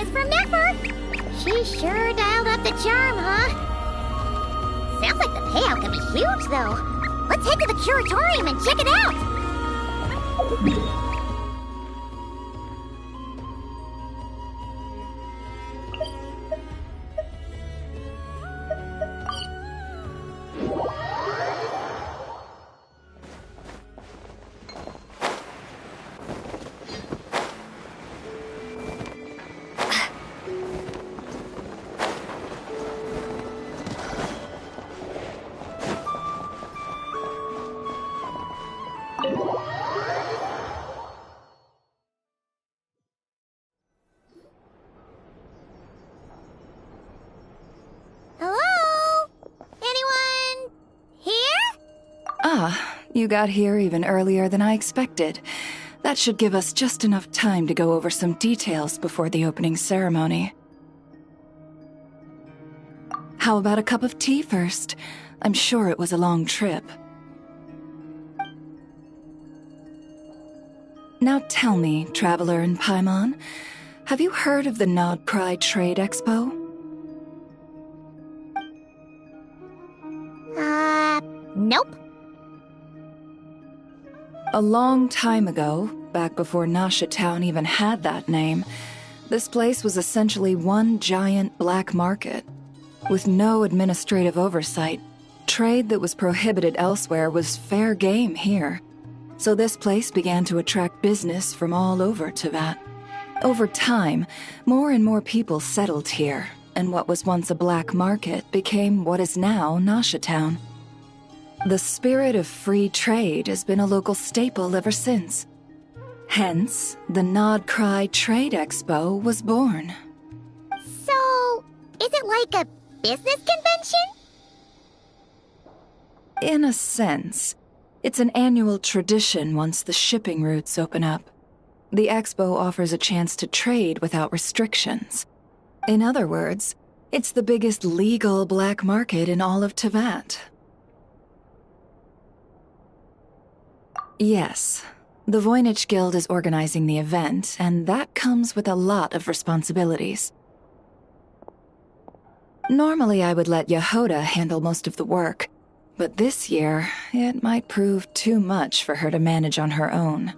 Greetings from Network! She sure dialed up the charm, huh? Sounds like the payout could be huge, though. Let's head to the curatorium and check it out! You got here even earlier than I expected. That should give us just enough time to go over some details before the opening ceremony. How about a cup of tea first? I'm sure it was a long trip. Now tell me, Traveler in Paimon, have you heard of the Nodcry Trade Expo? Nope. A long time ago, back before Nasha Town even had that name, this place was essentially one giant black market. With no administrative oversight, trade that was prohibited elsewhere was fair game here. So this place began to attract business from all over Teyvat. Over time, more and more people settled here, and what was once a black market became what is now Nasha Town. The spirit of free trade has been a local staple ever since. Hence, the Nodcry Trade Expo was born. So, is it like a business convention? In a sense. It's an annual tradition once the shipping routes open up. The expo offers a chance to trade without restrictions. In other words, it's the biggest legal black market in all of Teyvat. Yes, the Voynich Guild is organizing the event, and that comes with a lot of responsibilities. Normally I would let Yehoda handle most of the work, but this year, it might prove too much for her to manage on her own.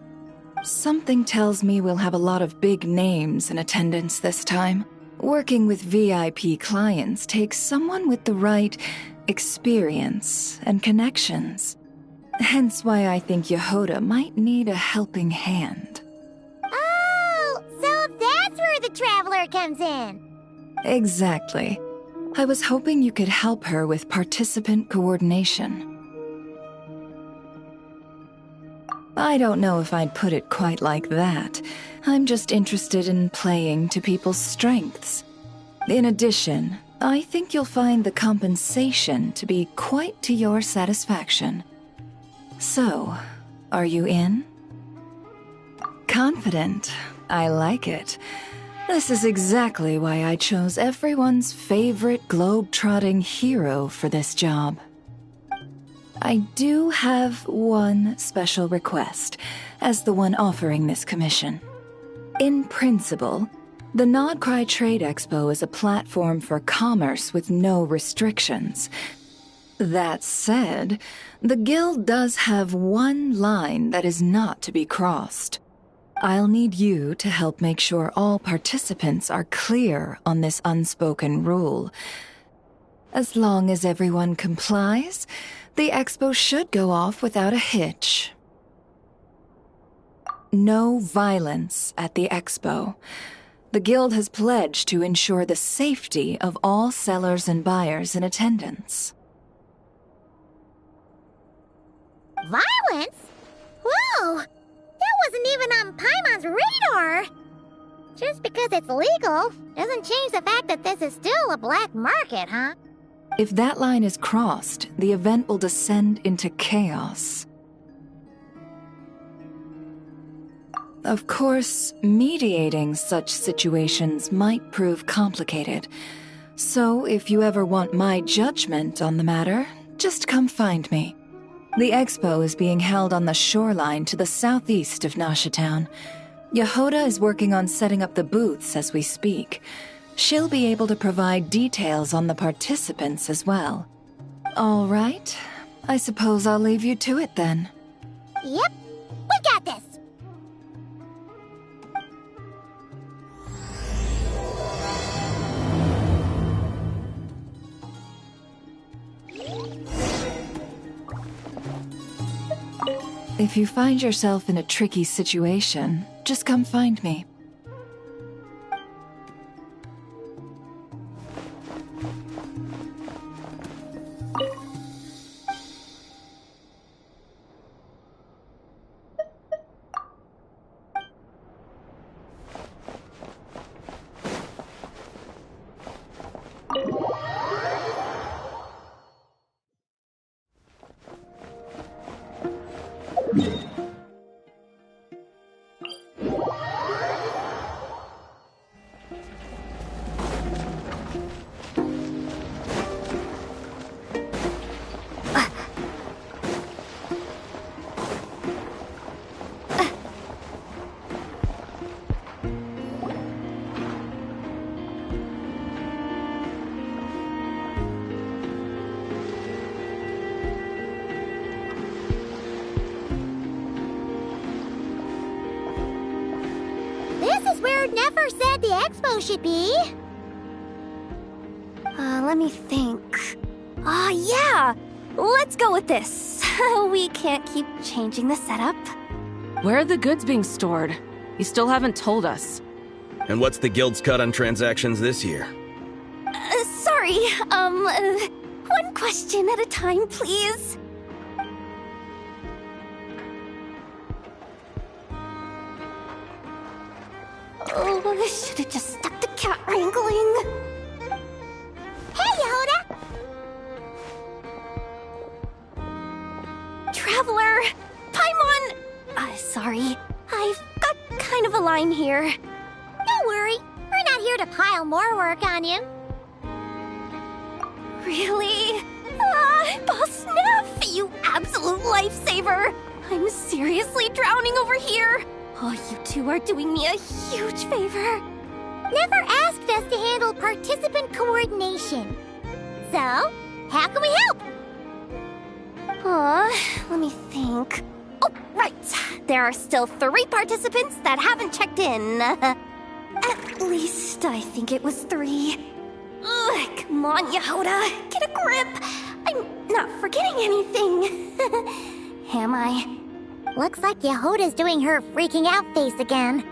Something tells me we'll have a lot of big names in attendance this time. Working with VIP clients takes someone with the right experience and connections. Hence why I think Yehoda might need a helping hand. Oh, so that's where the Traveler comes in. Exactly. I was hoping you could help her with participant coordination. I don't know if I'd put it quite like that. I'm just interested in playing to people's strengths. In addition, I think you'll find the compensation to be quite to your satisfaction. So, are you in? Confident. I like it. This is exactly why I chose everyone's favorite globe-trotting hero for this job. I do have one special request, as the one offering this commission. In principle, the Nodcry Trade Expo is a platform for commerce with no restrictions. That said, the Guild does have one line that is not to be crossed. I'll need you to help make sure all participants are clear on this unspoken rule. As long as everyone complies, the expo should go off without a hitch. No violence at the expo. The Guild has pledged to ensure the safety of all sellers and buyers in attendance. Violence? Whoa! That wasn't even on Paimon's radar! Just because it's legal doesn't change the fact that this is still a black market, huh? If that line is crossed, the event will descend into chaos. Of course, mediating such situations might prove complicated. So if you ever want my judgment on the matter, just come find me. The expo is being held on the shoreline to the southeast of Nasha Town. Yehoda is working on setting up the booths as we speak. She'll be able to provide details on the participants as well. All right. I suppose I'll leave you to it then. Yep, we got this. If you find yourself in a tricky situation, just come find me. Never said the expo should be. Let me think. Yeah! Let's go with this. We can't keep changing the setup. Where are the goods being stored? You still haven't told us. And what's the guild's cut on transactions this year? Sorry, one question at a time, please. Oh, I should have just stuck to cat wrangling. Hey, Yehoda! Traveler! Paimon! Sorry. I've got kind of a line here. Don't worry. We're not here to pile more work on you. Really? Boss Neff, you absolute lifesaver! I'm seriously drowning over here. Oh, you two are doing me a huge favor. Never asked us to handle participant coordination. So, how can we help? Let me think. Oh, right. There are still 3 participants that haven't checked in. At least I think it was 3. Ugh, come on, Yehoda. Get a grip. I'm not forgetting anything. Am I? Looks like Yehoda's doing her freaking out face again.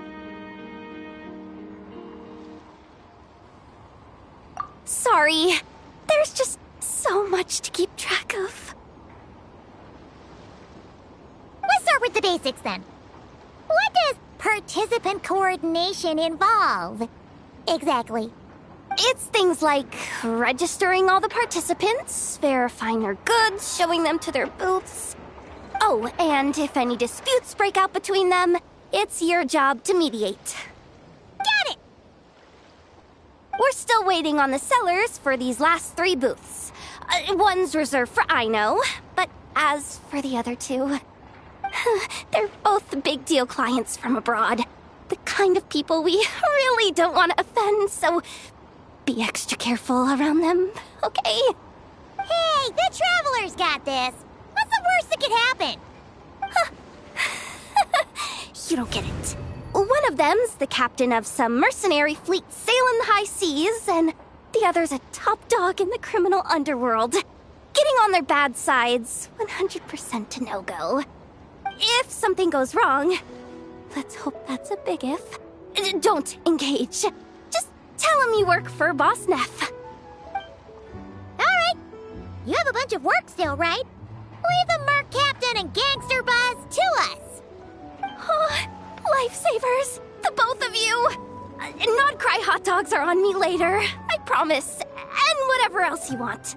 Sorry. There's just so much to keep track of. Let's start with the basics then. What does participant coordination involve? Exactly. It's things like registering all the participants, verifying their goods, showing them to their booths. Oh, and if any disputes break out between them, it's your job to mediate. Got it! We're still waiting on the sellers for these last 3 booths. One's reserved for Aino, but as for the other 2, they're both big deal clients from abroad. The kind of people we really don't want to offend, so be extra careful around them, okay? Hey, the Traveler's got this! What's the worst that could happen? You don't get it. One of them's the captain of some mercenary fleet sailing the high seas, and the other's a top dog in the criminal underworld. Getting on their bad sides, 100% a no-go. If something goes wrong, let's hope that's a big if, don't engage. Just tell him you work for Boss Neff. Alright. You have a bunch of work still, right? Leave the Merc Captain and Gangster Buzz to us. Oh, lifesavers, the both of you. Not cry hot dogs are on me later, I promise. And whatever else you want.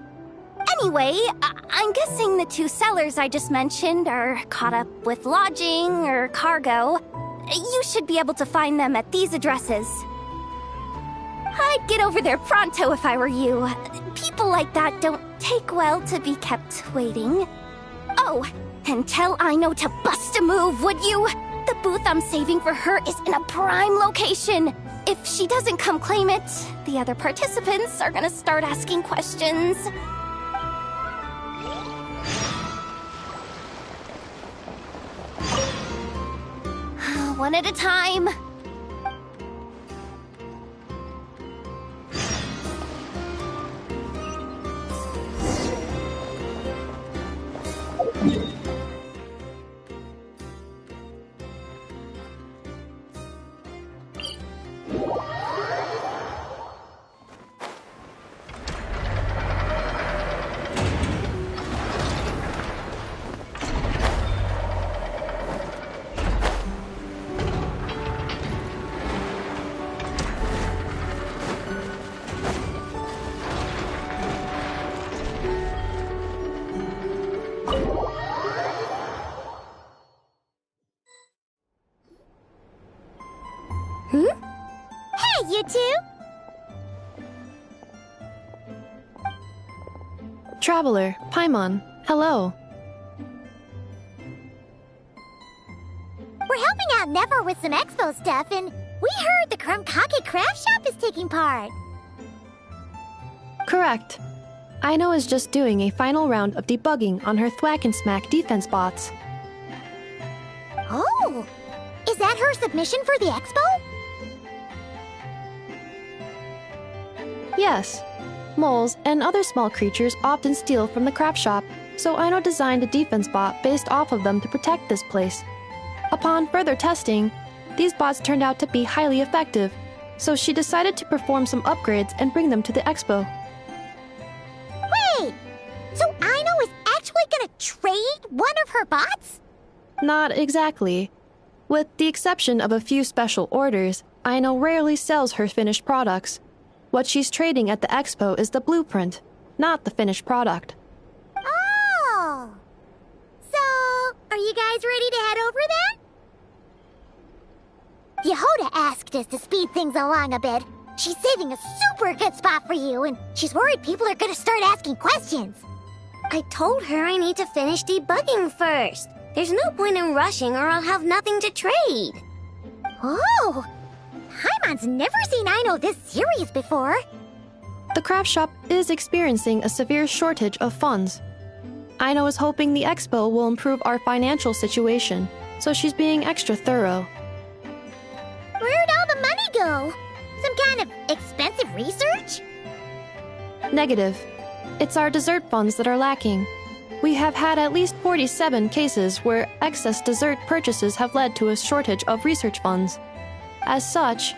Anyway, I'm guessing the 2 sellers I just mentioned are caught up with lodging or cargo. You should be able to find them at these addresses. I'd get over there pronto if I were you. People like that don't take well to be kept waiting. Oh, and tell Aino to bust a move, would you? The booth I'm saving for her is in a prime location. If she doesn't come claim it, the other participants are gonna start asking questions. One at a time. Hey, you two! Traveler, Paimon, hello. We're helping out Never with some expo stuff, and we heard the Krumkake craft shop is taking part. Correct. Aino is just doing a final round of debugging on her Thwack and Smack defense bots. Oh! Is that her submission for the expo? Yes. Moles and other small creatures often steal from the craft shop, so Aino designed a defense bot based off of them to protect this place. Upon further testing, these bots turned out to be highly effective, so she decided to perform some upgrades and bring them to the expo. Wait! So Aino is actually gonna trade one of her bots? Not exactly. With the exception of a few special orders, Aino rarely sells her finished products. What she's trading at the expo is the blueprint, not the finished product. Oh! So, are you guys ready to head over then? Yehoda asked us to speed things along a bit. She's saving a super good spot for you, and she's worried people are gonna start asking questions. I told her I need to finish debugging first. There's no point in rushing or I'll have nothing to trade. Oh! Paimon's never seen Aino this serious before. The craft shop is experiencing a severe shortage of funds. Aino is hoping the expo will improve our financial situation, so she's being extra thorough. Where'd all the money go? Some kind of expensive research? Negative. It's our dessert funds that are lacking. We have had at least 47 cases where excess dessert purchases have led to a shortage of research funds. As such,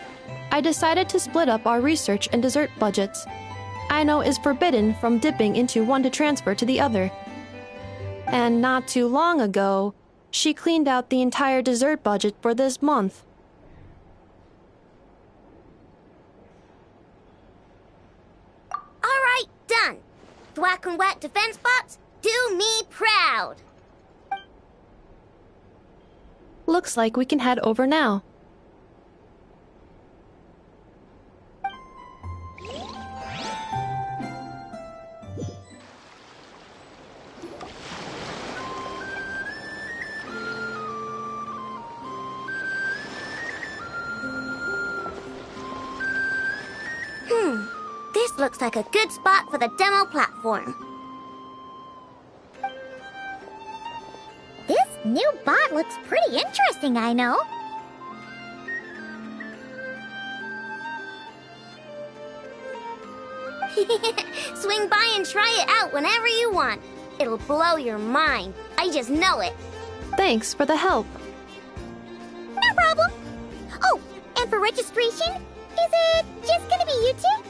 I decided to split up our research and dessert budgets. Aino is forbidden from dipping into one to transfer to the other. And not too long ago, she cleaned out the entire dessert budget for this month. Alright, done. Thwack and Whack defense bots, do me proud. Looks like we can head over now. This looks like a good spot for the demo platform. This new bot looks pretty interesting, I know. Swing by and try it out whenever you want. It'll blow your mind. I just know it. Thanks for the help. No problem. Oh, and for registration, is it just gonna be you two?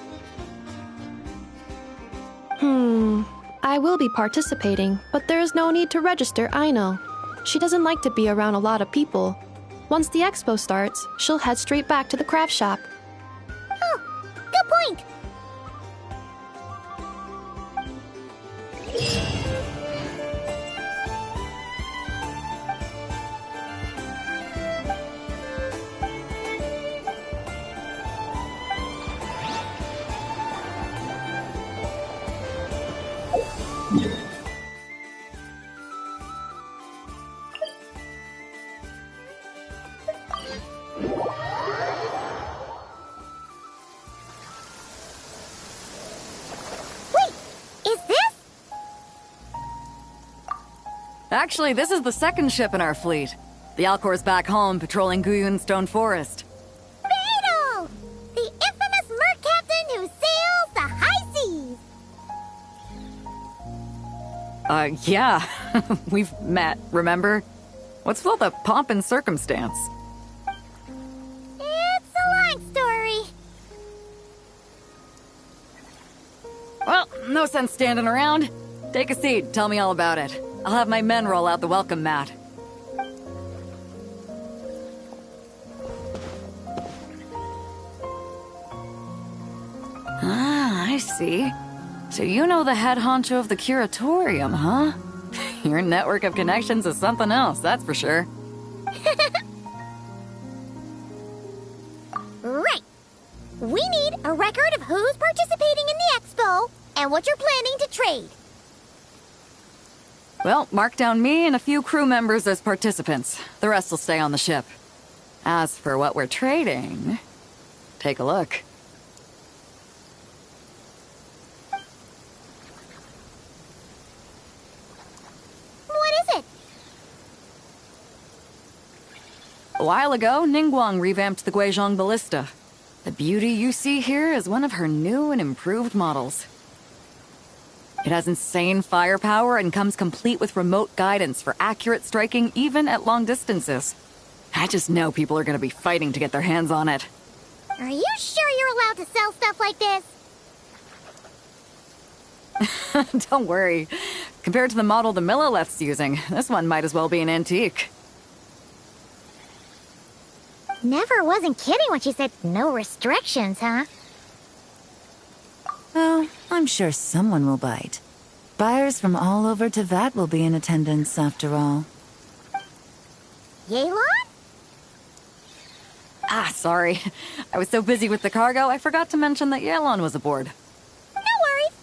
I will be participating, but there is no need to register, Aino. She doesn't like to be around a lot of people. Once the expo starts, she'll head straight back to the craft shop. Oh, good point. Actually, this is the second ship in our fleet. The Alcor's back home patrolling Guyun Stone Forest. Beetle! The infamous merc captain who sails the high seas! Yeah. We've met, remember? What's with all the pomp and circumstance? It's a long story. Well, no sense standing around. Take a seat, tell me all about it. I'll have my men roll out the welcome mat. Ah, I see. So you know the head honcho of the curatorium, huh? Your network of connections is something else, that's for sure. Right. We need a record of who's participating in the expo and what you're planning to trade. Well, mark down me and a few crew members as participants. The rest will stay on the ship. As for what we're trading, take a look. What is it? A while ago, Ningguang revamped the Guizhong Ballista. The beauty you see here is one of her new and improved models. It has insane firepower and comes complete with remote guidance for accurate striking even at long distances. I just know people are gonna be fighting to get their hands on it. Are you sure you're allowed to sell stuff like this? Don't worry. Compared to the model the Millileth's using, this one might as well be an antique. Never wasn't kidding when she said no restrictions, huh? Oh, I'm sure someone will bite. Buyers from all over Teyvat will be in attendance, after all. Yelan? Ah, sorry. I was so busy with the cargo, I forgot to mention that Yelan was aboard. No worries.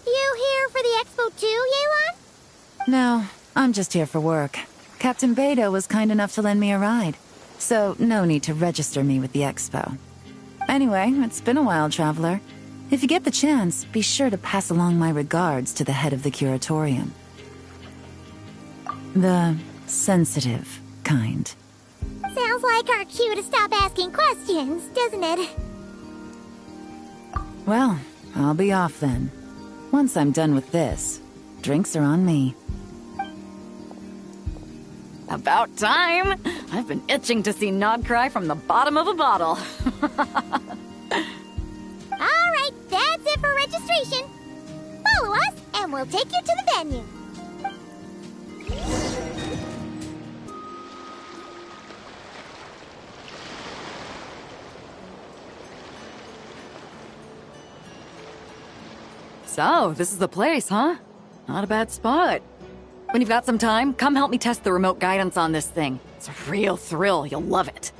You here for the expo too, Yelan? No, I'm just here for work. Captain Beidou was kind enough to lend me a ride, so no need to register me with the expo. Anyway, it's been a while, Traveler. If you get the chance, be sure to pass along my regards to the head of the curatorium. The sensitive kind. Sounds like our cue to stop asking questions, doesn't it? Well, I'll be off then. Once I'm done with this, drinks are on me. About time! I've been itching to see Nod cry from the bottom of a bottle. All right, that's it for registration. Follow us, and we'll take you to the venue. So, this is the place, huh? Not a bad spot. When you've got some time, come help me test the remote guidance on this thing. It's a real thrill, you'll love it.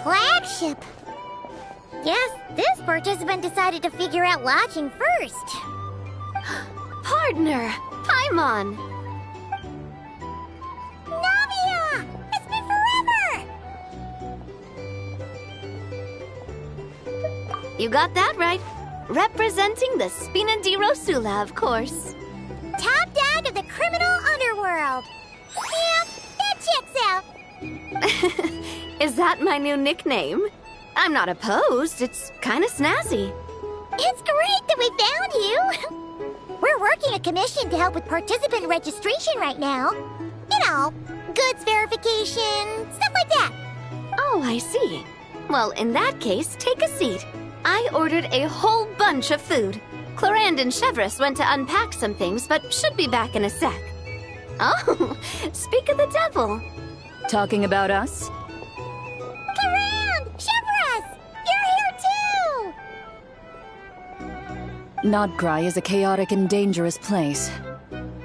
Flagship. Guess this participant decided to figure out lodging first. Partner! Paimon! Navia! It's been forever! You got that right. Representing the Spina di Rosula, of course. Top dog of the criminal underworld. Yeah, that checks out. Is that my new nickname? I'm not opposed. It's kind of snazzy. It's great that we found you. We're working a commission to help with participant registration right now. You know, goods verification, stuff like that. Oh, I see. Well, in that case, take a seat. I ordered a whole bunch of food. Clorand and Chevreuse went to unpack some things, but should be back in a sec. Oh, speak of the devil. Talking about us? Clorand! Chevreuse! You're here too! Nodcry is a chaotic and dangerous place.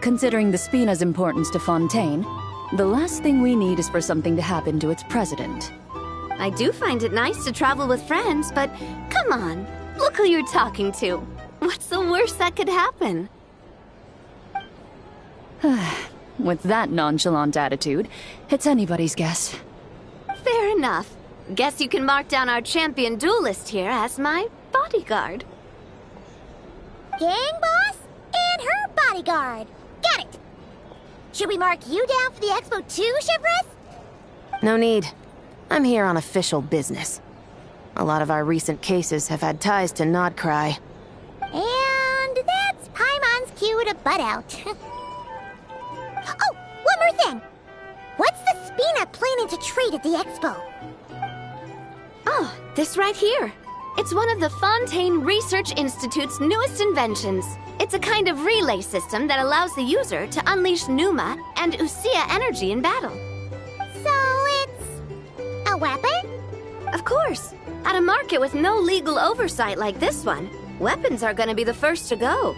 Considering the Spina's importance to Fontaine, the last thing we need is for something to happen to its president. I do find it nice to travel with friends, but come on, look who you're talking to. What's the worst that could happen? With that nonchalant attitude, it's anybody's guess. Fair enough. Guess you can mark down our champion duelist here as my bodyguard. Gang boss and her bodyguard. Got it! Should we mark you down for the expo too, Chevreuse? No need. I'm here on official business. A lot of our recent cases have had ties to Nodcry. And that's Paimon's cue to butt out. Oh, one more thing! What's the Spina planning to trade at the expo? Oh, this right here. It's one of the Fontaine Research Institute's newest inventions. It's a kind of relay system that allows the user to unleash Pneuma and Usia energy in battle. So it's a weapon? Of course. At a market with no legal oversight like this one, weapons are gonna be the first to go.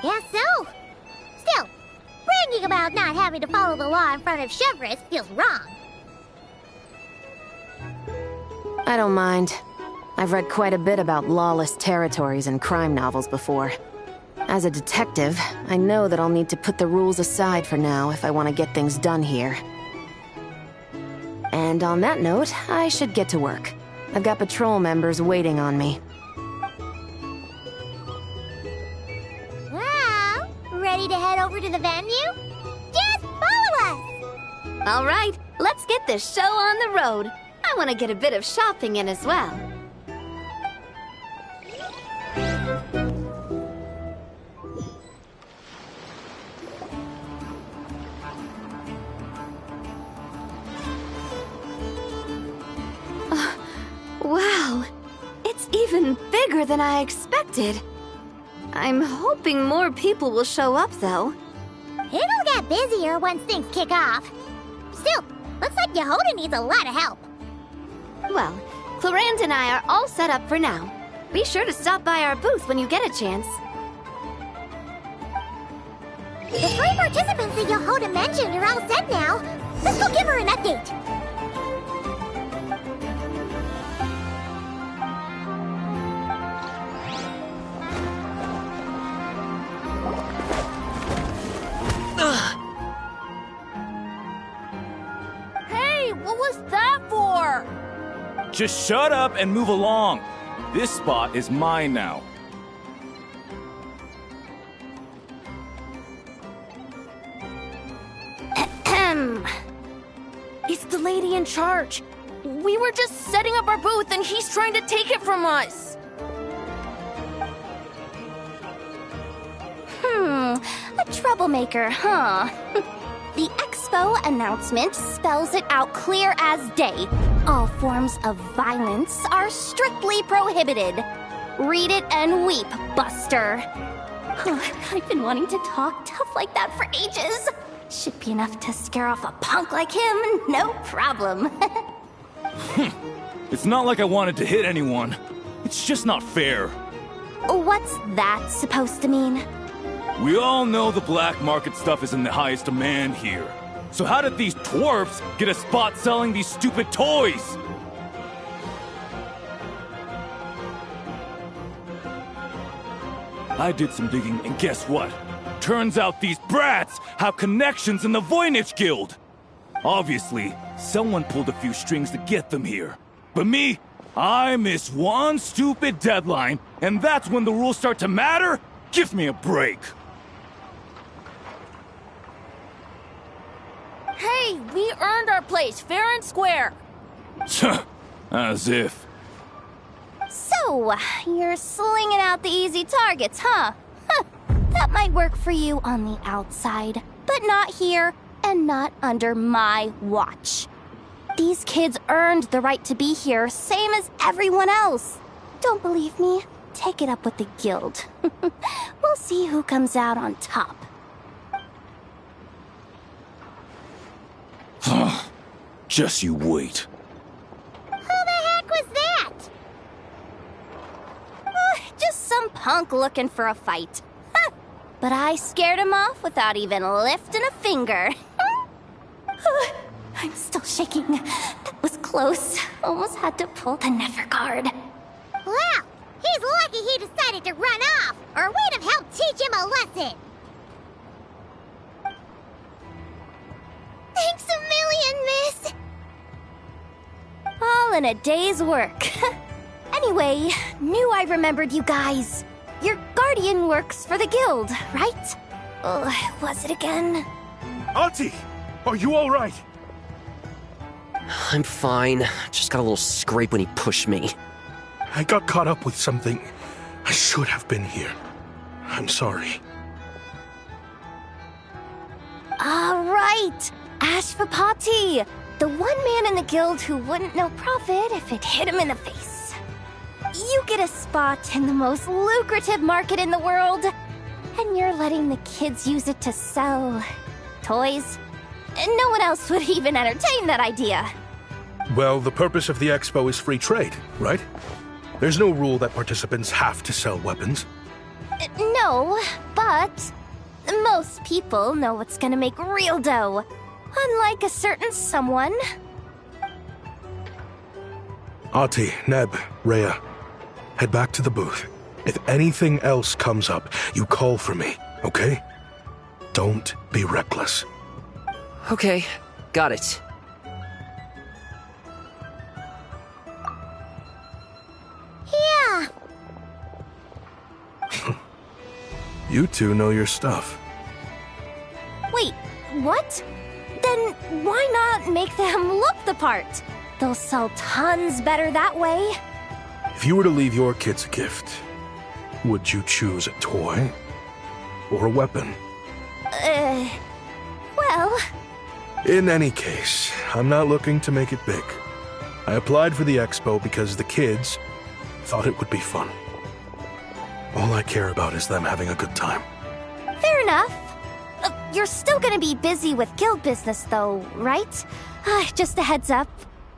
Guess so. Still, bragging about not having to follow the law in front of Chevreuse feels wrong. I don't mind. I've read quite a bit about lawless territories and crime novels before. As a detective, I know that I'll need to put the rules aside for now if I want to get things done here. And on that note, I should get to work. I've got patrol members waiting on me. Well, ready to head over to the venue? Just follow us! All right, let's get this show on the road. I want to get a bit of shopping in as well. Wow, it's even bigger than I expected. I'm hoping more people will show up, though. It'll get busier once things kick off. Still, looks like Yehoda needs a lot of help. Well, Clorand and I are all set up for now. Be sure to stop by our booth when you get a chance. The 3 participants that Yehoda mentioned are all set now. Let's go give her an update. Hey, what was that for? Just shut up and move along. This spot is mine now. It's the lady in charge. We were just setting up our booth and he's trying to take it from us. A troublemaker, huh? The expo announcement spells it out clear as day. All forms of violence are strictly prohibited. Read it and weep, Buster. I've been wanting to talk tough like that for ages. Should be enough to scare off a punk like him, no problem. It's not like I wanted to hit anyone. It's just not fair. What's that supposed to mean? We all know the black market stuff is in the highest demand here. So how did these dwarfs get a spot selling these stupid toys? I did some digging, and guess what? Turns out these brats have connections in the Voynich Guild. Obviously, someone pulled a few strings to get them here. But me, I miss one stupid deadline, and that's when the rules start to matter? Give me a break. Hey, we earned our place fair and square. As if. So, you're slinging out the easy targets, huh? That might work for you on the outside, but not here, and and not under my watch. These kids earned the right to be here, same as everyone else. Don't believe me? Take it up with the guild. We'll see who comes out on top. Just you wait. Who the heck was that? Just some punk looking for a fight. But I scared him off without even lifting a finger. I'm still shaking. That was close. Almost had to pull the never guard. Well, he's lucky he decided to run off, or we'd have helped teach him a lesson. Thanks a million, miss. All in a day's work. Anyway, knew I remembered you guys. Your guardian works for the guild, right? Was it again? Auntie! Are you alright? I'm fine. Just got a little scrape when he pushed me. I got caught up with something. I should have been here. I'm sorry. Right! Ashvapati! The one man in the guild who wouldn't know profit if it hit him in the face. You get a spot in the most lucrative market in the world, and you're letting the kids use it to sell toys. And no one else would even entertain that idea. Well, the purpose of the expo is free trade, right? There's no rule that participants have to sell weapons. No, but most people know what's gonna make real dough. Unlike a certain someone. Ati, Neb, Rhea, head back to the booth. If anything else comes up, you call for me, okay? Don't be reckless. Okay, got it. Yeah. You two know your stuff. Wait, what? Then why not make them look the part? They'll sell tons better that way. If you were to leave your kids a gift, would you choose a toy or a weapon? Well... In any case, I'm not looking to make it big. I applied for the expo because the kids thought it would be fun. All I care about is them having a good time. Fair enough. You're still gonna be busy with guild business though, right? Just a heads up.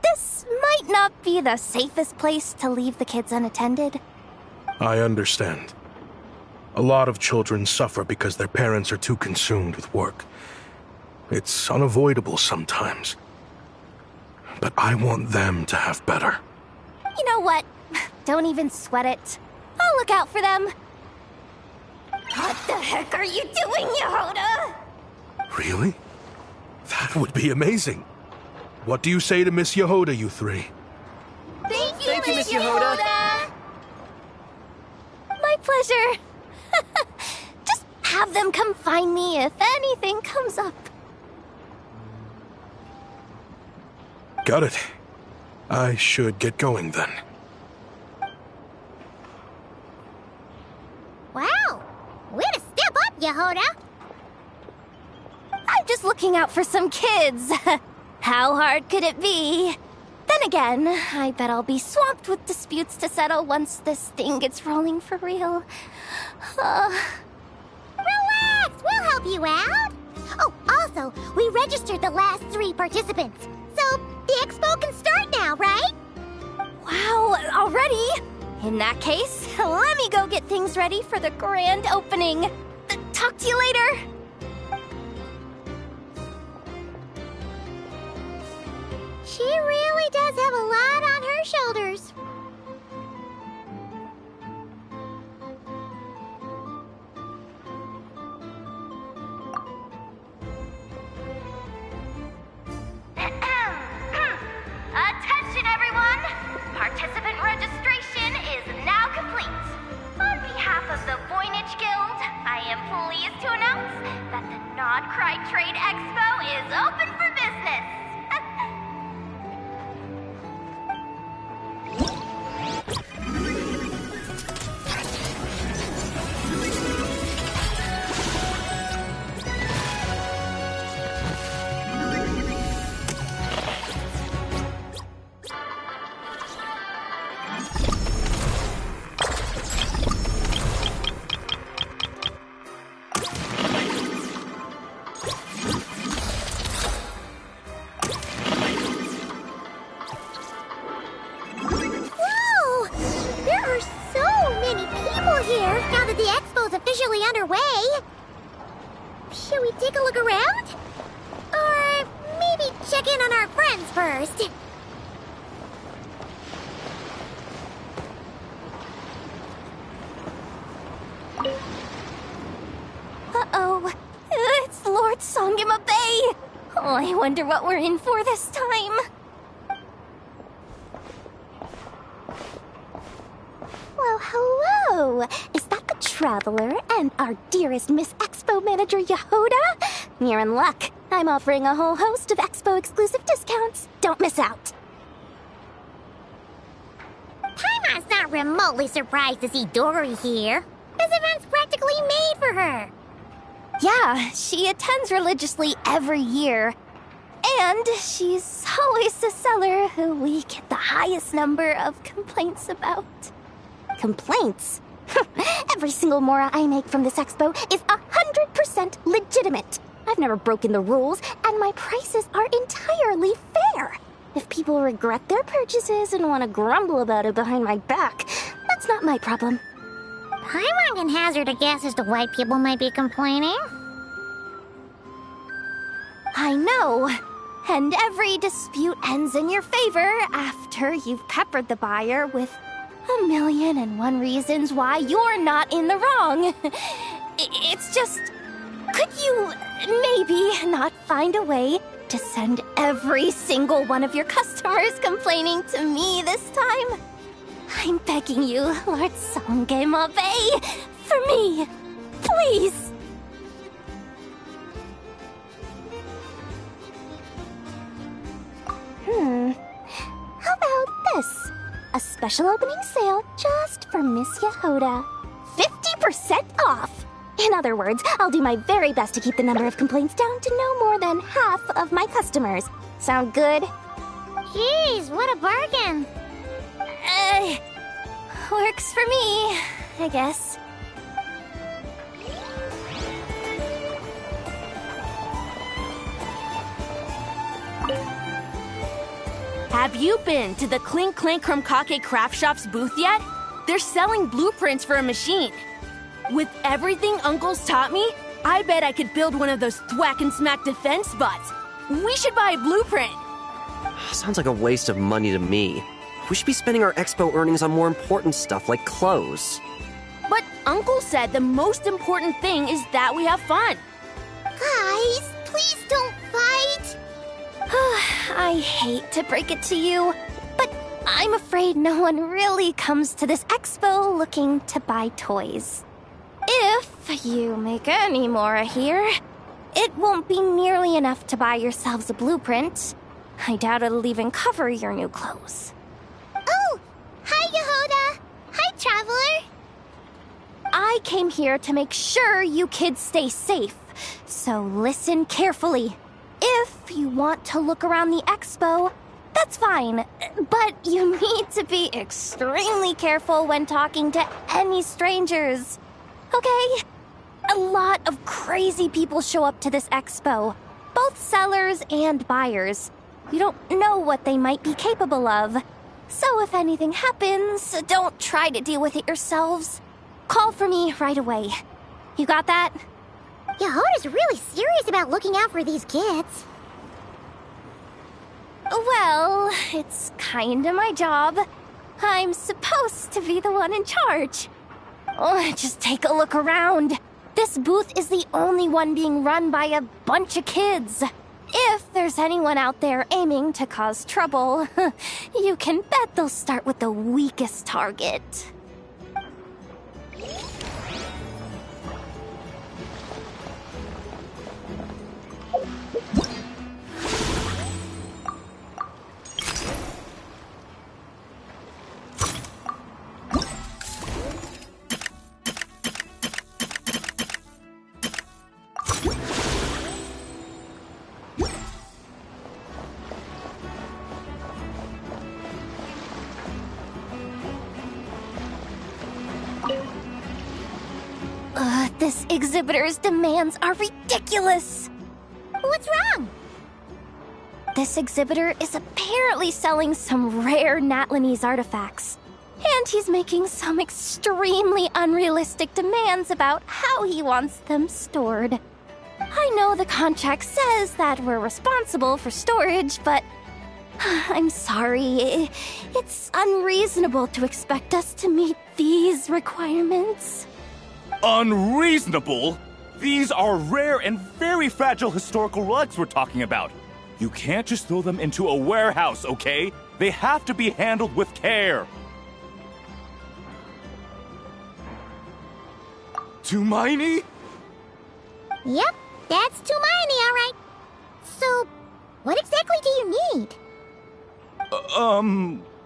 This might not be the safest place to leave the kids unattended. I understand. A lot of children suffer because their parents are too consumed with work. It's unavoidable sometimes. But I want them to have better. You know what? Don't even sweat it. I'll look out for them. What the heck are you doing, Yehoda? Really? That would be amazing. What do you say to Miss Yehoda, you three? Thank you, Miss Yehoda. My pleasure. Just have them come find me if anything comes up. Got it. I should get going then. Wow. Way to step up, Yehoda. I'm just looking out for some kids. How hard could it be? Then again, I bet I'll be swamped with disputes to settle once this thing gets rolling for real. Relax, we'll help you out. Oh, also, we registered the last 3 participants. So, the expo can start now, right? Wow, already? In that case, let me go get things ready for the grand opening. Talk to you later. She really does have a lot on her shoulders. Attention, everyone! Participant registration is now complete. On behalf of the Voynich Guild, I am pleased to announce that the Non-Cry Trade Expo is open for business. Whoa! There are so many people here now that the expo's officially underway. Should we take a look around? Or maybe check in on our friends first? Uh-oh. It's Lord Songima Bay! Oh, I wonder what we're in for this time. Well, hello! Is that the Traveler and our dearest Miss Expo Manager Yehoda? You're in luck. I'm offering a whole host of Expo-exclusive discounts. Don't miss out. Paimon's not remotely surprised to see Dory here. This event's practically made for her. Yeah, she attends religiously every year. And she's always the seller who we get the highest number of complaints about. Complaints? Every single mora I make from this expo is 100% legitimate. I've never broken the rules, and my prices are entirely fair. If people regret their purchases and want to grumble about it behind my back, that's not my problem. Paimon can hazard a guess as to why people might be complaining. I know. And every dispute ends in your favor after you've peppered the buyer with 1,000,001 reasons why you're not in the wrong. It's just... Could you maybe not find a way to send every single one of your customers complaining to me this time? I'm begging you, Lord Songema Bay, for me, please. How about this? A special opening sale just for Miss Yehoda. 50% off! In other words, I'll do my very best to keep the number of complaints down to no more than half of my customers. Sound good? Jeez, what a bargain. Works for me, I guess. Have you been to the Clink Clank Krumkake Craft Shop's booth yet? They're selling blueprints for a machine. With everything Uncle's taught me, I bet I could build one of those thwack and smack defense bots. We should buy a blueprint. Sounds like a waste of money to me. We should be spending our expo earnings on more important stuff like clothes. But Uncle said the most important thing is that we have fun. Guys, please don't fight. I hate to break it to you, but I'm afraid no one really comes to this expo looking to buy toys. If you make any more here, it won't be nearly enough to buy yourselves a blueprint. I doubt it'll even cover your new clothes. Oh, hi Yehoda. Hi, Traveler. I came here to make sure you kids stay safe, so listen carefully. If you want to look around the expo, that's fine, but you need to be extremely careful when talking to any strangers. Okay? A lot of crazy people show up to this expo, both sellers and buyers. You don't know what they might be capable of. So if anything happens, don't try to deal with it yourselves. Call for me right away. You got that? Yehoda's really serious about looking out for these kids. Well, it's kinda my job. I'm supposed to be the one in charge. Oh, just take a look around. This booth is the only one being run by a bunch of kids. If there's anyone out there aiming to cause trouble, you can bet they'll start with the weakest target. This exhibitor's demands are ridiculous! What's wrong? This exhibitor is apparently selling some rare Natlanese artifacts. And he's making some extremely unrealistic demands about how he wants them stored. I know the contract says that we're responsible for storage, but I'm sorry. It's unreasonable to expect us to meet these requirements. Unreasonable? These are rare and very fragile historical relics we're talking about. You can't just throw them into a warehouse, okay? They have to be handled with care. Tumaini? Yep, that's Tumaini, all right. So, what exactly do you need?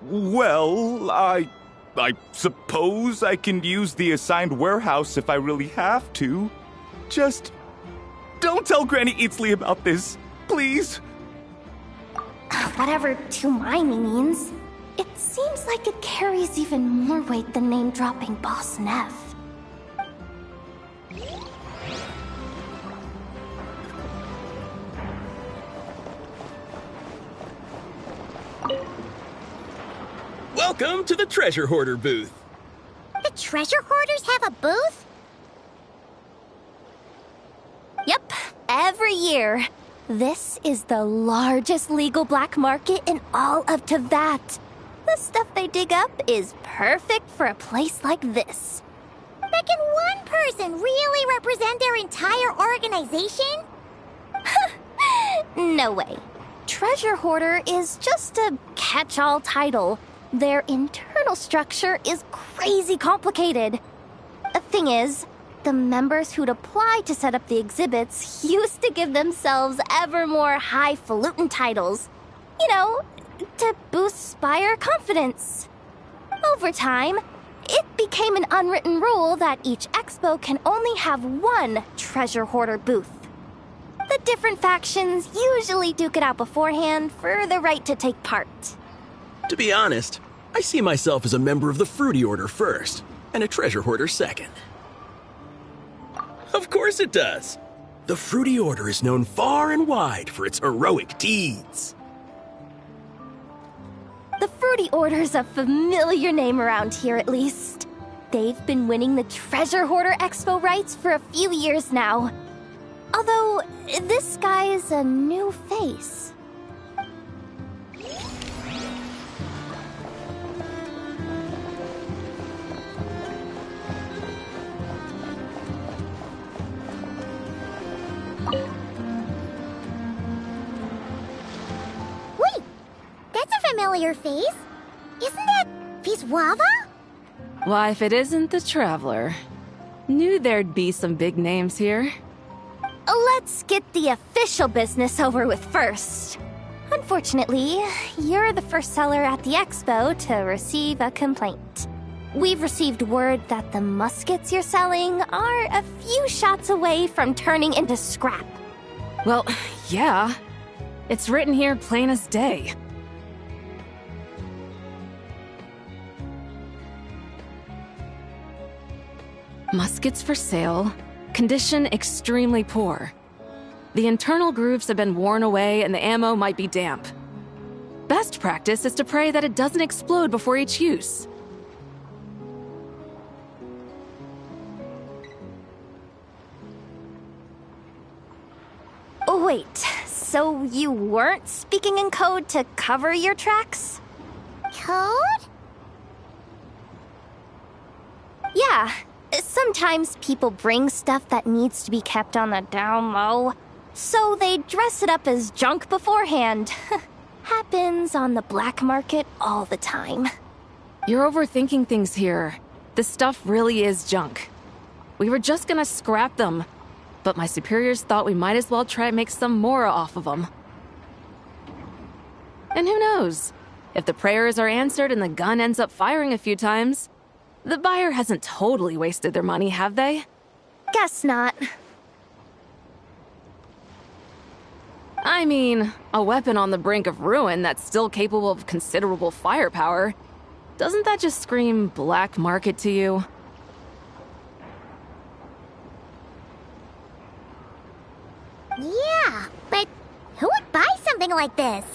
Well, I suppose I can use the assigned warehouse if I really have to. Just don't tell Granny Eatsley about this, please. Whatever Tumaini means, it seems like it carries even more weight than name-dropping Boss Neff. Welcome to the Treasure Hoarder booth. The treasure hoarders have a booth? Yep, every year. This is the largest legal black market in all of Tevat. The stuff they dig up is perfect for a place like this. But can one person really represent their entire organization? No way. Treasure Hoarder is just a catch-all title. Their internal structure is crazy complicated. The thing is, the members who'd apply to set up the exhibits used to give themselves ever more highfalutin titles. You know, to boost Spire confidence. Over time, it became an unwritten rule that each expo can only have one Treasure Hoarder booth. The different factions usually duke it out beforehand for the right to take part. To be honest, I see myself as a member of the Fruity Order first, and a Treasure Hoarder second. Of course it does. The Fruity Order is known far and wide for its heroic deeds. The Fruity Order's a familiar name around here, at least. They've been winning the Treasure Hoarder Expo rights for a few years now. Although, this guy's a new face. Wait, that's a familiar face. Isn't that Viswava? Why, if it isn't the Traveler. Knew there'd be some big names here. Let's get the official business over with first. Unfortunately, you're the first seller at the expo to receive a complaint. We've received word that the muskets you're selling are a few shots away from turning into scrap. Well, yeah. It's written here plain as day. Muskets for sale. Condition extremely poor. The internal grooves have been worn away and the ammo might be damp. Best practice is to pray that it doesn't explode before each use. Wait, so you weren't speaking in code to cover your tracks? Code? Yeah. Sometimes people bring stuff that needs to be kept on the down low, so they dress it up as junk beforehand. Happens on the black market all the time. You're overthinking things here. This stuff really is junk. We were just gonna scrap them, but my superiors thought we might as well try and make some more off of them. And who knows? If the prayers are answered and the gun ends up firing a few times, the buyer hasn't totally wasted their money, have they? Guess not. I mean, a weapon on the brink of ruin that's still capable of considerable firepower. Doesn't that just scream black market to you? Yeah, but who would buy something like this?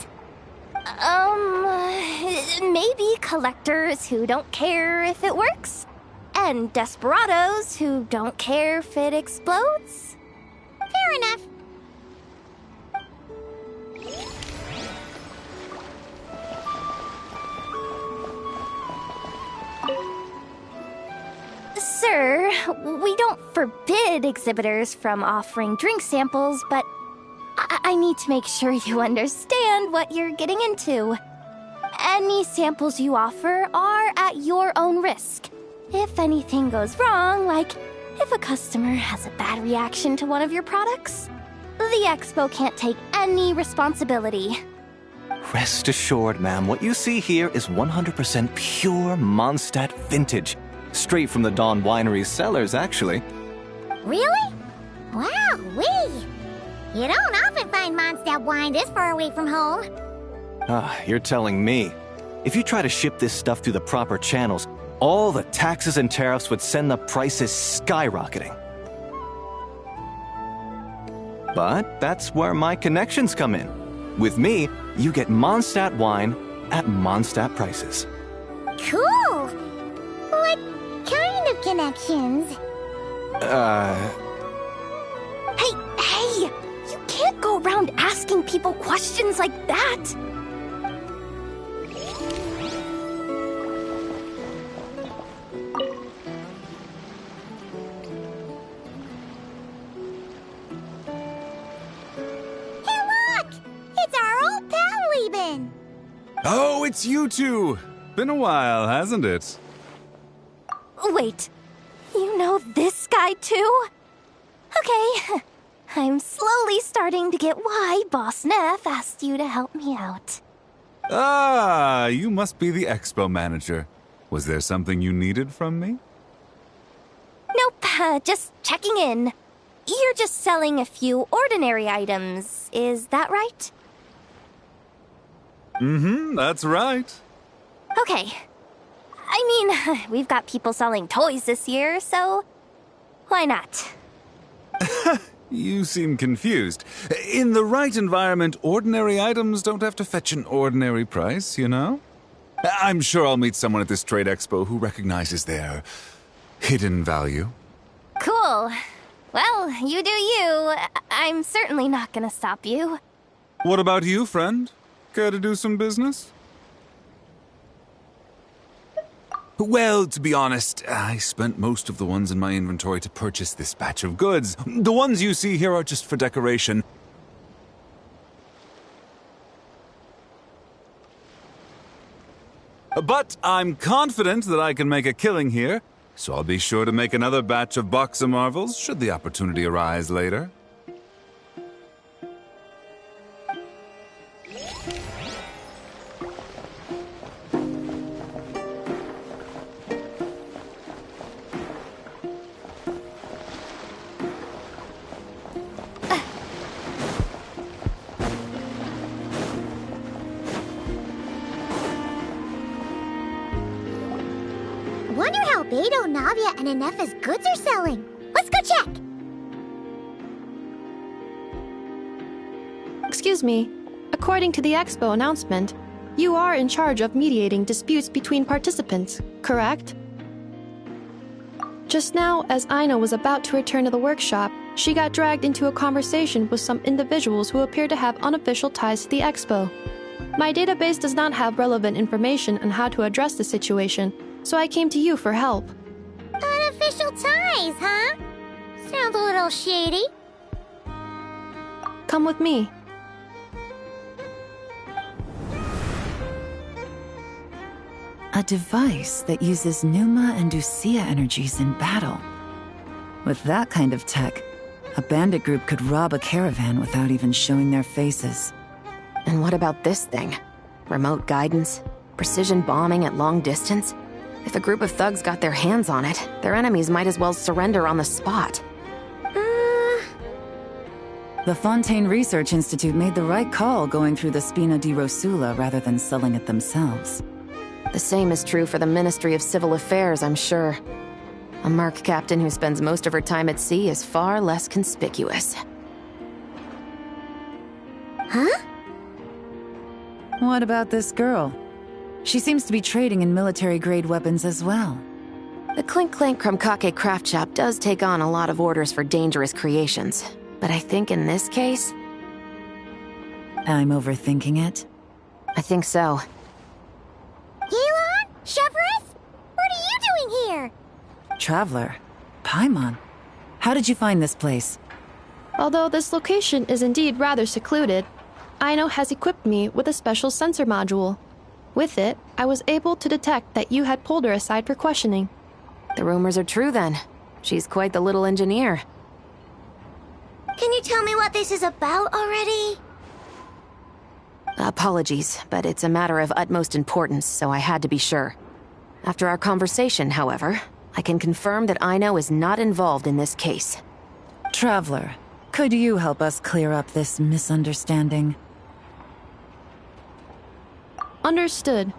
Maybe collectors who don't care if it works, and desperados who don't care if it explodes. Fair enough. Sir, we don't forbid exhibitors from offering drink samples, but I need to make sure you understand what you're getting into. Any samples you offer are at your own risk. If anything goes wrong, like if a customer has a bad reaction to one of your products, the expo can't take any responsibility. Rest assured, ma'am, what you see here is 100% pure Mondstadt vintage. Straight from the Dawn Winery's cellars, actually. Really? Wow-wee! You don't often find Mondstadt wine this far away from home. Ah, you're telling me. If you try to ship this stuff through the proper channels, all the taxes and tariffs would send the prices skyrocketing. But that's where my connections come in. With me, you get Mondstadt wine at Mondstadt prices. Cool! What kind of connections? Hey! You can't go around asking people questions like that! Hey, look! It's our old pal Lieben! Oh, it's you two! Been a while, hasn't it? Wait, you know this guy too? Okay, I'm slowly starting to get why Boss Neff asked you to help me out. Ah, you must be the expo manager. Was there something you needed from me? Nope, just checking in. You're just selling a few ordinary items, is that right? Mm-hmm, that's right. Okay. I mean, we've got people selling toys this year, so why not? You seem confused. In the right environment, ordinary items don't have to fetch an ordinary price, you know? I'm sure I'll meet someone at this trade expo who recognizes their hidden value. Cool. Well, you do you. I'm certainly not gonna stop you. What about you, friend? Care to do some business? Well, to be honest, I spent most of the ones in my inventory to purchase this batch of goods. The ones you see here are just for decoration. But I'm confident that I can make a killing here, so I'll be sure to make another batch of Boxa Marvels should the opportunity arise later. Wonder how Beto, Navia, and Anefa's goods are selling. Let's go check! Excuse me. According to the expo announcement, you are in charge of mediating disputes between participants, correct? Just now, as Aina was about to return to the workshop, she got dragged into a conversation with some individuals who appear to have unofficial ties to the expo. My database does not have relevant information on how to address the situation, so I came to you for help. Unofficial ties, huh? Sounds a little shady. Come with me. A device that uses Pneuma and Ducia energies in battle. With that kind of tech, a bandit group could rob a caravan without even showing their faces. And what about this thing? Remote guidance? Precision bombing at long distance? If a group of thugs got their hands on it, their enemies might as well surrender on the spot. The Fontaine Research Institute made the right call going through the Spina di Rosula rather than selling it themselves. The same is true for the Ministry of Civil Affairs, I'm sure. A merc captain who spends most of her time at sea is far less conspicuous. Huh? What about this girl? She seems to be trading in military-grade weapons as well. The Clink Clank Krumkake craft shop does take on a lot of orders for dangerous creations. But I think in this case... I'm overthinking it. I think so. Yelan? Chevrolet? What are you doing here? Traveler? Paimon? How did you find this place? Although this location is indeed rather secluded, Aino has equipped me with a special sensor module. With it, I was able to detect that you had pulled her aside for questioning. The rumors are true then. She's quite the little engineer. Can you tell me what this is about already? Apologies, but it's a matter of utmost importance, so I had to be sure. After our conversation, however, I can confirm that Aino is not involved in this case. Traveler, could you help us clear up this misunderstanding? Understood.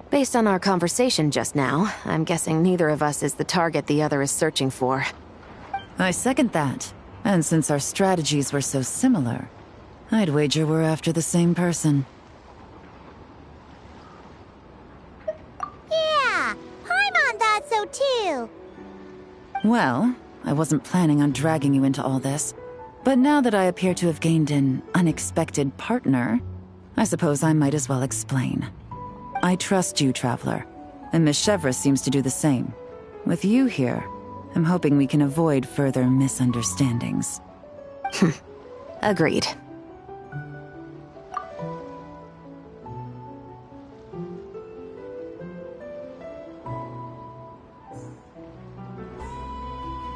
Based on our conversation just now, I'm guessing neither of us is the target the other is searching for. I second that. And since our strategies were so similar, I'd wager we're after the same person. Yeah, Paimon thought so too. Well, I wasn't planning on dragging you into all this, but now that I appear to have gained an unexpected partner, I suppose I might as well explain. I trust you, Traveler, and Miss Chevrolet seems to do the same. With you here, I'm hoping we can avoid further misunderstandings. Agreed.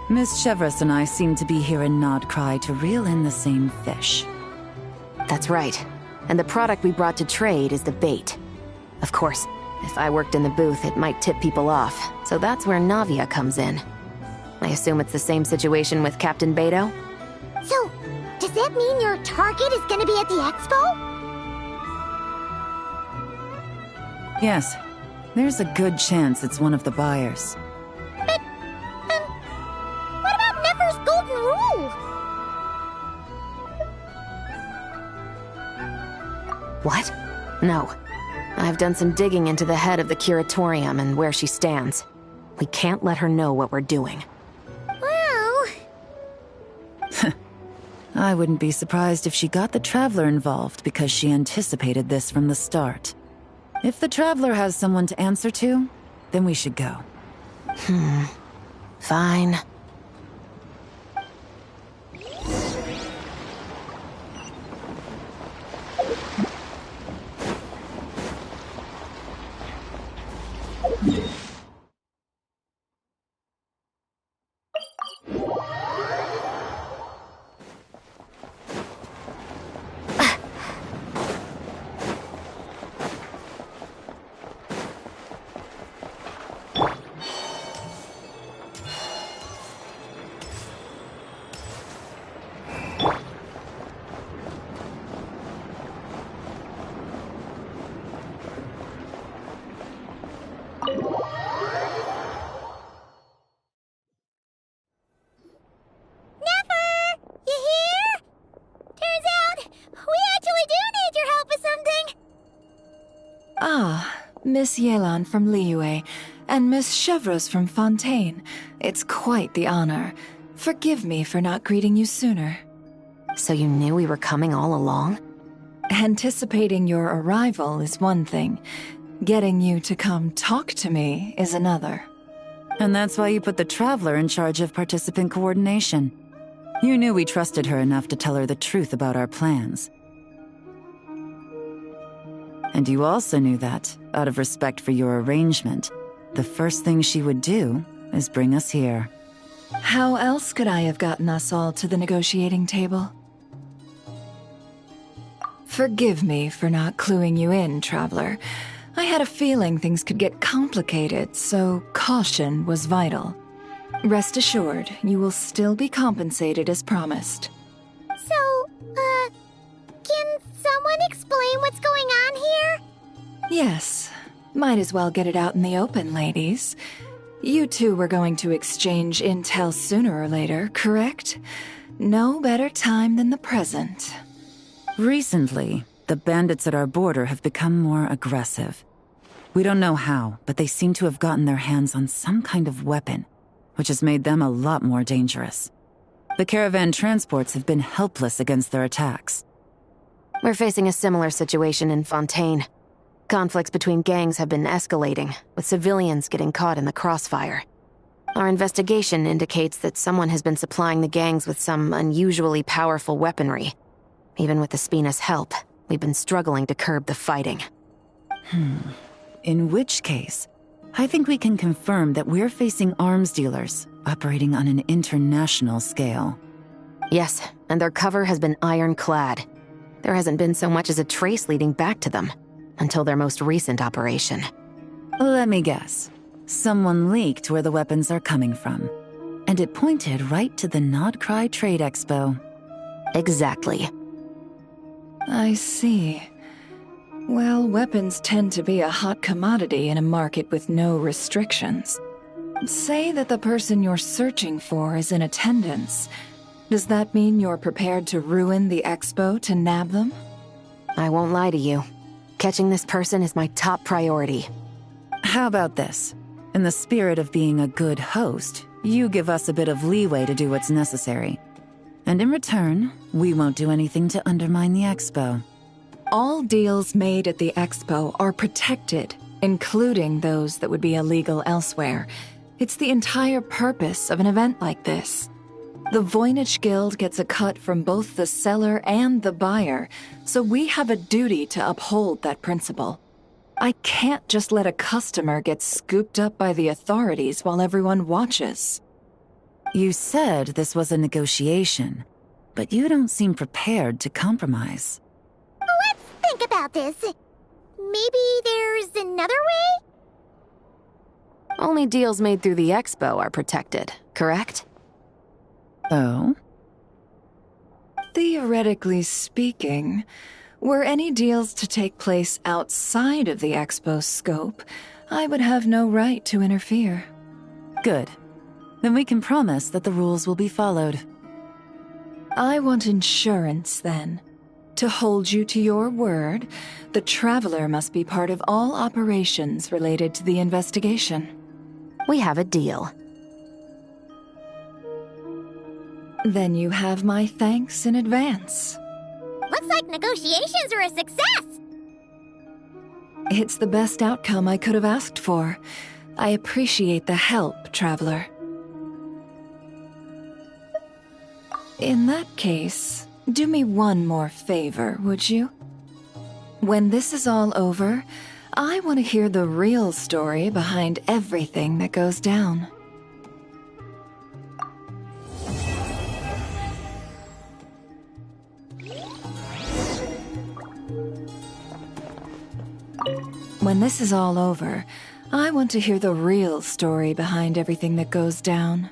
Miss Chevrolet and I seem to be here in Nodcry to reel in the same fish. That's right. And the product we brought to trade is the bait. Of course, if I worked in the booth, it might tip people off, so that's where Navia comes in. I assume it's the same situation with Captain Beto? So, does that mean your target is gonna be at the expo? Yes, there's a good chance it's one of the buyers. But, what about Nefer's golden rule? What? No. I've done some digging into the head of the curatorium and where she stands. We can't let her know what we're doing. Well... I wouldn't be surprised if she got the Traveler involved because she anticipated this from the start. If the Traveler has someone to answer to, then we should go. Fine. Miss Yelan from Liyue, and Miss Chevreuse from Fontaine. It's quite the honor. Forgive me for not greeting you sooner. So you knew we were coming all along? Anticipating your arrival is one thing. Getting you to come talk to me is another. And that's why you put the Traveler in charge of participant coordination. You knew we trusted her enough to tell her the truth about our plans. And you also knew that, out of respect for your arrangement, the first thing she would do is bring us here. How else could I have gotten us all to the negotiating table? Forgive me for not cluing you in, Traveler. I had a feeling things could get complicated, so caution was vital. Rest assured, you will still be compensated as promised. So, can someone explain what's going on here? Yes. Might as well get it out in the open, ladies. You two were going to exchange intel sooner or later, correct? No better time than the present. Recently, the bandits at our border have become more aggressive. We don't know how, but they seem to have gotten their hands on some kind of weapon, which has made them a lot more dangerous. The caravan transports have been helpless against their attacks. We're facing a similar situation in Fontaine. Conflicts between gangs have been escalating, with civilians getting caught in the crossfire. Our investigation indicates that someone has been supplying the gangs with some unusually powerful weaponry. Even with the Spina's help, we've been struggling to curb the fighting. In which case, I think we can confirm that we're facing arms dealers operating on an international scale. Yes, and their cover has been ironclad. There hasn't been so much as a trace leading back to them, until their most recent operation. Let me guess. Someone leaked where the weapons are coming from. And it pointed right to the Nodcry Trade Expo. Exactly. I see. Well, weapons tend to be a hot commodity in a market with no restrictions. Say that the person you're searching for is in attendance. Does that mean you're prepared to ruin the expo to nab them? I won't lie to you. Catching this person is my top priority. How about this? In the spirit of being a good host, you give us a bit of leeway to do what's necessary. And in return, we won't do anything to undermine the expo. All deals made at the expo are protected, including those that would be illegal elsewhere. It's the entire purpose of an event like this. The Voynich Guild gets a cut from both the seller and the buyer, so we have a duty to uphold that principle. I can't just let a customer get scooped up by the authorities while everyone watches. You said this was a negotiation, but you don't seem prepared to compromise. Let's think about this. Maybe there's another way? Only deals made through the expo are protected, correct? Oh? Theoretically speaking, were any deals to take place outside of the expo's scope, I would have no right to interfere. Good. Then we can promise that the rules will be followed. I want insurance, then. To hold you to your word, the Traveler must be part of all operations related to the investigation. We have a deal. Then you have my thanks in advance. Looks like negotiations are a success! It's the best outcome I could have asked for. I appreciate the help, Traveler. In that case, do me one more favor, would you? When this is all over, I want to hear the real story behind everything that goes down. When this is all over, I want to hear the real story behind everything that goes down.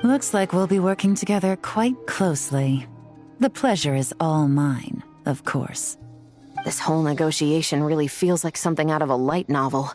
Looks like we'll be working together quite closely. The pleasure is all mine, of course. This whole negotiation really feels like something out of a light novel.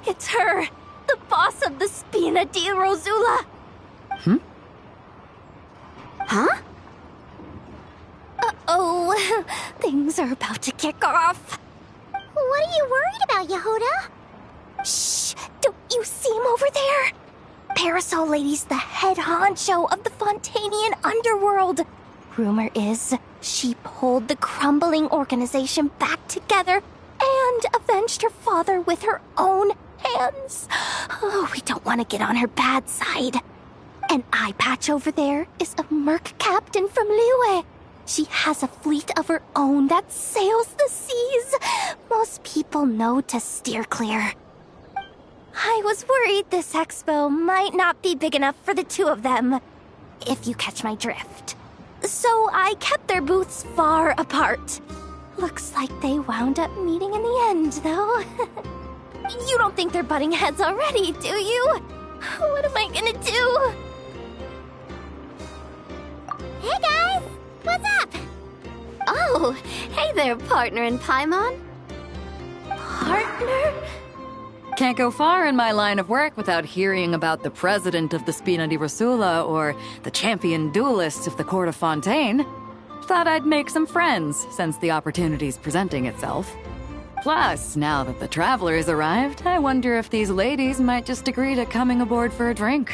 It's her! The boss of the Spina di Rosula! Huh? Uh-oh. Things are about to kick off. What are you worried about, Yehuda? Shh! Don't you see him over there? Parasol Lady's the head honcho of the Fontanian underworld. Rumor is she pulled the crumbling organization back together and avenged her father with her own hands. Oh, we don't want to get on her bad side. An eye patch over there is a merc captain from Liyue. She has a fleet of her own that sails the seas. Most people know to steer clear. I was worried this expo might not be big enough for the two of them, if you catch my drift. So I kept their booths far apart. Looks like they wound up meeting in the end, though. You don't think they're butting heads already, do you? What am I gonna do? Hey guys! What's up? Oh, hey there, partner in Paimon. Partner? Can't go far in my line of work without hearing about the president of the Spina di Rosula or the champion duelist of the court of Fontaine. Thought I'd make some friends since the opportunity's presenting itself. Plus, now that the travelers arrived, I wonder if these ladies might just agree to coming aboard for a drink.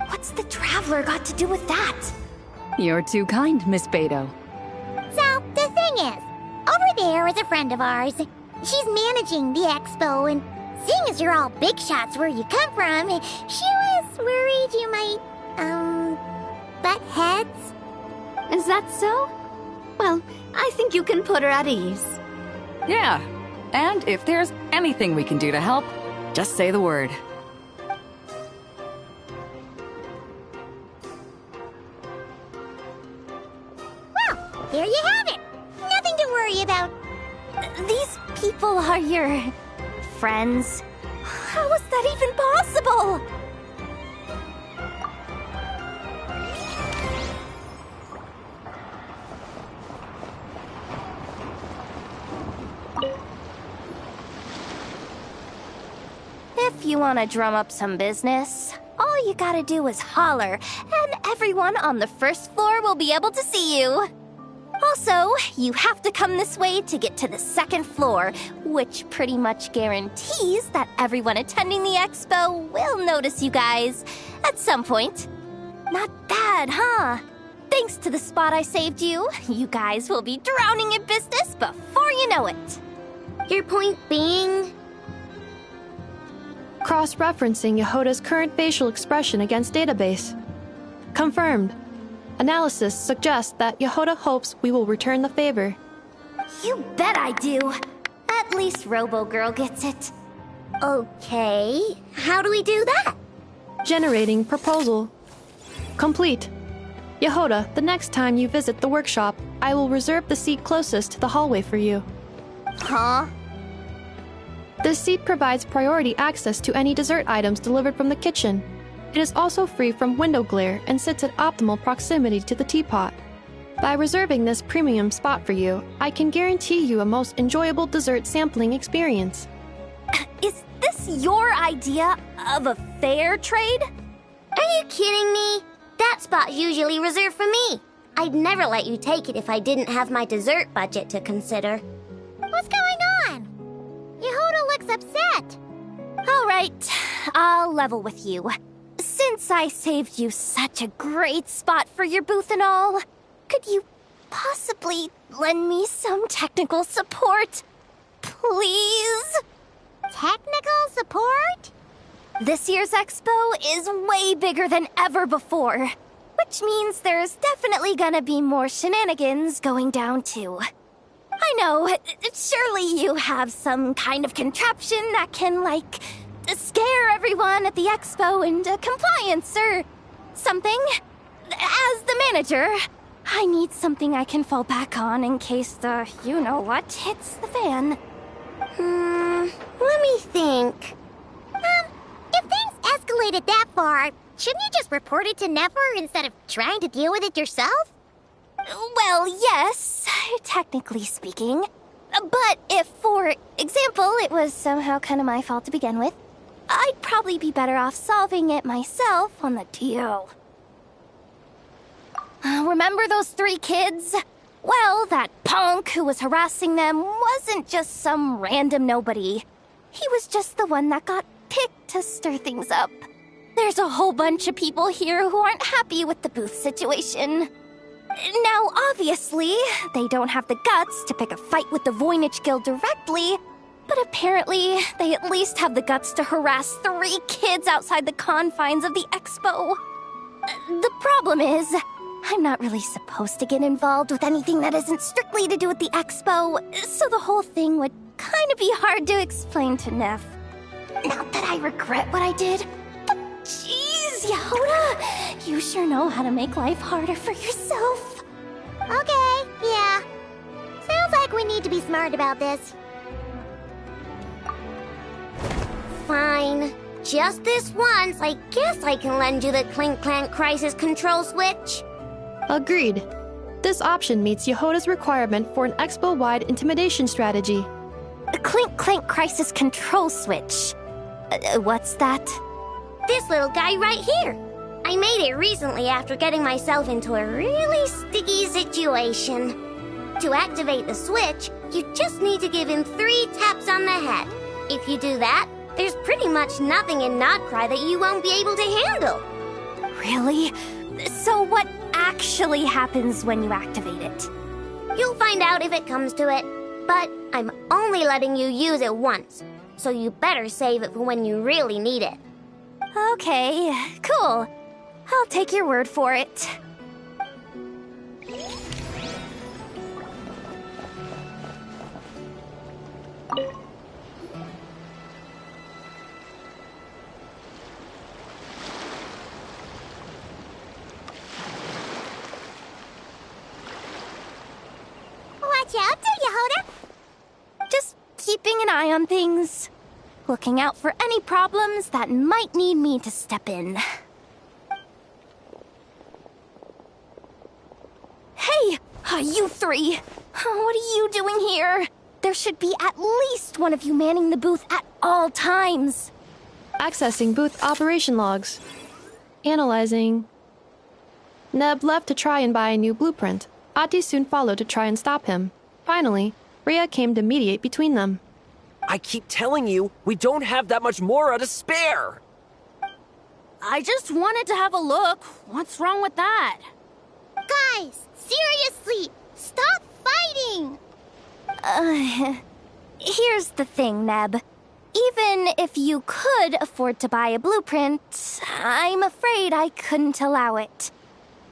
What's the traveler got to do with that? You're too kind, Miss Beto. So, the thing is, over there is a friend of ours. She's managing the expo, and seeing as you're all big shots where you come from, she was worried you might, butt heads. Is that so? Well, I think you can put her at ease. Yeah, and if there's anything we can do to help, just say the word. Well, there you have it. Nothing to worry about. These people are your friends? How is that even possible? If you want to drum up some business, all you gotta do is holler, and everyone on the first floor will be able to see you. Also, you have to come this way to get to the second floor, which pretty much guarantees that everyone attending the expo will notice you guys at some point. Not bad, huh? Thanks to the spot I saved you, you guys will be drowning in business before you know it. Your point being? Cross-referencing Yehoda's current facial expression against database. Confirmed. Analysis suggests that Yehoda hopes we will return the favor. You bet I do. At least Robo-Girl gets it. Okay, how do we do that? Generating proposal. Complete. Yehoda, the next time you visit the workshop, I will reserve the seat closest to the hallway for you. Huh? This seat provides priority access to any dessert items delivered from the kitchen. It is also free from window glare and sits at optimal proximity to the teapot. By reserving this premium spot for you, I can guarantee you a most enjoyable dessert sampling experience. Is this your idea of a fair trade? Are you kidding me? That spot's usually reserved for me. I'd never let you take it if I didn't have my dessert budget to consider. What's going on? Yehoda looks upset. All right, I'll level with you. Since I saved you such a great spot for your booth and all, could you possibly lend me some technical support? Please? Technical support? This year's expo is way bigger than ever before, which means there's definitely gonna be more shenanigans going down too. I know, surely you have some kind of contraption that can, like, scare everyone at the expo into compliance or something. As the manager, I need something I can fall back on in case the you-know-what hits the fan. Let me think. If things escalated that far, shouldn't you just report it to Nefer instead of trying to deal with it yourself? Well, yes, technically speaking. But if, for example, it was somehow kind of my fault to begin with, I'd probably be better off solving it myself on the DL. Remember those 3 kids? Well, that punk who was harassing them wasn't just some random nobody. He was just the one that got picked to stir things up. There's a whole bunch of people here who aren't happy with the booth situation. Now, obviously, they don't have the guts to pick a fight with the Voynich Guild directly, but apparently, they at least have the guts to harass 3 kids outside the confines of the expo. The problem is, I'm not really supposed to get involved with anything that isn't strictly to do with the expo, so the whole thing would kind of be hard to explain to Neff. Not that I regret what I did, but jeez, Yehoda, you sure know how to make life harder for yourself. Okay, yeah. Sounds like we need to be smart about this. Fine. Just this once, I guess I can lend you the Clink Clank Crisis Control Switch. Agreed. This option meets Yehoda's requirement for an expo-wide intimidation strategy. A Clink Clank Crisis Control Switch. What's that? This little guy right here. I made it recently after getting myself into a really sticky situation. To activate the switch, you just need to give him 3 taps on the head. If you do that, there's pretty much nothing in Nodcry that you won't be able to handle. Really? So what actually happens when you activate it? You'll find out if it comes to it, but I'm only letting you use it once. so you better save it for when you really need it. Okay, cool. I'll take your word for it. Watch out, do you, Hoda? Just keeping an eye on things. Looking out for any problems that might need me to step in. Hey, you three! What are you doing here? There should be at least one of you manning the booth at all times. Accessing booth operation logs. Analyzing. Neb left to try and buy a new blueprint. Ati soon followed to try and stop him. Finally, Rhea came to mediate between them. I keep telling you, we don't have that much Mora to spare! I just wanted to have a look. What's wrong with that? Guys, seriously, stop fighting! Here's the thing, Neb. Even if you could afford to buy a blueprint, I'm afraid I couldn't allow it.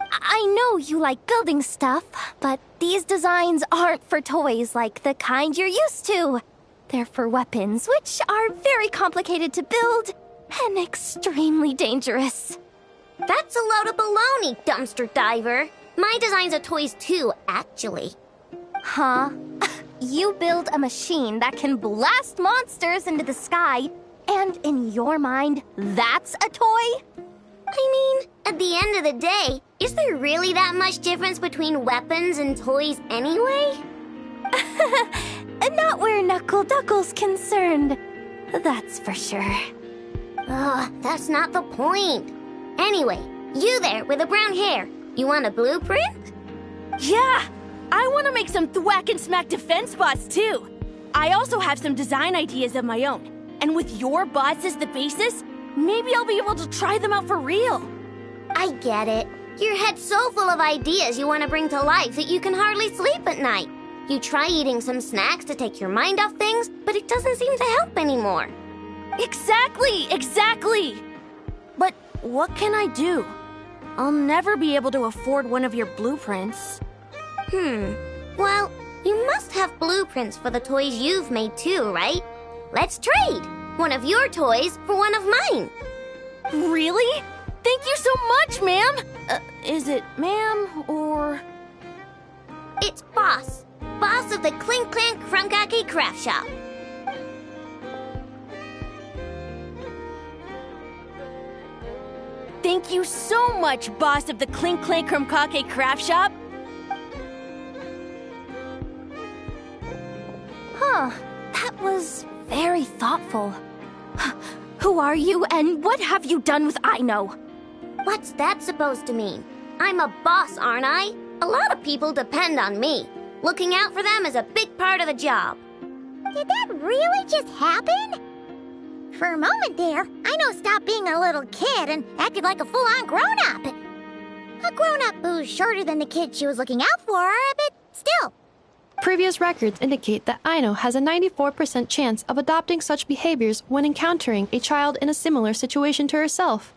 I know you like building stuff, but these designs aren't for toys like the kind you're used to. They're for weapons, which are very complicated to build and extremely dangerous. That's a load of baloney, dumpster diver. My designs are toys too, actually. Huh? You build a machine that can blast monsters into the sky, and in your mind, that's a toy? I mean, at the end of the day, is there really that much difference between weapons and toys anyway? Not where Knuckle Duckle's concerned. That's for sure. Ugh, that's not the point. Anyway, you there with the brown hair, you want a blueprint? Yeah! I want to make some thwack and smack defense bots too. I also have some design ideas of my own. And with your bots as the basis, maybe I'll be able to try them out for real. I get it. Your head's so full of ideas you want to bring to life that you can hardly sleep at night. You try eating some snacks to take your mind off things, but it doesn't seem to help anymore. Exactly! But what can I do? I'll never be able to afford one of your blueprints. Well, you must have blueprints for the toys you've made too, right? Let's trade! One of your toys for one of mine. Really? Thank you so much, ma'am! Is it ma'am, or...? It's Boss. Boss of the Clink Clank Krumkake Craft Shop. Thank you so much, boss of the Clink Clank Krumkake Craft Shop. Huh, that was very thoughtful. Who are you, and what have you done with Aino? What's that supposed to mean? I'm a boss, aren't I? A lot of people depend on me. Looking out for them is a big part of the job. Did that really just happen? For a moment there, Aino stopped being a little kid and acted like a full-on grown-up. A grown-up who's shorter than the kid she was looking out for, but still. Previous records indicate that Aino has a 94% chance of adopting such behaviors when encountering a child in a similar situation to herself.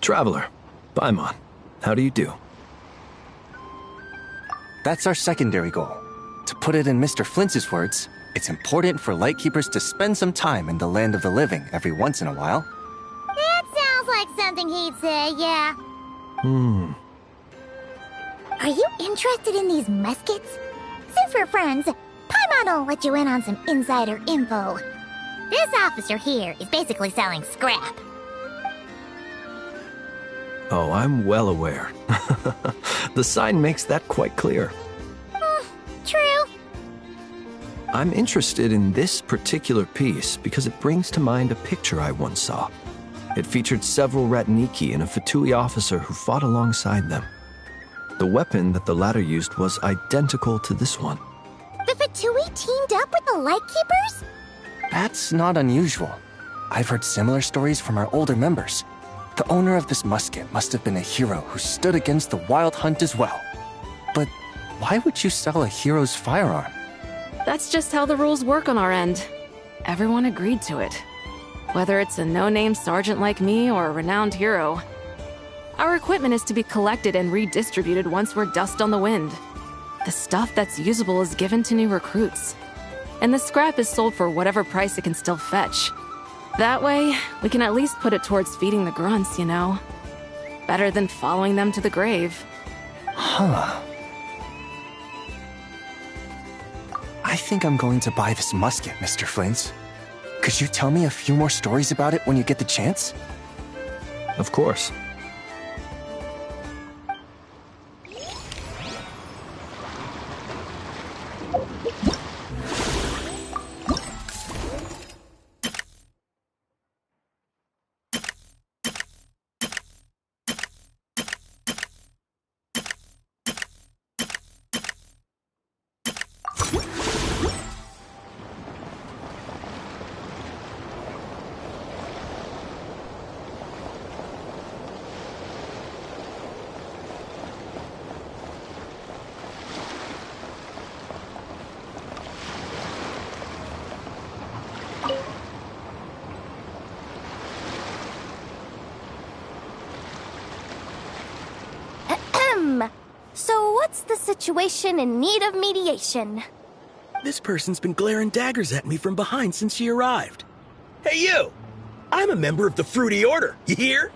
Traveler, Paimon, how do you do? That's our secondary goal. To put it in Mr. Flintz's words, it's important for Lightkeepers to spend some time in the land of the living every once in a while. That sounds like something he'd say, yeah. Are you interested in these muskets? Since we're friends, Paimon will let you in on some insider info. This officer here is basically selling scrap. Oh, I'm well aware. The sign makes that quite clear. True. I'm interested in this particular piece because it brings to mind a picture I once saw. It featured several Ratniki and a Fatui officer who fought alongside them. The weapon that the latter used was identical to this one. The Fatui teamed up with the Lightkeepers? That's not unusual. I've heard similar stories from our older members. The owner of this musket must have been a hero who stood against the Wild Hunt as well. But why would you sell a hero's firearm? That's just how the rules work on our end. Everyone agreed to it. Whether it's a no-name sergeant like me or a renowned hero. Our equipment is to be collected and redistributed once we're dust on the wind. The stuff that's usable is given to new recruits. And the scrap is sold for whatever price it can still fetch. That way, we can at least put it towards feeding the grunts, you know? Better than following them to the grave. Huh. I think I'm going to buy this musket, Mr. Flintz. Could you tell me a few more stories about it when you get the chance? Of course. So what's the situation in need of mediation? This person's been glaring daggers at me from behind since she arrived. Hey, you! I'm a member of the Fruity Order, you hear?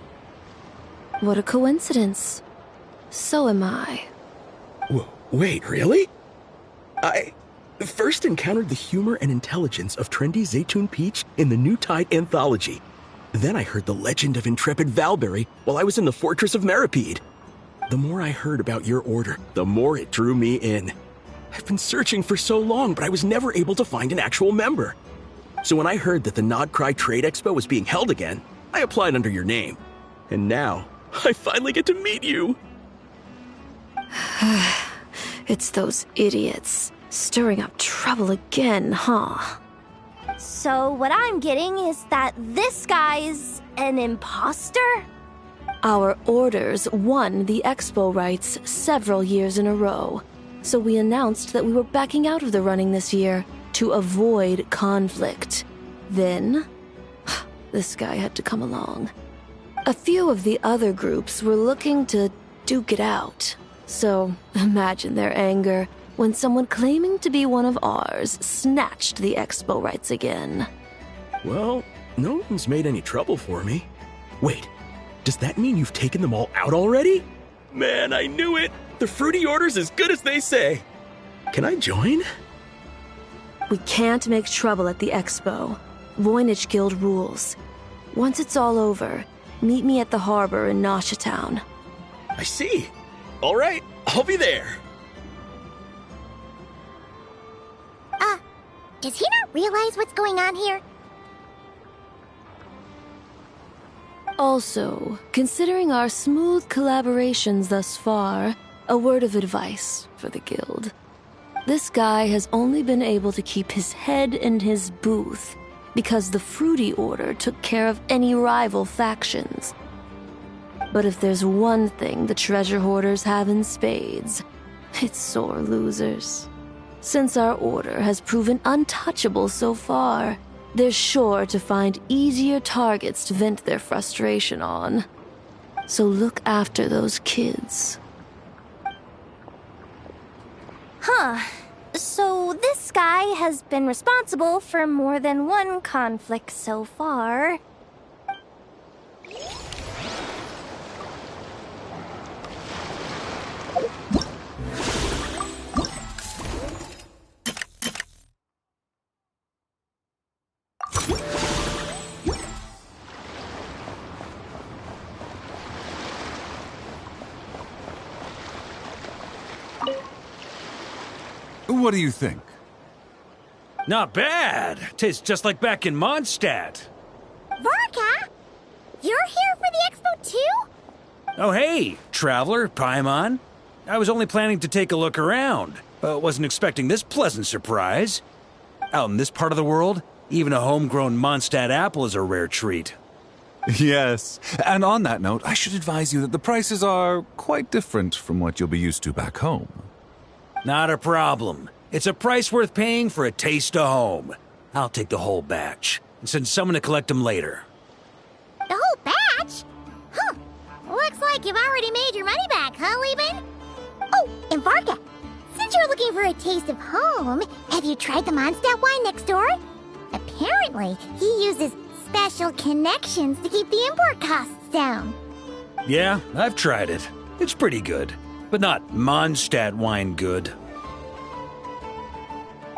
What a coincidence. So am I. Wait, really? I first encountered the humor and intelligence of trendy Zaytun Peach in the New Tide anthology. Then I heard the legend of intrepid Valberry while I was in the Fortress of Meripede. The more I heard about your order, the more it drew me in. I've been searching for so long, but I was never able to find an actual member. So when I heard that the Nodcry Trade Expo was being held again, I applied under your name. And now, I finally get to meet you. It's those idiots. Stirring up trouble again, huh? So what I'm getting is that this guy's an imposter? Our orders won the expo rights several years in a row, so we announced that we were backing out of the running this year to avoid conflict. Then, this guy had to come along. A few of the other groups were looking to duke it out, so imagine their anger when someone claiming to be one of ours snatched the expo rights again. Well, no one's made any trouble for me. Wait. Does that mean you've taken them all out already? Man, I knew it! The Fruity Order's as good as they say. Can I join? We can't make trouble at the expo. Voynich Guild rules. Once it's all over, meet me at the harbor in Nasha Town. I see. All right, I'll be there. Does he not realize what's going on here? Also, considering our smooth collaborations thus far, a word of advice for the guild. This guy has only been able to keep his head in his booth because the Fruity Order took care of any rival factions. But if there's one thing the treasure hoarders have in spades, it's sore losers. Since our order has proven untouchable so far, they're sure to find easier targets to vent their frustration on. So look after those kids. Huh. So this guy has been responsible for more than one conflict so far. What do you think? Not bad. Tastes just like back in Mondstadt. Varka? You're here for the expo too? Oh hey, traveler, Paimon. I was only planning to take a look around, but wasn't expecting this pleasant surprise. Out in this part of the world, even a homegrown Mondstadt apple is a rare treat. Yes, and on that note, I should advise you that the prices are quite different from what you'll be used to back home. Not a problem. It's a price worth paying for a taste of home. I'll take the whole batch and send someone to collect them later. The whole batch? Huh. Looks like you've already made your money back, huh, Lieben? Oh, and Varka, since you're looking for a taste of home, have you tried the Mondstadt wine next door? Apparently, he uses special connections to keep the import costs down. Yeah, I've tried it. It's pretty good, but not Mondstadt wine good.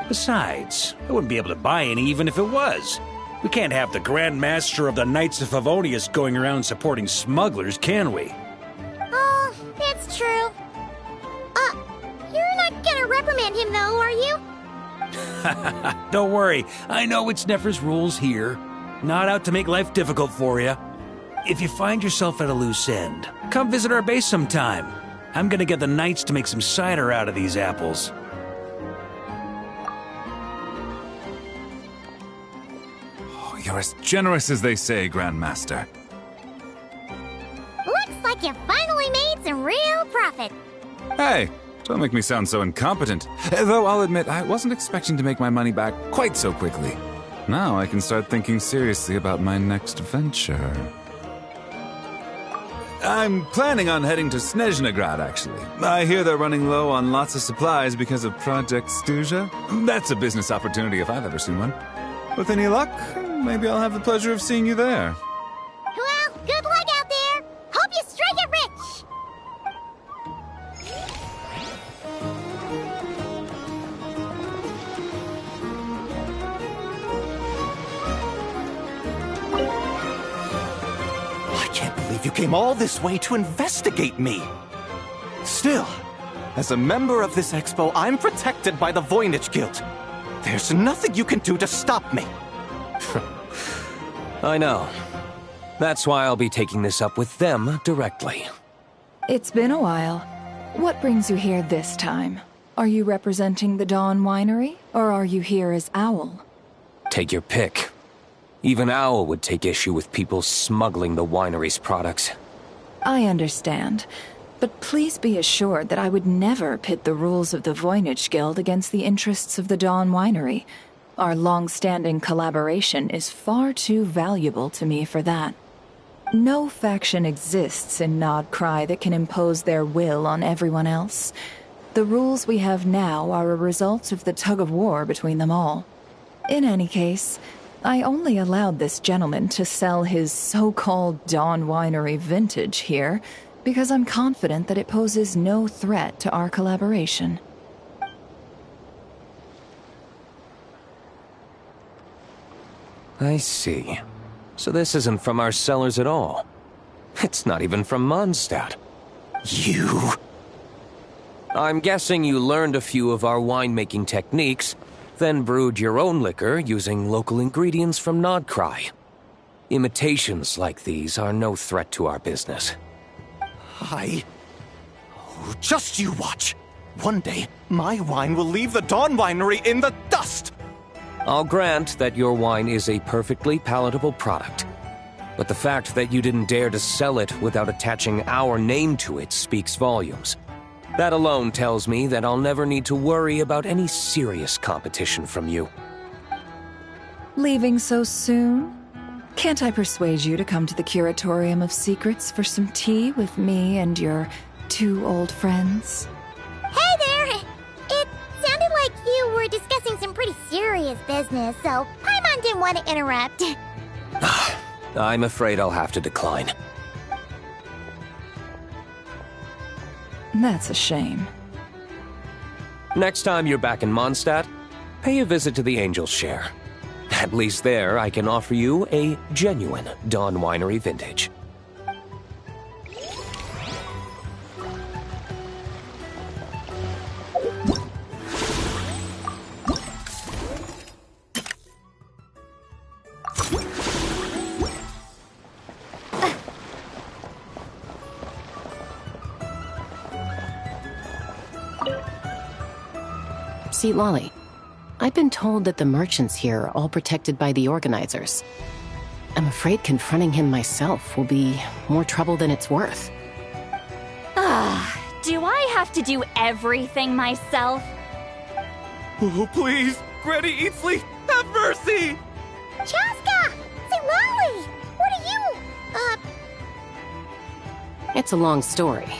Besides, I wouldn't be able to buy any even if it was. We can't have the Grand Master of the Knights of Favonius going around supporting smugglers, can we? Oh, that's true. You're not gonna reprimand him though, are you? Don't worry, I know it's Nefer's rules here. Not out to make life difficult for you. If you find yourself at a loose end, come visit our base sometime. I'm gonna get the Knights to make some cider out of these apples. You're as generous as they say, Grandmaster. Looks like you finally made some real profit. Hey, don't make me sound so incompetent. Though I'll admit, I wasn't expecting to make my money back quite so quickly. Now I can start thinking seriously about my next venture. I'm planning on heading to Snezhnegrad, actually. I hear they're running low on lots of supplies because of Project Stuja. That's a business opportunity if I've ever seen one. With any luck, maybe I'll have the pleasure of seeing you there. Well, good luck out there. Hope you strike it rich. I can't believe you came all this way to investigate me. Still, as a member of this expo, I'm protected by the Voynich Guild. There's nothing you can do to stop me. I know. That's why I'll be taking this up with them directly. It's been a while. What brings you here this time? Are you representing the Dawn Winery, or are you here as Owl? Take your pick. Even Owl would take issue with people smuggling the winery's products. I understand. But please be assured that I would never pit the rules of the Voynich Guild against the interests of the Dawn Winery. Our long-standing collaboration is far too valuable to me for that. No faction exists in Nodcry that can impose their will on everyone else. The rules we have now are a result of the tug-of-war between them all. In any case, I only allowed this gentleman to sell his so-called Dawn Winery vintage here because I'm confident that it poses no threat to our collaboration. I see. So this isn't from our cellars at all. It's not even from Mondstadt. You... I'm guessing you learned a few of our winemaking techniques, then brewed your own liquor using local ingredients from Nodcry. Imitations like these are no threat to our business. Oh, just you watch. One day, my wine will leave the Dawn Winery in the dust! I'll grant that your wine is a perfectly palatable product. But the fact that you didn't dare to sell it without attaching our name to it speaks volumes. That alone tells me that I'll never need to worry about any serious competition from you. Leaving so soon? Can't I persuade you to come to the Curatorium of Secrets for some tea with me and your 2 old friends? Hey there! It sounded like you were discussing some pretty serious business, so Paimon didn't want to interrupt. I'm afraid I'll have to decline. That's a shame. Next time you're back in Mondstadt, pay a visit to the Angel's Share. At least there, I can offer you a genuine Dawn Winery vintage. See, Lolly, I've been told that the merchants here are all protected by the organizers. I'm afraid confronting him myself will be more trouble than it's worth. Do I have to do everything myself? Oh, please! Granny Eatsley, have mercy! Chaska! Say, Lolly! What are you, It's a long story.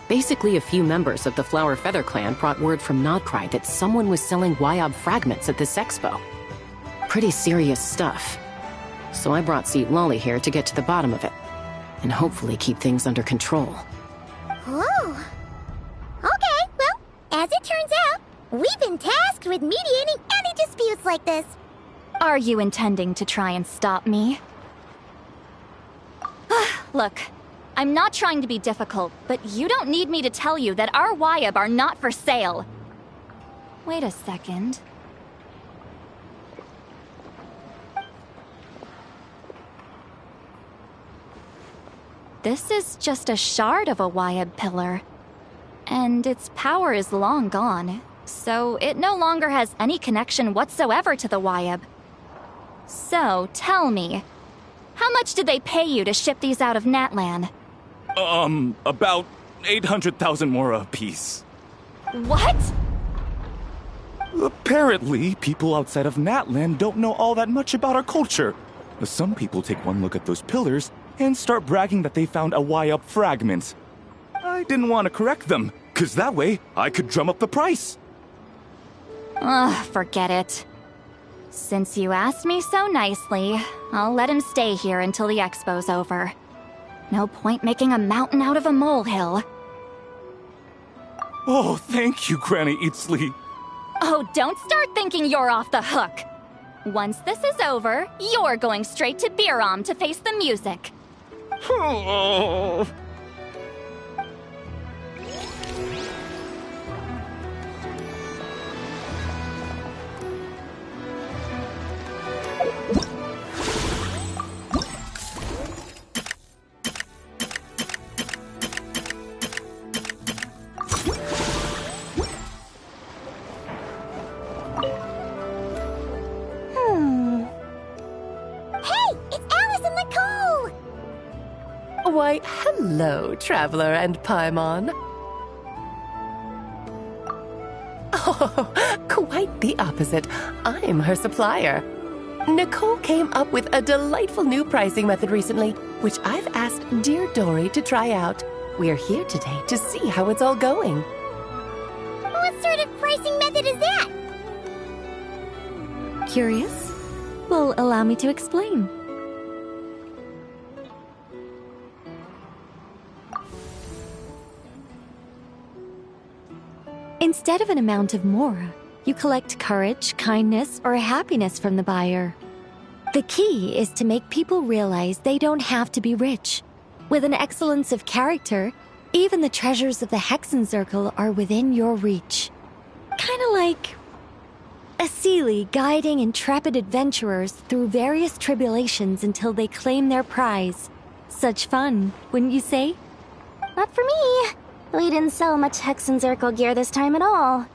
Basically, a few members of the Flower Feather clan brought word from Nodcry that someone was selling Wyob fragments at this expo. Pretty serious stuff. So I brought Seat Lolly here to get to the bottom of it, and hopefully keep things under control. Oh. Okay, well, as it turns out, we've been tasked with mediating any disputes like this. Are you intending to try and stop me? Look, I'm not trying to be difficult, but you don't need me to tell you that our Wyob are not for sale. Wait a second. This is just a shard of a Wyob pillar. And its power is long gone, so it no longer has any connection whatsoever to the Wyob. So, tell me, how much did they pay you to ship these out of Natlan? About 800,000 more apiece. What? Apparently, people outside of Natlan don't know all that much about our culture. Some people take one look at those pillars and start bragging that they found a Wyob fragment. I didn't want to correct them, cause that way I could drum up the price. Ugh, forget it. Since you asked me so nicely, I'll let him stay here until the expo's over. No point making a mountain out of a molehill. Oh, thank you, Granny Eatsley. Oh, don't start thinking you're off the hook. Once this is over, you're going straight to Biram to face the music. Oh. Why, hello, Traveler and Paimon. Oh, quite the opposite. I'm her supplier. Nicole came up with a delightful new pricing method recently, which I've asked dear Dory to try out. We're here today to see how it's all going. What sort of pricing method is that? Curious? Well, allow me to explain. Instead of an amount of mora, you collect courage, kindness, or happiness from the buyer. The key is to make people realize they don't have to be rich. With an excellence of character, even the treasures of the Hexen Circle are within your reach. Kinda like a Seelie guiding intrepid adventurers through various tribulations until they claim their prize. Such fun, wouldn't you say? Not for me. We didn't sell much Hexen Circle gear this time at all.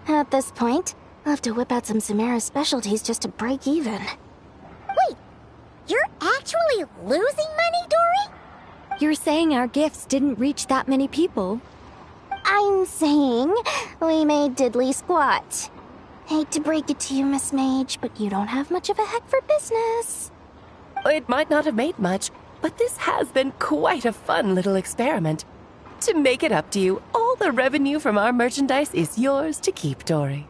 At this point, I'll have to whip out some Samara specialties just to break even. Wait, you're actually losing money, Dory? You're saying our gifts didn't reach that many people? I'm saying we made diddly squat. Hate to break it to you, Miss Mage, but you don't have much of a heck for business. It might not have made much, but this has been quite a fun little experiment. To make it up to you, all the revenue from our merchandise is yours to keep, Dory.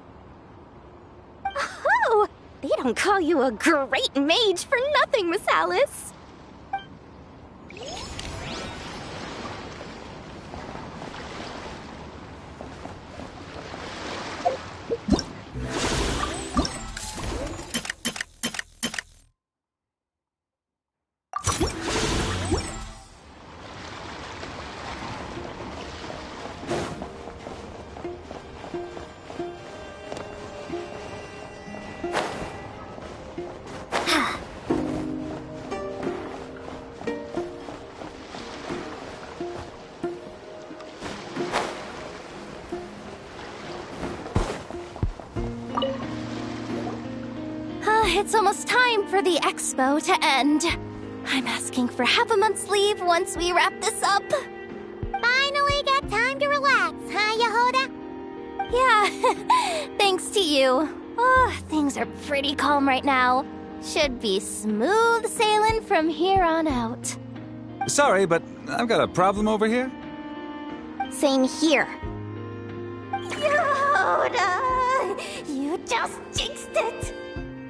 Oh, they don't call you a great mage for nothing, Miss Alice. It's almost time for the expo to end. I'm asking for half a month's leave once we wrap this up. Finally got time to relax, huh, Yehoda? Yeah, thanks to you. Oh, things are pretty calm right now. Should be smooth sailing from here on out. Sorry, but I've got a problem over here. Same here. Yoda! You just jinxed it!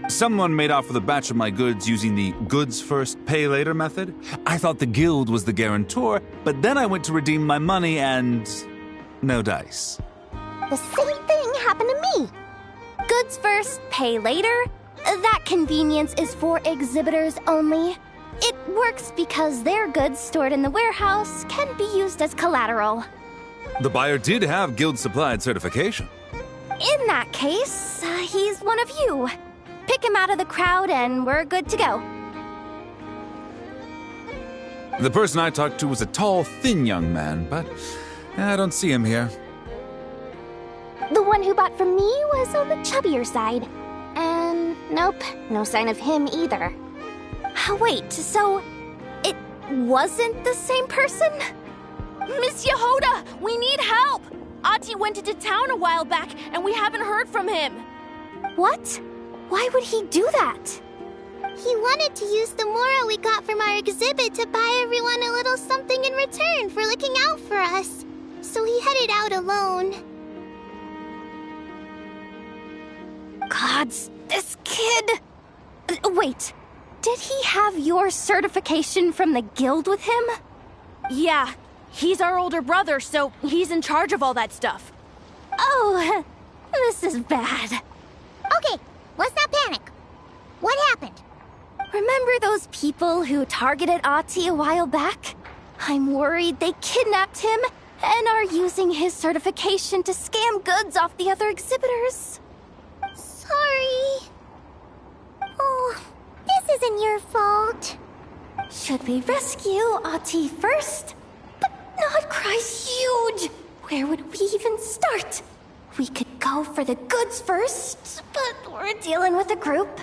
Someone made off with a batch of my goods using the goods first, pay later method. I thought the guild was the guarantor, but then I went to redeem my money and no dice. The same thing happened to me. Goods first, pay later? That convenience is for exhibitors only. It works because their goods stored in the warehouse can be used as collateral. The buyer did have guild-supplied certification. In that case, he's one of you. Pick him out of the crowd and we're good to go. The person I talked to was a tall, thin young man, but I don't see him here. The one who bought from me was on the chubbier side. And nope, no sign of him either. Wait, so it wasn't the same person? Miss Yehoda, we need help! Ati went into town a while back and we haven't heard from him. What? Why would he do that? He wanted to use the moral we got from our exhibit to buy everyone a little something in return for looking out for us. So he headed out alone. Gods, this kid... Wait, did he have your certification from the guild with him? Yeah, he's our older brother, so he's in charge of all that stuff. Oh, this is bad. Okay, let's not panic. What happened? Remember those people who targeted Ati a while back? I'm worried they kidnapped him and are using his certification to scam goods off the other exhibitors. Sorry. Oh, this isn't your fault. Should we rescue Ati first? But Nodcry's huge. Where would we even start? We could go for the goods first, but we're dealing with a group.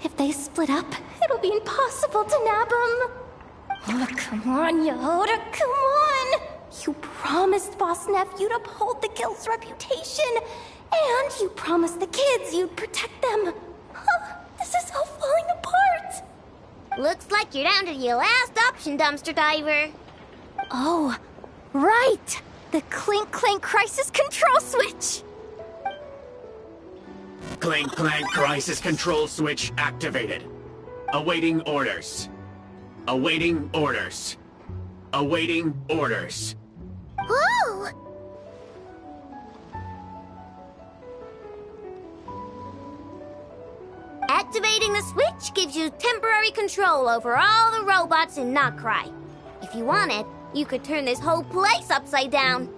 If they split up, it'll be impossible to nab them. Oh, come on, Yehoda, come on! You promised Boss Nephew to uphold the guild's reputation, and you promised the kids you'd protect them. This is all falling apart. Looks like you're down to your last option, dumpster diver. Oh, right! The Clink Clank Crisis Control Switch! Clank Clank Crisis Control Switch activated. Awaiting orders. Awaiting orders. Awaiting orders. Whoa! Activating the switch gives you temporary control over all the robots in Nodcry. If you wanted, you could turn this whole place upside down.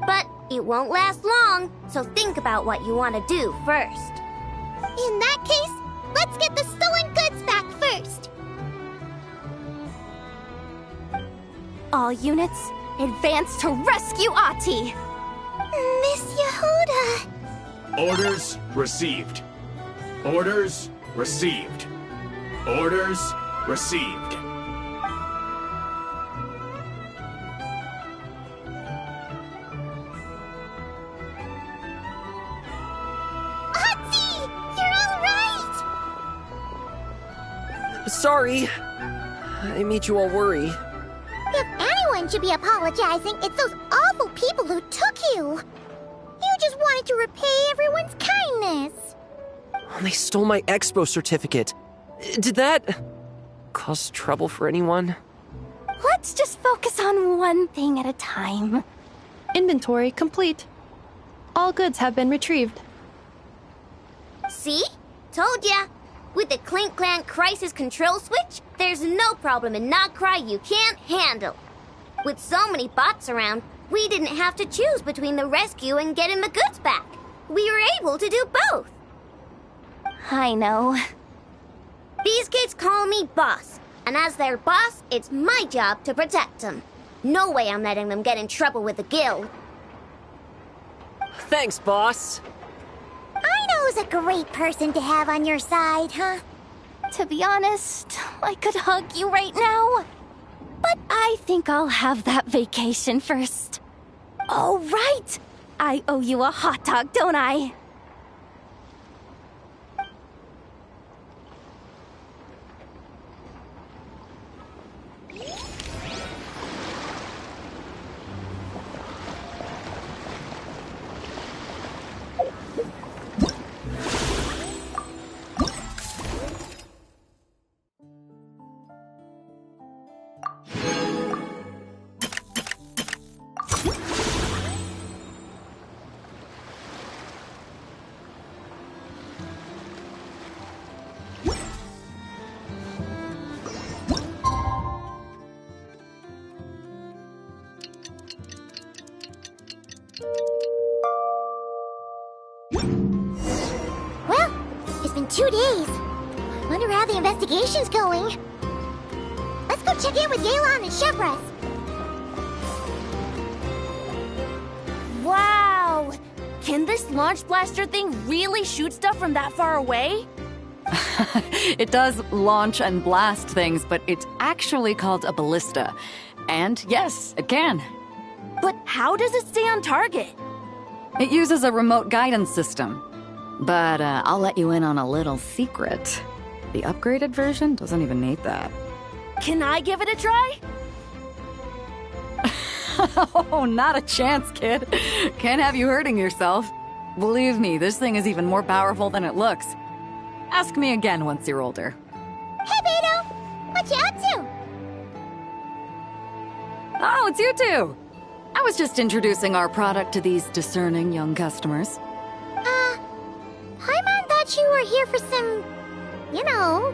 But it won't last long, so think about what you want to do first. In that case, let's get the stolen goods back first. All units, advance to rescue Ati! Miss Yehoda! Orders received. Orders received. Orders received. Sorry. I made you all worry. If anyone should be apologizing, it's those awful people who took you. You just wanted to repay everyone's kindness. They stole my expo certificate. Did that cause trouble for anyone? Let's just focus on one thing at a time. Inventory complete. All goods have been retrieved. See? Told ya. With the Clink Clank crisis control switch, there's no problem in Nogcry you can't handle. With so many bots around, we didn't have to choose between the rescue and getting the goods back. We were able to do both. I know. These kids call me boss, and as their boss, it's my job to protect them. No way I'm letting them get in trouble with the guild. Thanks, boss. Aino's a great person to have on your side, huh? To be honest, I could hug you right now. But I think I'll have that vacation first. Oh, right! I owe you a hot dog, don't I? Well, it's been 2 days. I wonder how the investigation's going. Let's go check in with Yelan and Chevres. Wow! Can this launch blaster thing really shoot stuff from that far away? It does launch and blast things, but it's actually called a ballista. And yes, it can. But how does it stay on target? It uses a remote guidance system. But I'll let you in on a little secret. The upgraded version doesn't even need that. Can I give it a try? Oh, not a chance, kid. Can't have you hurting yourself. Believe me, this thing is even more powerful than it looks. Ask me again once you're older. Hey, Beto! What you up to? Oh, it's you two! I was just introducing our product to these discerning young customers. Paimon thought you were here for some, you know,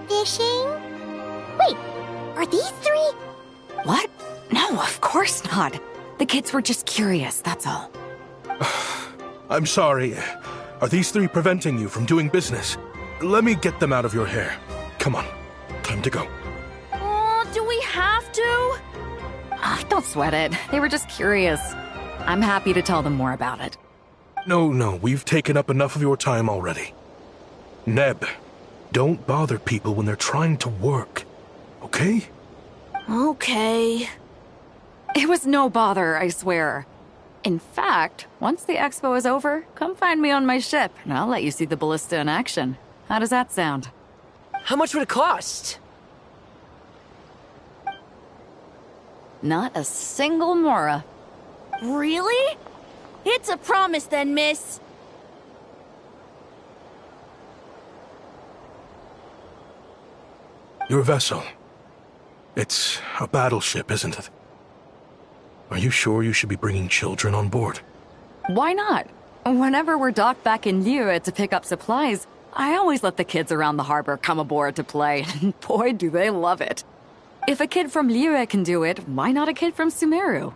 fishing? Wait, are these three? What? No, of course not. The kids were just curious, that's all. I'm sorry. Are these three preventing you from doing business? Let me get them out of your hair. Come on, time to go. Oh, do we have to? Don't sweat it. They were just curious. I'm happy to tell them more about it. No, we've taken up enough of your time already. Neb, don't bother people when they're trying to work, okay? Okay. It was no bother, I swear. In fact, once the expo is over, come find me on my ship, and I'll let you see the ballista in action. How does that sound? How much would it cost? Not a single mora. Really? It's a promise then, miss. Your vessel. It's a battleship, isn't it? Are you sure you should be bringing children on board? Why not? Whenever we're docked back in Liyue to pick up supplies, I always let the kids around the harbor come aboard to play, and boy, do they love it. If a kid from Liyue can do it, why not a kid from Sumeru?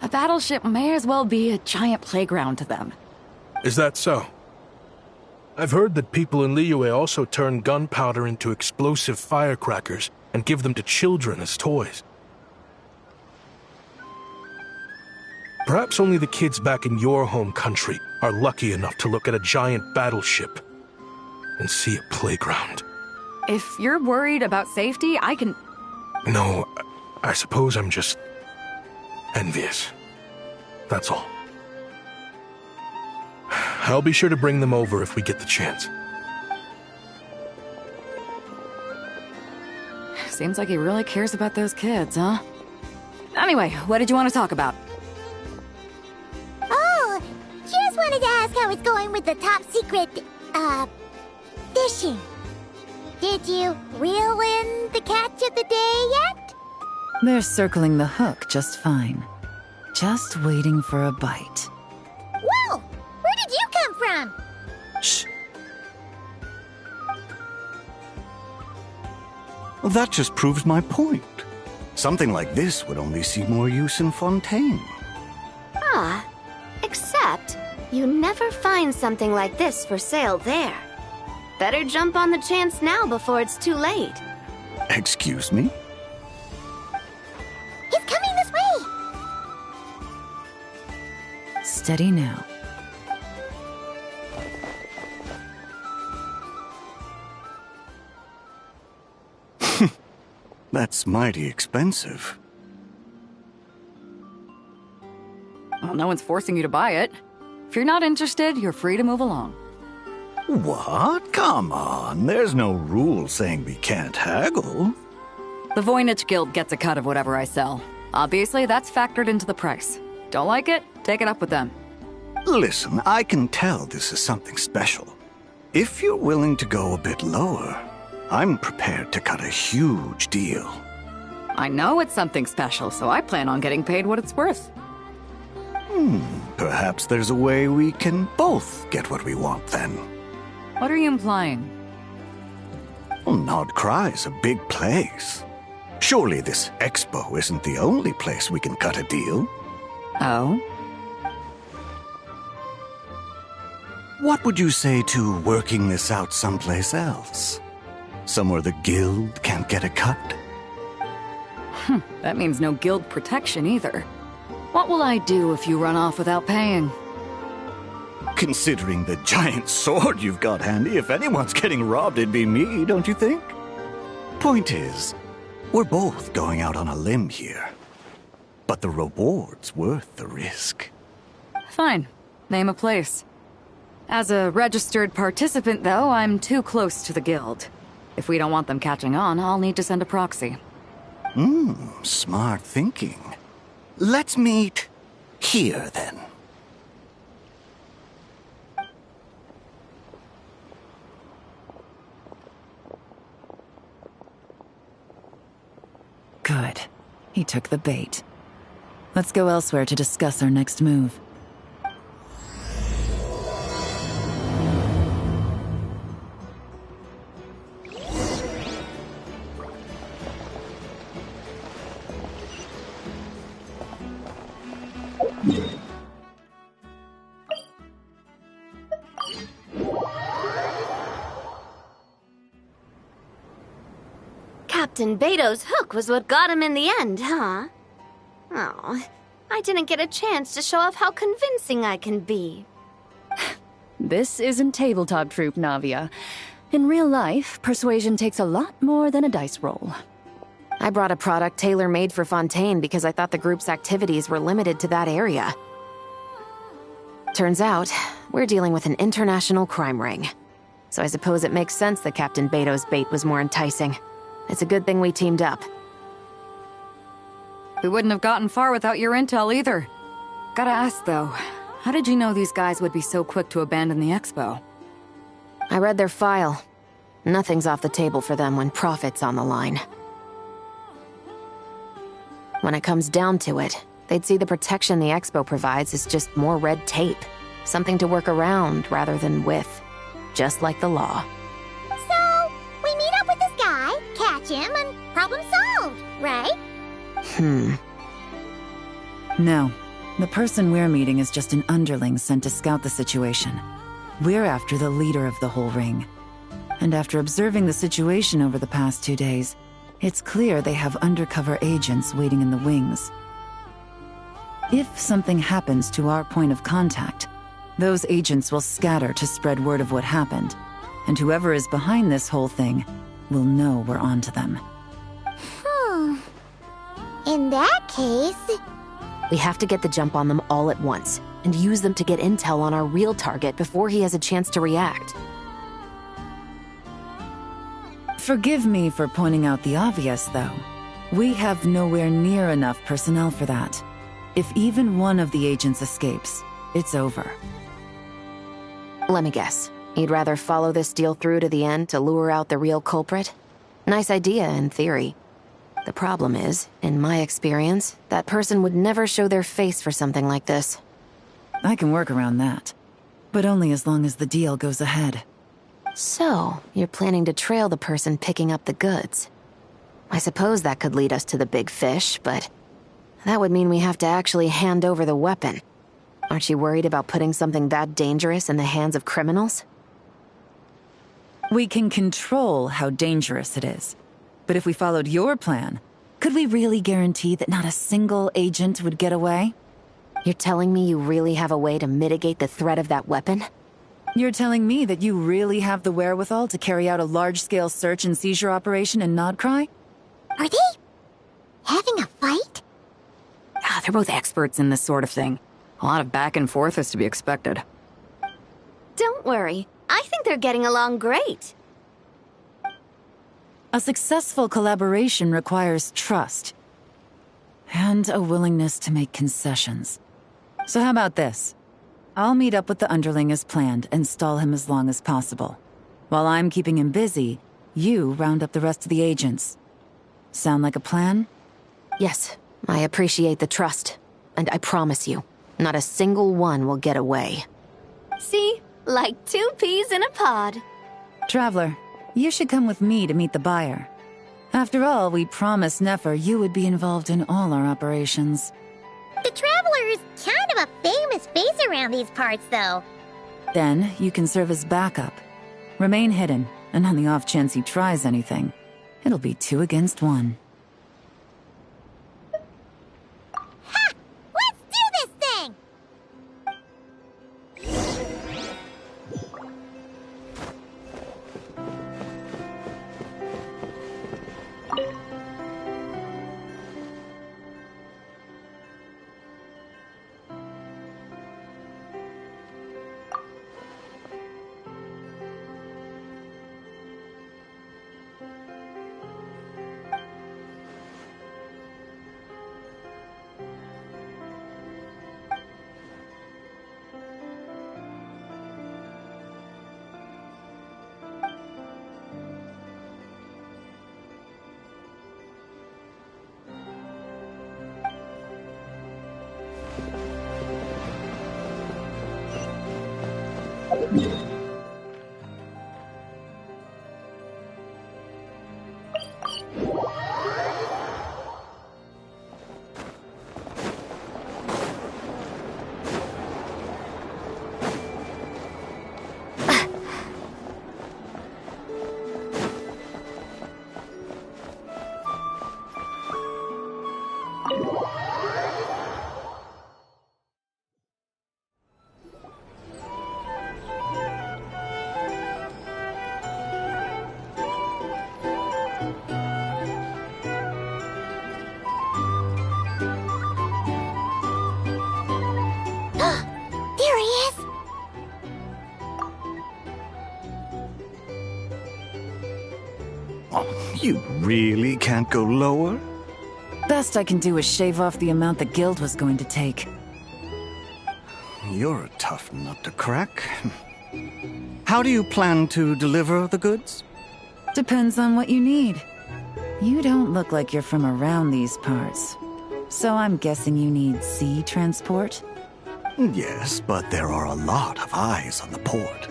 A battleship may as well be a giant playground to them. Is that so? I've heard that people in Liyue also turn gunpowder into explosive firecrackers and give them to children as toys. Perhaps only the kids back in your home country are lucky enough to look at a giant battleship and see a playground. If you're worried about safety, I can... No, I suppose I'm just envious. That's all. I'll be sure to bring them over if we get the chance. Seems like he really cares about those kids, huh? Anyway, what did you want to talk about? Oh, just wanted to ask how it's going with the top secret, fishing. Did you reel in the catch of the day yet? They're circling the hook just fine. Just waiting for a bite. Whoa! Where did you come from? Shh. Well, that just proves my point. Something like this would only see more use in Fontaine. Ah, except you never find something like this for sale there. Better jump on the chance now before it's too late. Excuse me? He's coming this way! Steady now. That's mighty expensive. Well, no one's forcing you to buy it. If you're not interested, you're free to move along. What? Come on, there's no rule saying we can't haggle. The Voynich Guild gets a cut of whatever I sell. Obviously, that's factored into the price. Don't like it? Take it up with them. Listen, I can tell this is something special. If you're willing to go a bit lower, I'm prepared to cut a huge deal. I know it's something special, so I plan on getting paid what it's worth. Perhaps there's a way we can both get what we want then. What are you implying? Well, Nod Cry's a big place. Surely this expo isn't the only place we can cut a deal. Oh? What would you say to working this out someplace else? Somewhere the guild can't get a cut? That means no guild protection either. What will I do if you run off without paying? Considering the giant sword you've got handy, if anyone's getting robbed, it'd be me, don't you think? Point is, we're both going out on a limb here. But the reward's worth the risk. Fine. Name a place. As a registered participant, though, I'm too close to the guild. If we don't want them catching on, I'll need to send a proxy. Smart thinking. Let's meet here, then. Good. He took the bait. Let's go elsewhere to discuss our next move. Captain Beto's hook was what got him in the end, huh? Oh, I didn't get a chance to show off how convincing I can be. This isn't tabletop troop, Navia. In real life, persuasion takes a lot more than a dice roll. I brought a product tailor-made for Fontaine because I thought the group's activities were limited to that area. Turns out, we're dealing with an international crime ring. So I suppose it makes sense that Captain Beto's bait was more enticing. It's a good thing we teamed up. We wouldn't have gotten far without your intel either. Gotta ask, though, how did you know these guys would be so quick to abandon the expo? I read their file. Nothing's off the table for them when profit's on the line. When it comes down to it, they'd see the protection the expo provides as just more red tape. Something to work around rather than with. Just like the law. So, we meet up with this guy, catch him, and problem solved, right? No. The person we're meeting is just an underling sent to scout the situation. We're after the leader of the whole ring. And after observing the situation over the past 2 days, it's clear they have undercover agents waiting in the wings. If something happens to our point of contact, those agents will scatter to spread word of what happened, and whoever is behind this whole thing will know we're onto them. In that case... We have to get the jump on them all at once, and use them to get intel on our real target before he has a chance to react. Forgive me for pointing out the obvious, though. We have nowhere near enough personnel for that. If even one of the agents escapes, it's over. Let me guess. You'd rather follow this deal through to the end to lure out the real culprit? Nice idea, in theory. The problem is, in my experience, that person would never show their face for something like this. I can work around that. But only as long as the deal goes ahead. So, you're planning to trail the person picking up the goods. I suppose that could lead us to the big fish, but that would mean we have to actually hand over the weapon. Aren't you worried about putting something that dangerous in the hands of criminals? We can control how dangerous it is. But if we followed your plan, could we really guarantee that not a single agent would get away? You're telling me you really have a way to mitigate the threat of that weapon? You're telling me that you really have the wherewithal to carry out a large-scale search and seizure operation in Nodcry? Are they having a fight? They're both experts in this sort of thing. A lot of back and forth is to be expected. Don't worry. I think they're getting along great. A successful collaboration requires trust. And a willingness to make concessions. So how about this? I'll meet up with the underling as planned and stall him as long as possible. While I'm keeping him busy, you round up the rest of the agents. Sound like a plan? Yes, I appreciate the trust. And I promise you, not a single one will get away. See? Like 2 peas in a pod. Traveler, you should come with me to meet the buyer. After all, we promised Nefer you would be involved in all our operations. The Traveler is kind of a famous face around these parts, though. Then, you can serve as backup. Remain hidden, and on the off chance he tries anything, it'll be 2 against 1. Ha! Let's do this thing! There he is! Oh, you really can't go lower? Best I can do is shave off the amount the guild was going to take. You're a tough nut to crack. How do you plan to deliver the goods? Depends on what you need. You don't look like you're from around these parts. So I'm guessing you need sea transport? Yes, but there are a lot of eyes on the port.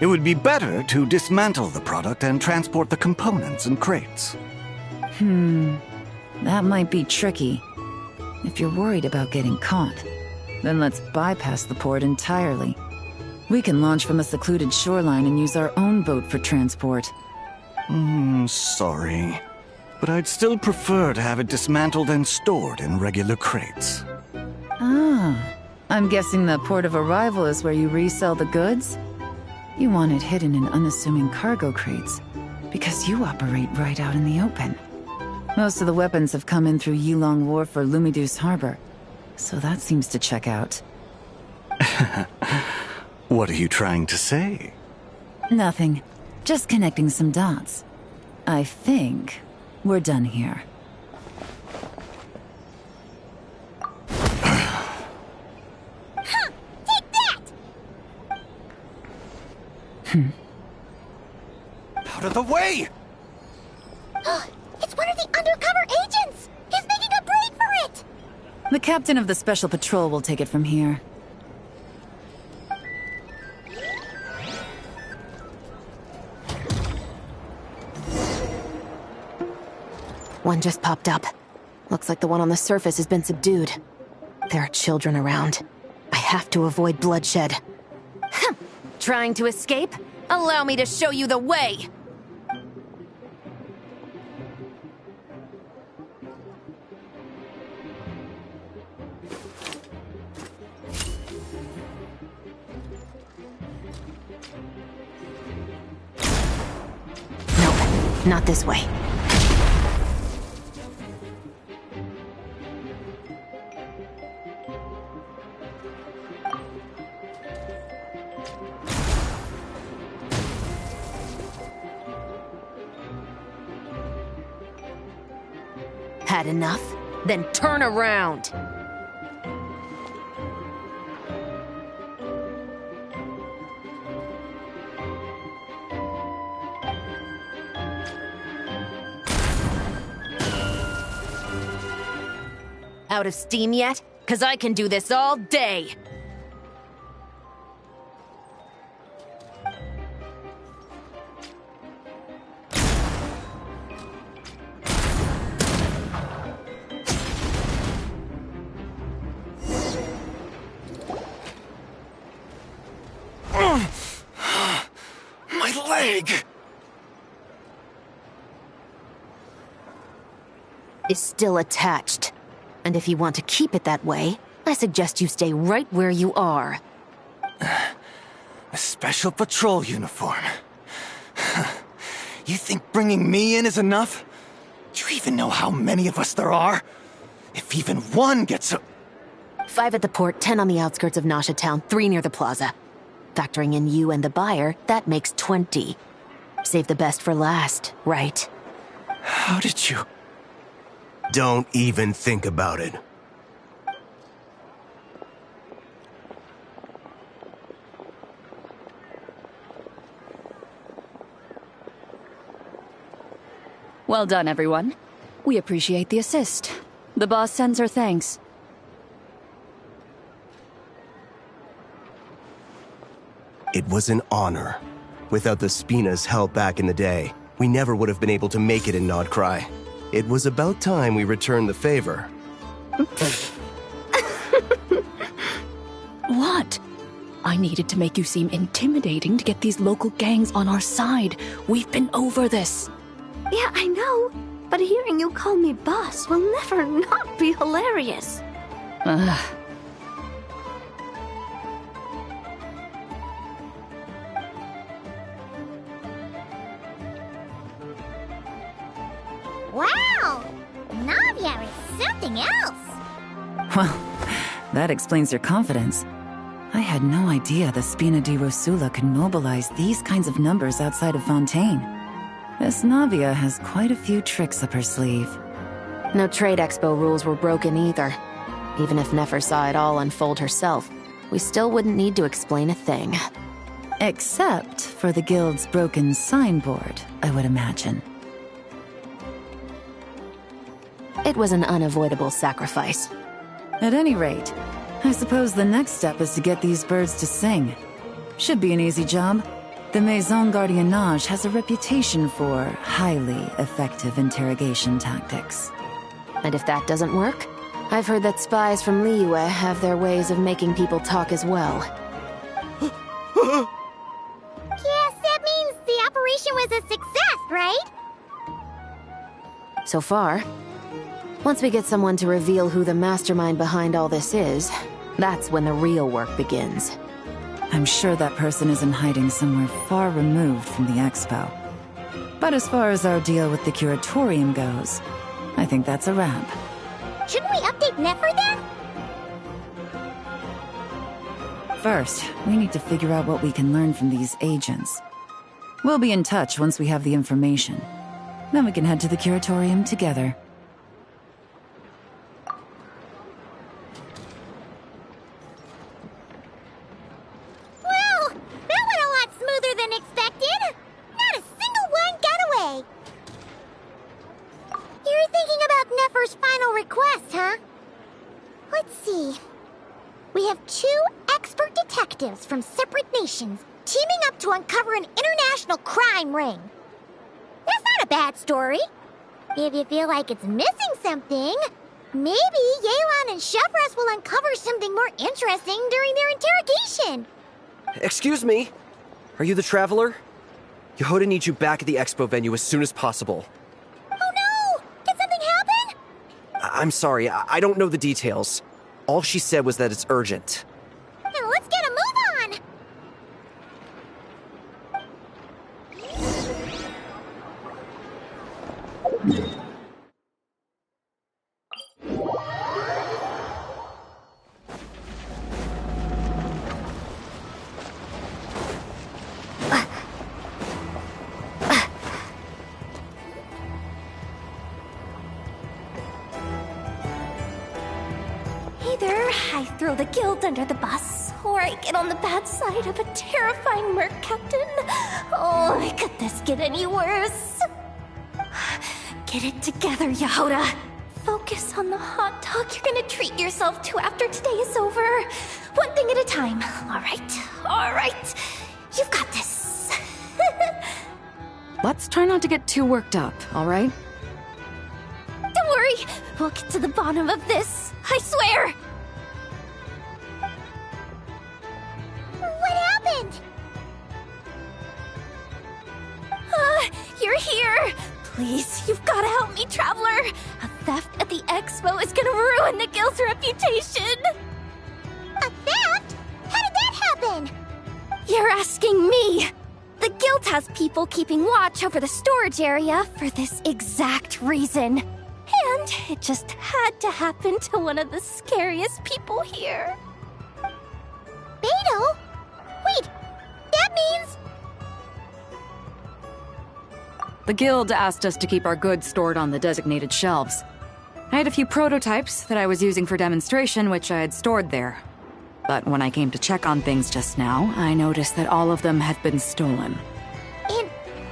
It would be better to dismantle the product and transport the components in crates. That might be tricky. If you're worried about getting caught, then let's bypass the port entirely. We can launch from a secluded shoreline and use our own boat for transport. Sorry. But I'd still prefer to have it dismantled and stored in regular crates. Ah, I'm guessing the port of arrival is where you resell the goods? You want it hidden in unassuming cargo crates, because you operate right out in the open. Most of the weapons have come in through Yilong Wharf or Lumidus Harbor, so that seems to check out. What are you trying to say? Nothing. Just connecting some dots. I think we're done here. Take that! Out of the way! It's one of the undercover agents! He's making a break for it! The captain of the Special Patrol will take it from here. One just popped up. Looks like the one on the surface has been subdued. There are children around. I have to avoid bloodshed. Trying to escape? Allow me to show you the way! Nope, not this way. Had enough? Then turn around! Out of steam yet? 'Cause I can do this all day! My leg! Is still attached. And if you want to keep it that way, I suggest you stay right where you are. A special patrol uniform. You think bringing me in is enough? Do you even know how many of us there are? If even one gets a... 5 at the port, 10 on the outskirts of Nasha Town, 3 near the plaza. Factoring in you and the buyer, that makes 20. Save the best for last, right? How did you... Don't even think about it. Well done, everyone. We appreciate the assist. The boss sends her thanks. It was an honor. Without the Spina's help back in the day, we never would have been able to make it in Nodcry. It was about time we returned the favor. What? I needed to make you seem intimidating to get these local gangs on our side. We've been over this. Yeah, I know. But hearing you call me boss will never not be hilarious. Wow! Navia is something else! Well, that explains your confidence. I had no idea the Spina di Rosula could mobilize these kinds of numbers outside of Fontaine. This Navia has quite a few tricks up her sleeve. No trade expo rules were broken either. Even if Nefer saw it all unfold herself, we still wouldn't need to explain a thing. Except for the guild's broken signboard, I would imagine. It was an unavoidable sacrifice. At any rate, I suppose the next step is to get these birds to sing. Should be an easy job. The Maison Gardiennage has a reputation for highly effective interrogation tactics. And if that doesn't work, I've heard that spies from Liyue have their ways of making people talk as well. Yes, that means the operation was a success, right? So far. Once we get someone to reveal who the mastermind behind all this is, that's when the real work begins. I'm sure that person is in hiding somewhere far removed from the expo. But as far as our deal with the curatorium goes, I think that's a wrap. Shouldn't we update Nefer then? First, we need to figure out what we can learn from these agents. We'll be in touch once we have the information. Then we can head to the curatorium together. Well, that went a lot smoother than expected. Not a single one got away. You're thinking about Nefer's final request, huh? Let's see. We have 2 expert detectives from separate nations teaming up to uncover an international crime ring. That's not a bad story. If you feel like it's missing something, maybe Yelan and Shevras will uncover something more interesting during their interrogation. Excuse me? Are you the Traveler? Yehoda needs you back at the expo venue as soon as possible. Oh no! Did something happen? I'm sorry, I don't know the details. All she said was that it's urgent. Then let's get a move on! Either I throw the guild under the bus, or I get on the bad side of a terrifying merc captain. Oh, could this get any worse? Get it together, Yehoda. Focus on the hot dog you're gonna treat yourself to after today is over. One thing at a time. All right. You've got this. Let's try not to get too worked up, all right? Don't worry. We'll get to the bottom of this. I swear. What happened? You're here. Please, you've got to help me, Traveler. A theft at the expo is gonna ruin the guild's reputation. A theft? How did that happen? You're asking me. The guild has people keeping watch over the storage area for this exact reason. And it just had to happen to one of the scariest people here. Beto? Wait, that means... The guild asked us to keep our goods stored on the designated shelves. I had a few prototypes that I was using for demonstration, which I had stored there. But when I came to check on things just now, I noticed that all of them had been stolen. And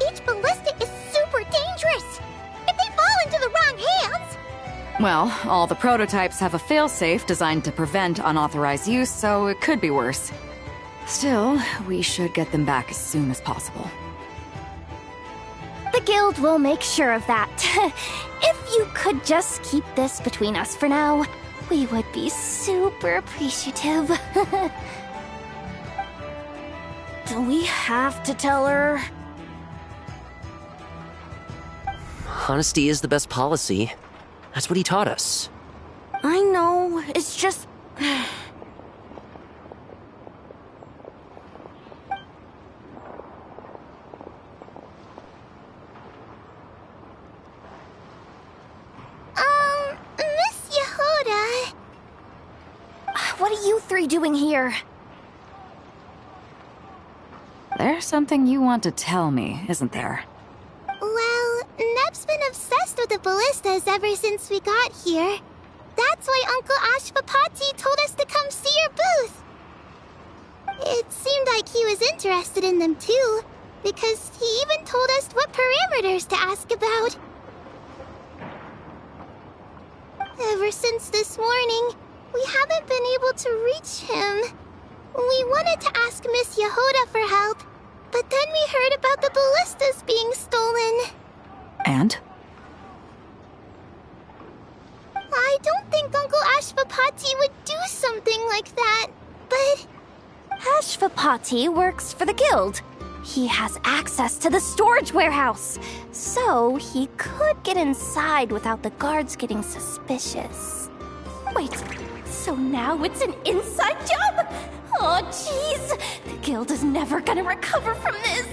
each ballista is super dangerous. If they fall into the wrong hands... Well, all the prototypes have a failsafe designed to prevent unauthorized use, so it could be worse. Still, we should get them back as soon as possible. The guild will make sure of that. If you could just keep this between us for now, we would be super appreciative. Do we have to tell her? Honesty is the best policy. That's what he taught us. I know, it's just... Miss Yehoda... What are you 3 doing here? There's something you want to tell me, isn't there? Well, Neb's been obsessed with the ballistas ever since we got here. That's why Uncle Ashfapati told us to come see your booth. It seemed like he was interested in them too, because he even told us what parameters to ask about. Ever since this morning, we haven't been able to reach him. We wanted to ask Miss Yehoda for help, but then we heard about the ballistas being stolen. And? I don't think Uncle Ashfapati would do something like that, but... Ashfapati works for the guild. He has access to the storage warehouse, so he could get inside without the guards getting suspicious. Wait, so now it's an inside job? Oh, jeez! The guild is never gonna recover from this!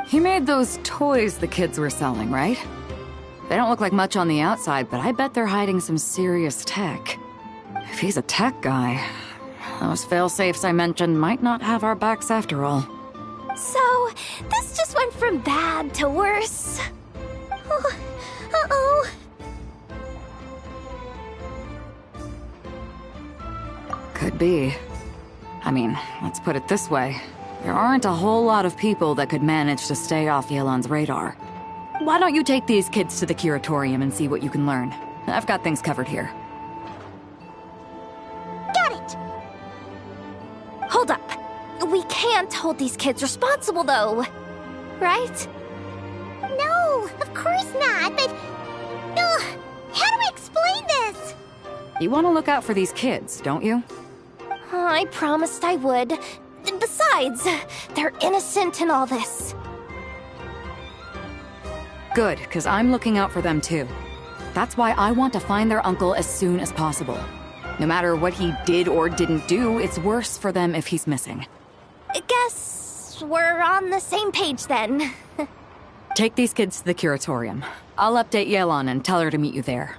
He made those toys the kids were selling, right? They don't look like much on the outside, but I bet they're hiding some serious tech. If he's a tech guy, those fail-safes I mentioned might not have our backs after all. So, this just went from bad to worse. could be. I mean, let's put it this way. There aren't a whole lot of people that could manage to stay off Yelan's radar. Why don't you take these kids to the curatorium and see what you can learn? I've got things covered here. Got it! Hold up. We can't hold these kids responsible, though. Right? No, of course not, but... Ugh, how do we explain this? You want to look out for these kids, don't you? I promised I would. Besides, they're innocent in all this. Good, because I'm looking out for them too. That's why I want to find their uncle as soon as possible. No matter what he did or didn't do, it's worse for them if he's missing. I guess we're on the same page then. Take these kids to the curatorium. I'll update Yelan and tell her to meet you there.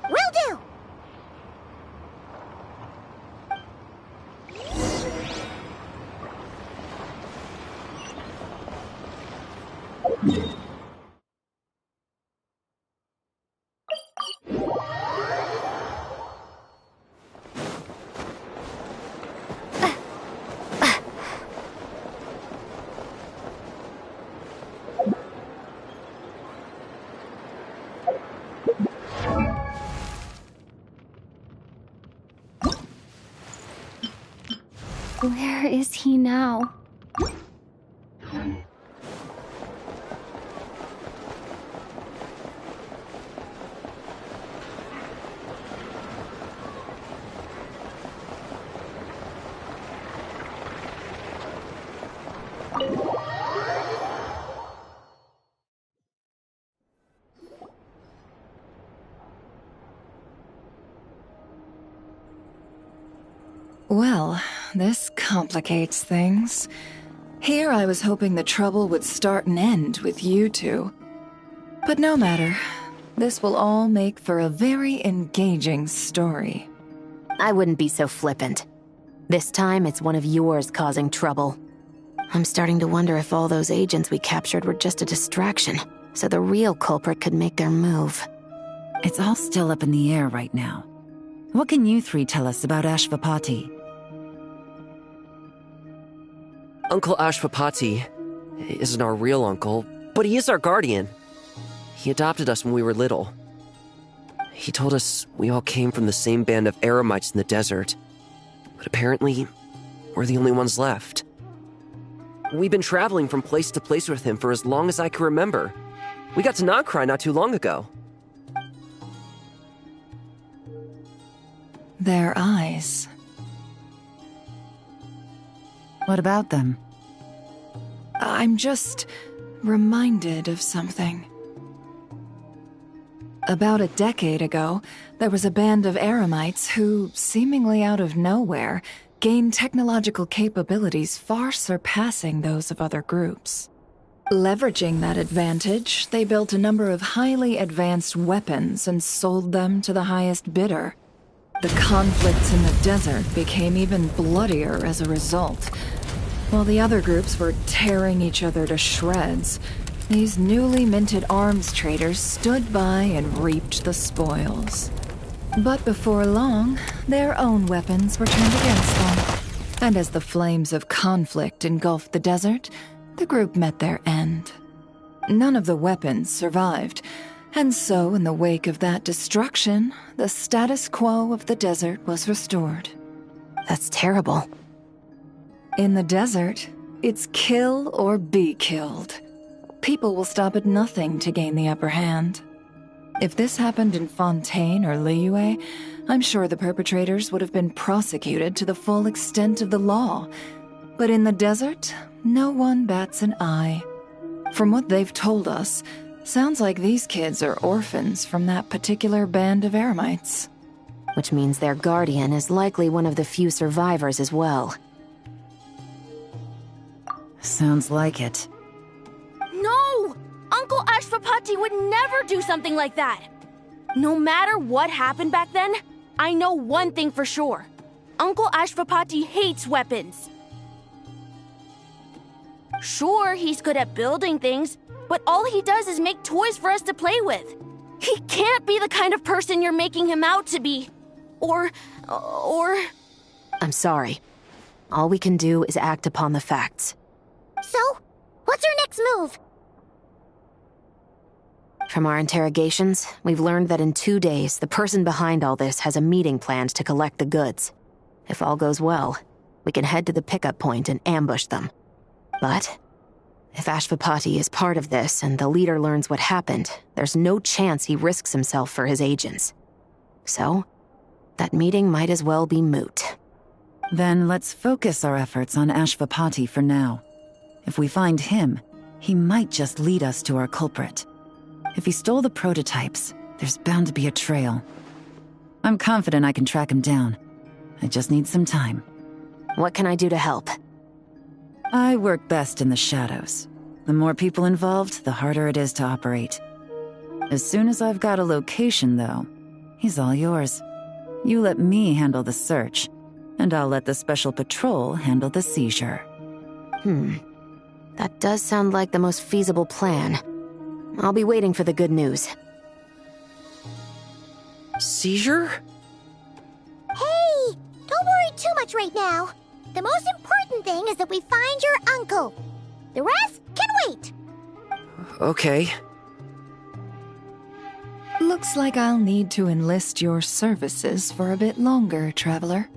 Will do! Where is he now? Well, this complicates things. Here I was hoping the trouble would start and end with you two. But no matter. This will all make for a very engaging story. I wouldn't be so flippant. This time, it's one of yours causing trouble. I'm starting to wonder if all those agents we captured were just a distraction, so the real culprit could make their move. It's all still up in the air right now. What can you three tell us about Ashvapati? Uncle Ashvapati isn't our real uncle, but he is our guardian. He adopted us when we were little. He told us we all came from the same band of eremites in the desert, but apparently, we're the only ones left. We've been traveling from place to place with him for as long as I can remember. We got to Nagcry not too long ago. Their eyes. What about them? I'm just reminded of something. About a decade ago, there was a band of eremites who, seemingly out of nowhere, gained technological capabilities far surpassing those of other groups. Leveraging that advantage, they built a number of highly advanced weapons and sold them to the highest bidder. The conflicts in the desert became even bloodier as a result. While the other groups were tearing each other to shreds, these newly minted arms traders stood by and reaped the spoils. But before long, their own weapons were turned against them. And as the flames of conflict engulfed the desert, the group met their end. None of the weapons survived, and so in the wake of that destruction, the status quo of the desert was restored. That's terrible. In the desert, it's kill or be killed. People will stop at nothing to gain the upper hand. If this happened in Fontaine or Liyue, I'm sure the perpetrators would have been prosecuted to the full extent of the law. But in the desert, no one bats an eye. From what they've told us, sounds like these kids are orphans from that particular band of eremites. Which means their guardian is likely one of the few survivors as well. Sounds like it. No! Uncle Ashvapati would never do something like that! No matter what happened back then, I know one thing for sure. Uncle Ashvapati hates weapons. Sure, he's good at building things, but all he does is make toys for us to play with. He can't be the kind of person you're making him out to be. Or... I'm sorry. All we can do is act upon the facts. So, what's our next move? From our interrogations, we've learned that in 2 days, the person behind all this has a meeting planned to collect the goods. If all goes well, we can head to the pickup point and ambush them. But if Ashvapati is part of this and the leader learns what happened, there's no chance he risks himself for his agents. So, that meeting might as well be moot. Then let's focus our efforts on Ashvapati for now. If we find him, he might just lead us to our culprit. If he stole the prototypes, there's bound to be a trail. I'm confident I can track him down. I just need some time. What can I do to help? I work best in the shadows. The more people involved, the harder it is to operate. As soon as I've got a location, though, he's all yours. You let me handle the search, and I'll let the special patrol handle the seizure. That does sound like the most feasible plan. I'll be waiting for the good news. Seizure? Hey! Don't worry too much right now. The most important thing is that we find your uncle. The rest can wait. Okay. Looks like I'll need to enlist your services for a bit longer, Traveler.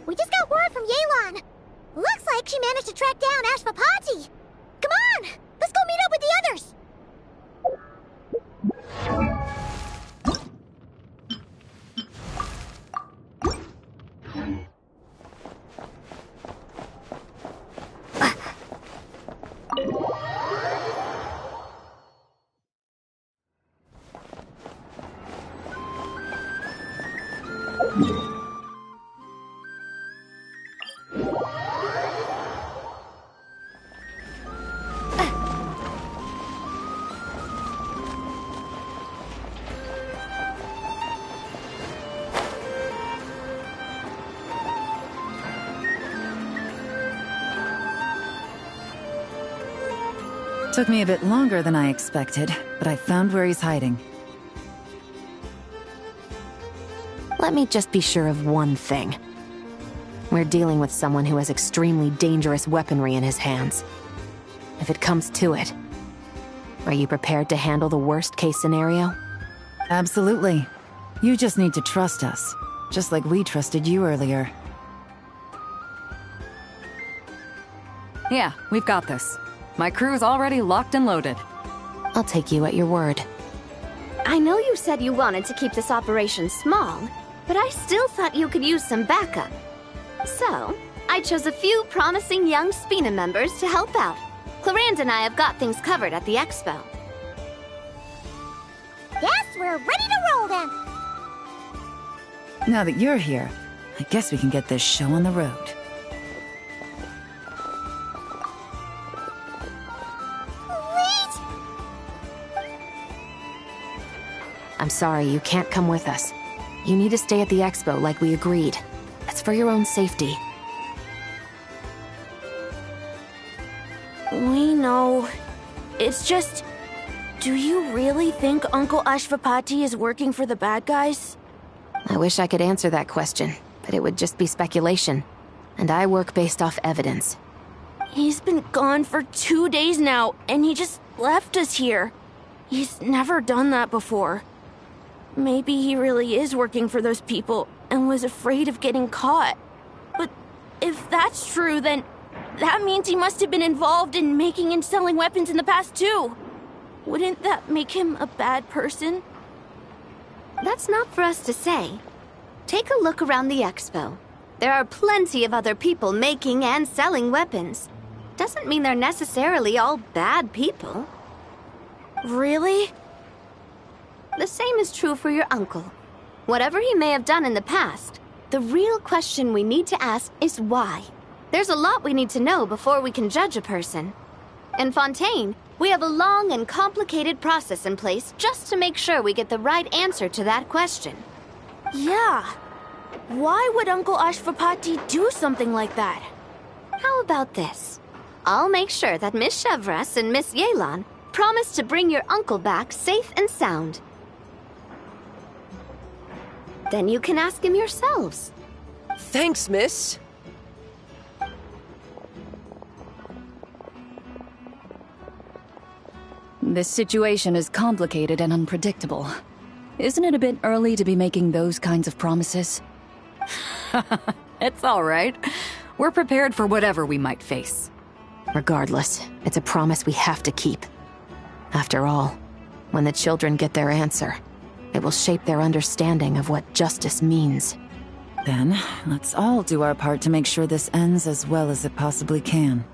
We just got word from Yelan. Looks like she managed to track down Ashvapati. Come on, let's go meet up with the others. Took me a bit longer than I expected, but I found where he's hiding. Let me just be sure of one thing. We're dealing with someone who has extremely dangerous weaponry in his hands. If it comes to it, are you prepared to handle the worst-case scenario? Absolutely. You just need to trust us, just like we trusted you earlier. Yeah, we've got this. My crew's already locked and loaded. I'll take you at your word. I know you said you wanted to keep this operation small, but I still thought you could use some backup. So, I chose a few promising young Spina members to help out. Clarande and I have got things covered at the expo. Yes, we're ready to roll then. Now that you're here, I guess we can get this show on the road. I'm sorry, you can't come with us. You need to stay at the expo like we agreed. It's for your own safety. We know. It's just... Do you really think Uncle Ashvapati is working for the bad guys? I wish I could answer that question, but it would just be speculation. And I work based off evidence. He's been gone for 2 days now, and he just left us here. He's never done that before. Maybe he really is working for those people and was afraid of getting caught. But if that's true, then that means he must have been involved in making and selling weapons in the past too. Wouldn't that make him a bad person? That's not for us to say. Take a look around the expo. There are plenty of other people making and selling weapons. Doesn't mean they're necessarily all bad people. Really? The same is true for your uncle. Whatever he may have done in the past, the real question we need to ask is why. There's a lot we need to know before we can judge a person. In Fontaine, we have a long and complicated process in place just to make sure we get the right answer to that question. Yeah. Why would Uncle Ashvapati do something like that? How about this? I'll make sure that Miss Chevras and Miss Yelan promise to bring your uncle back safe and sound. Then you can ask him yourselves. Thanks, miss. This situation is complicated and unpredictable. Isn't it a bit early to be making those kinds of promises? It's all right. We're prepared for whatever we might face. Regardless, it's a promise we have to keep. After all, when the children get their answer, it will shape their understanding of what justice means. Then, let's all do our part to make sure this ends as well as it possibly can.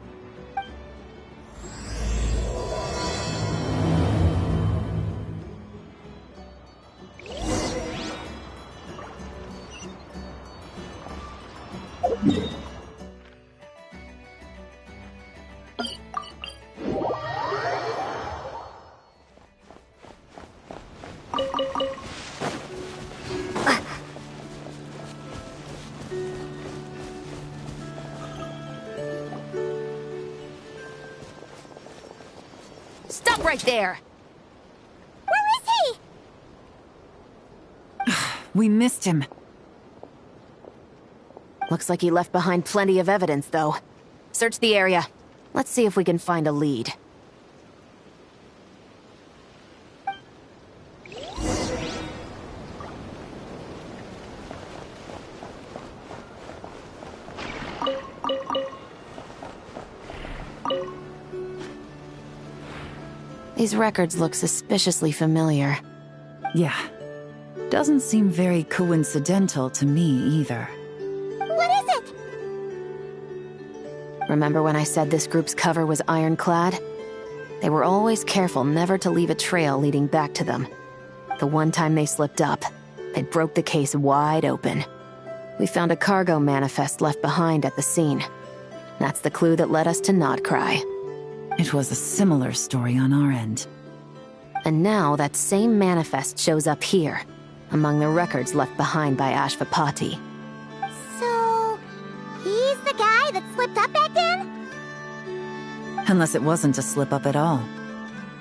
Stop right there! Where is he? We missed him. Looks like he left behind plenty of evidence, though. Search the area. Let's see if we can find a lead. These records look suspiciously familiar. Yeah. Doesn't seem very coincidental to me either. What is it? Remember when I said this group's cover was ironclad? They were always careful never to leave a trail leading back to them. The one time they slipped up, they broke the case wide open. We found a cargo manifest left behind at the scene. That's the clue that led us to Nodcry. It was a similar story on our end. And now that same manifest shows up here, among the records left behind by Ashvapati. So, he's the guy that slipped up back then? Unless it wasn't a slip-up at all.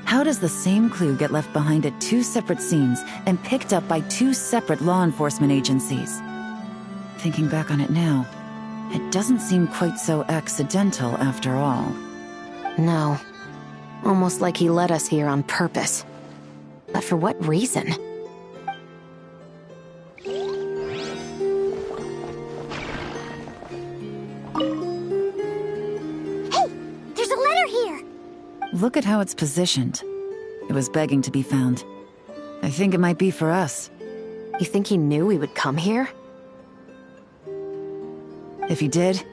How does the same clue get left behind at two separate scenes and picked up by two separate law enforcement agencies? Thinking back on it now, it doesn't seem quite so accidental after all. No. Almost like he led us here on purpose. But for what reason? Hey, Look at how it's positioned. It was begging to be found. I think it might be for us. You think he knew we would come here? If he did,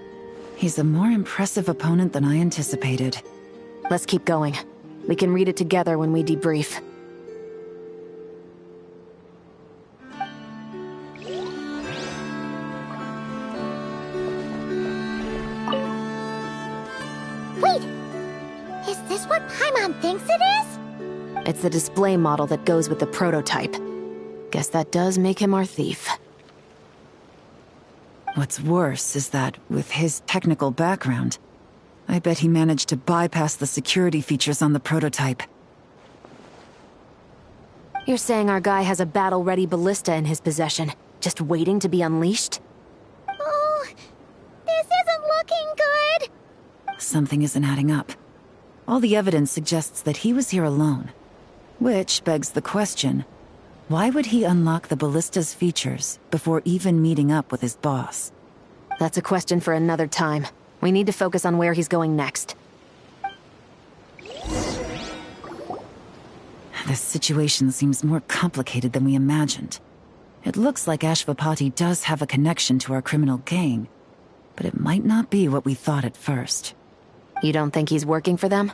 he's a more impressive opponent than I anticipated. Let's keep going. We can read it together when we debrief. Wait! Is this what Paimon thinks it is? It's the display model that goes with the prototype. Guess that does make him our thief. What's worse is that, with his technical background, I bet he managed to bypass the security features on the prototype. You're saying our guy has a battle-ready ballista in his possession, just waiting to be unleashed? Oh, this isn't looking good. Something isn't adding up. All the evidence suggests that he was here alone. Which begs the question, why would he unlock the ballista's features before even meeting up with his boss? That's a question for another time. We need to focus on where he's going next. This situation seems more complicated than we imagined. It looks like Ashvapati does have a connection to our criminal gang, but it might not be what we thought at first. You don't think he's working for them?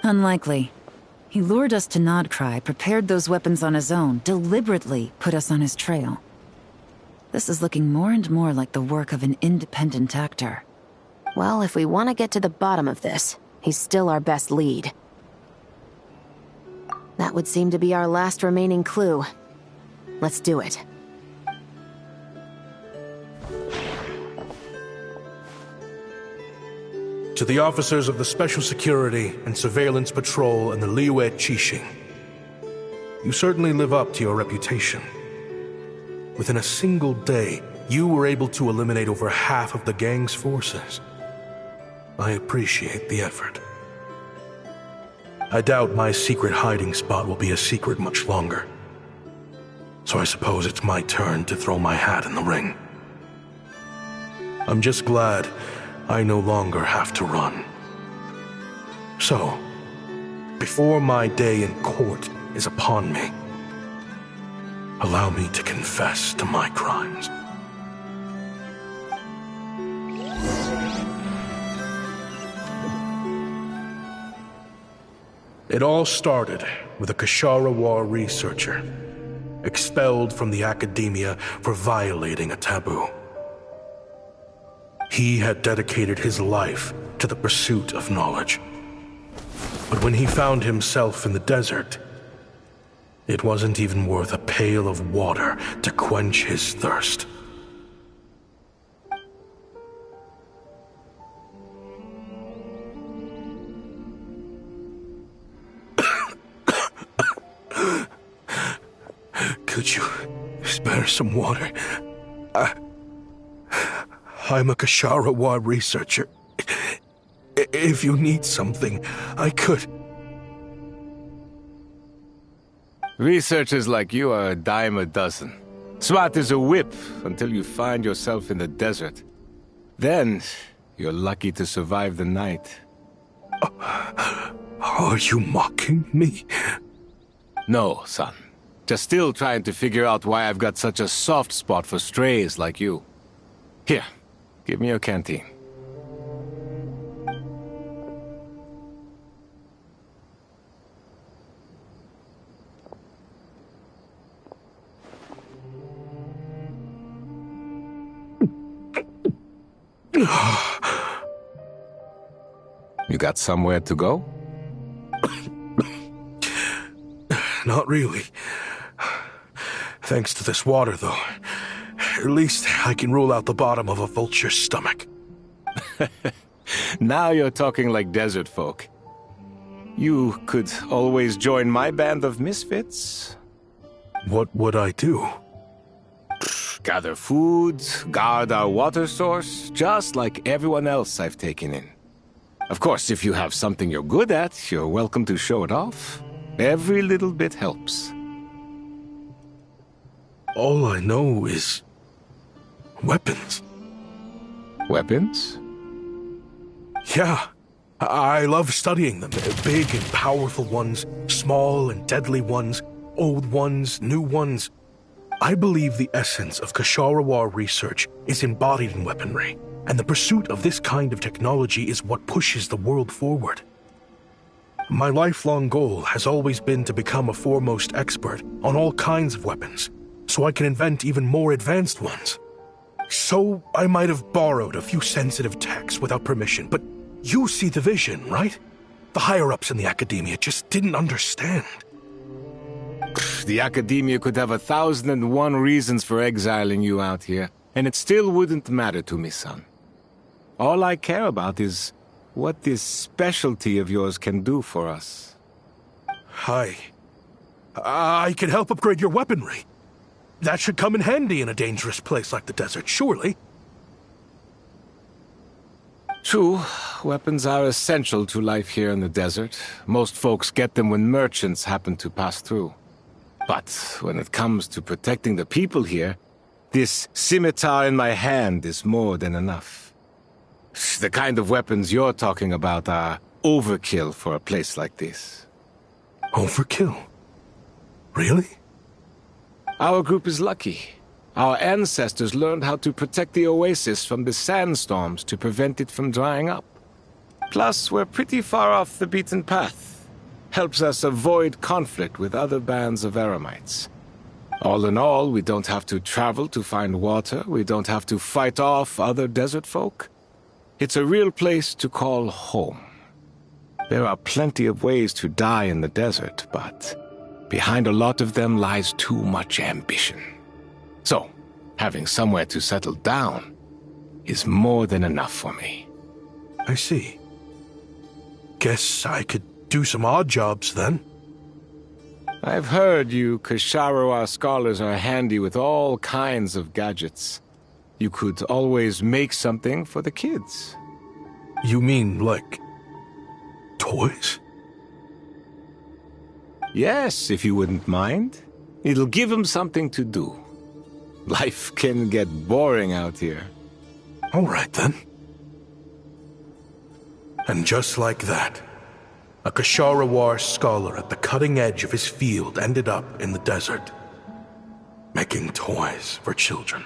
Unlikely. He lured us to Nodcry, prepared those weapons on his own, deliberately put us on his trail. This is looking more and more like the work of an independent actor. Well, if we want to get to the bottom of this, he's still our best lead. That would seem to be our last remaining clue. Let's do it. To the officers of the Special Security and Surveillance Patrol and the Liyue Qixing, you certainly live up to your reputation. Within a single day, you were able to eliminate over half of the gang's forces. I appreciate the effort. I doubt my secret hiding spot will be a secret much longer. So I suppose it's my turn to throw my hat in the ring. I'm just glad I no longer have to run. So, before my day in court is upon me, allow me to confess to my crimes. It all started with a Kashara War researcher, expelled from the academia for violating a taboo. He had dedicated his life to the pursuit of knowledge. But when he found himself in the desert, it wasn't even worth a pail of water to quench his thirst. Could you spare some water? I'm a Kashara War researcher. If you need something, I could. Researchers like you are a dime a dozen. Smart as a whip until you find yourself in the desert. Then, you're lucky to survive the night. Are you mocking me? No, son. Just still trying to figure out why I've got such a soft spot for strays like you. Here, give me your canteen. You got somewhere to go? Not really. Thanks to this water, though. At least I can rule out the bottom of a vulture's stomach. Now you're talking like desert folk. You could always join my band of misfits. What would I do? Gather food, guard our water source, just like everyone else I've taken in. Of course, if you have something you're good at, you're welcome to show it off. Every little bit helps. All I know is weapons. Weapons? Yeah. I love studying them. Big and powerful ones, small and deadly ones, old ones, new ones. I believe the essence of Ksharawar research is embodied in weaponry, and the pursuit of this kind of technology is what pushes the world forward. My lifelong goal has always been to become a foremost expert on all kinds of weapons, so I can invent even more advanced ones. So I might have borrowed a few sensitive techs without permission, but you see the vision, right? The higher-ups in the Academia just didn't understand. The Academia could have 1,001 reasons for exiling you out here, and it still wouldn't matter to me, son. All I care about is what this specialty of yours can do for us. I can help upgrade your weaponry. That should come in handy in a dangerous place like the desert, surely. True, weapons are essential to life here in the desert. Most folks get them when merchants happen to pass through. But when it comes to protecting the people here, this scimitar in my hand is more than enough. The kind of weapons you're talking about are overkill for a place like this. Overkill? Really? Our group is lucky. Our ancestors learned how to protect the oasis from the sandstorms to prevent it from drying up. Plus, we're pretty far off the beaten path. Helps us avoid conflict with other bands of Eremites. All in all, we don't have to travel to find water. We don't have to fight off other desert folk. It's a real place to call home. There are plenty of ways to die in the desert, but behind a lot of them lies too much ambition. So, having somewhere to settle down is more than enough for me. I see. Guess I could do some odd jobs then. I've heard you Ksharawar scholars are handy with all kinds of gadgets. You could always make something for the kids. You mean, like, toys? Yes, if you wouldn't mind. It'll give them something to do. Life can get boring out here. All right, then. And just like that, a Ksharawar scholar at the cutting edge of his field ended up in the desert, making toys for children.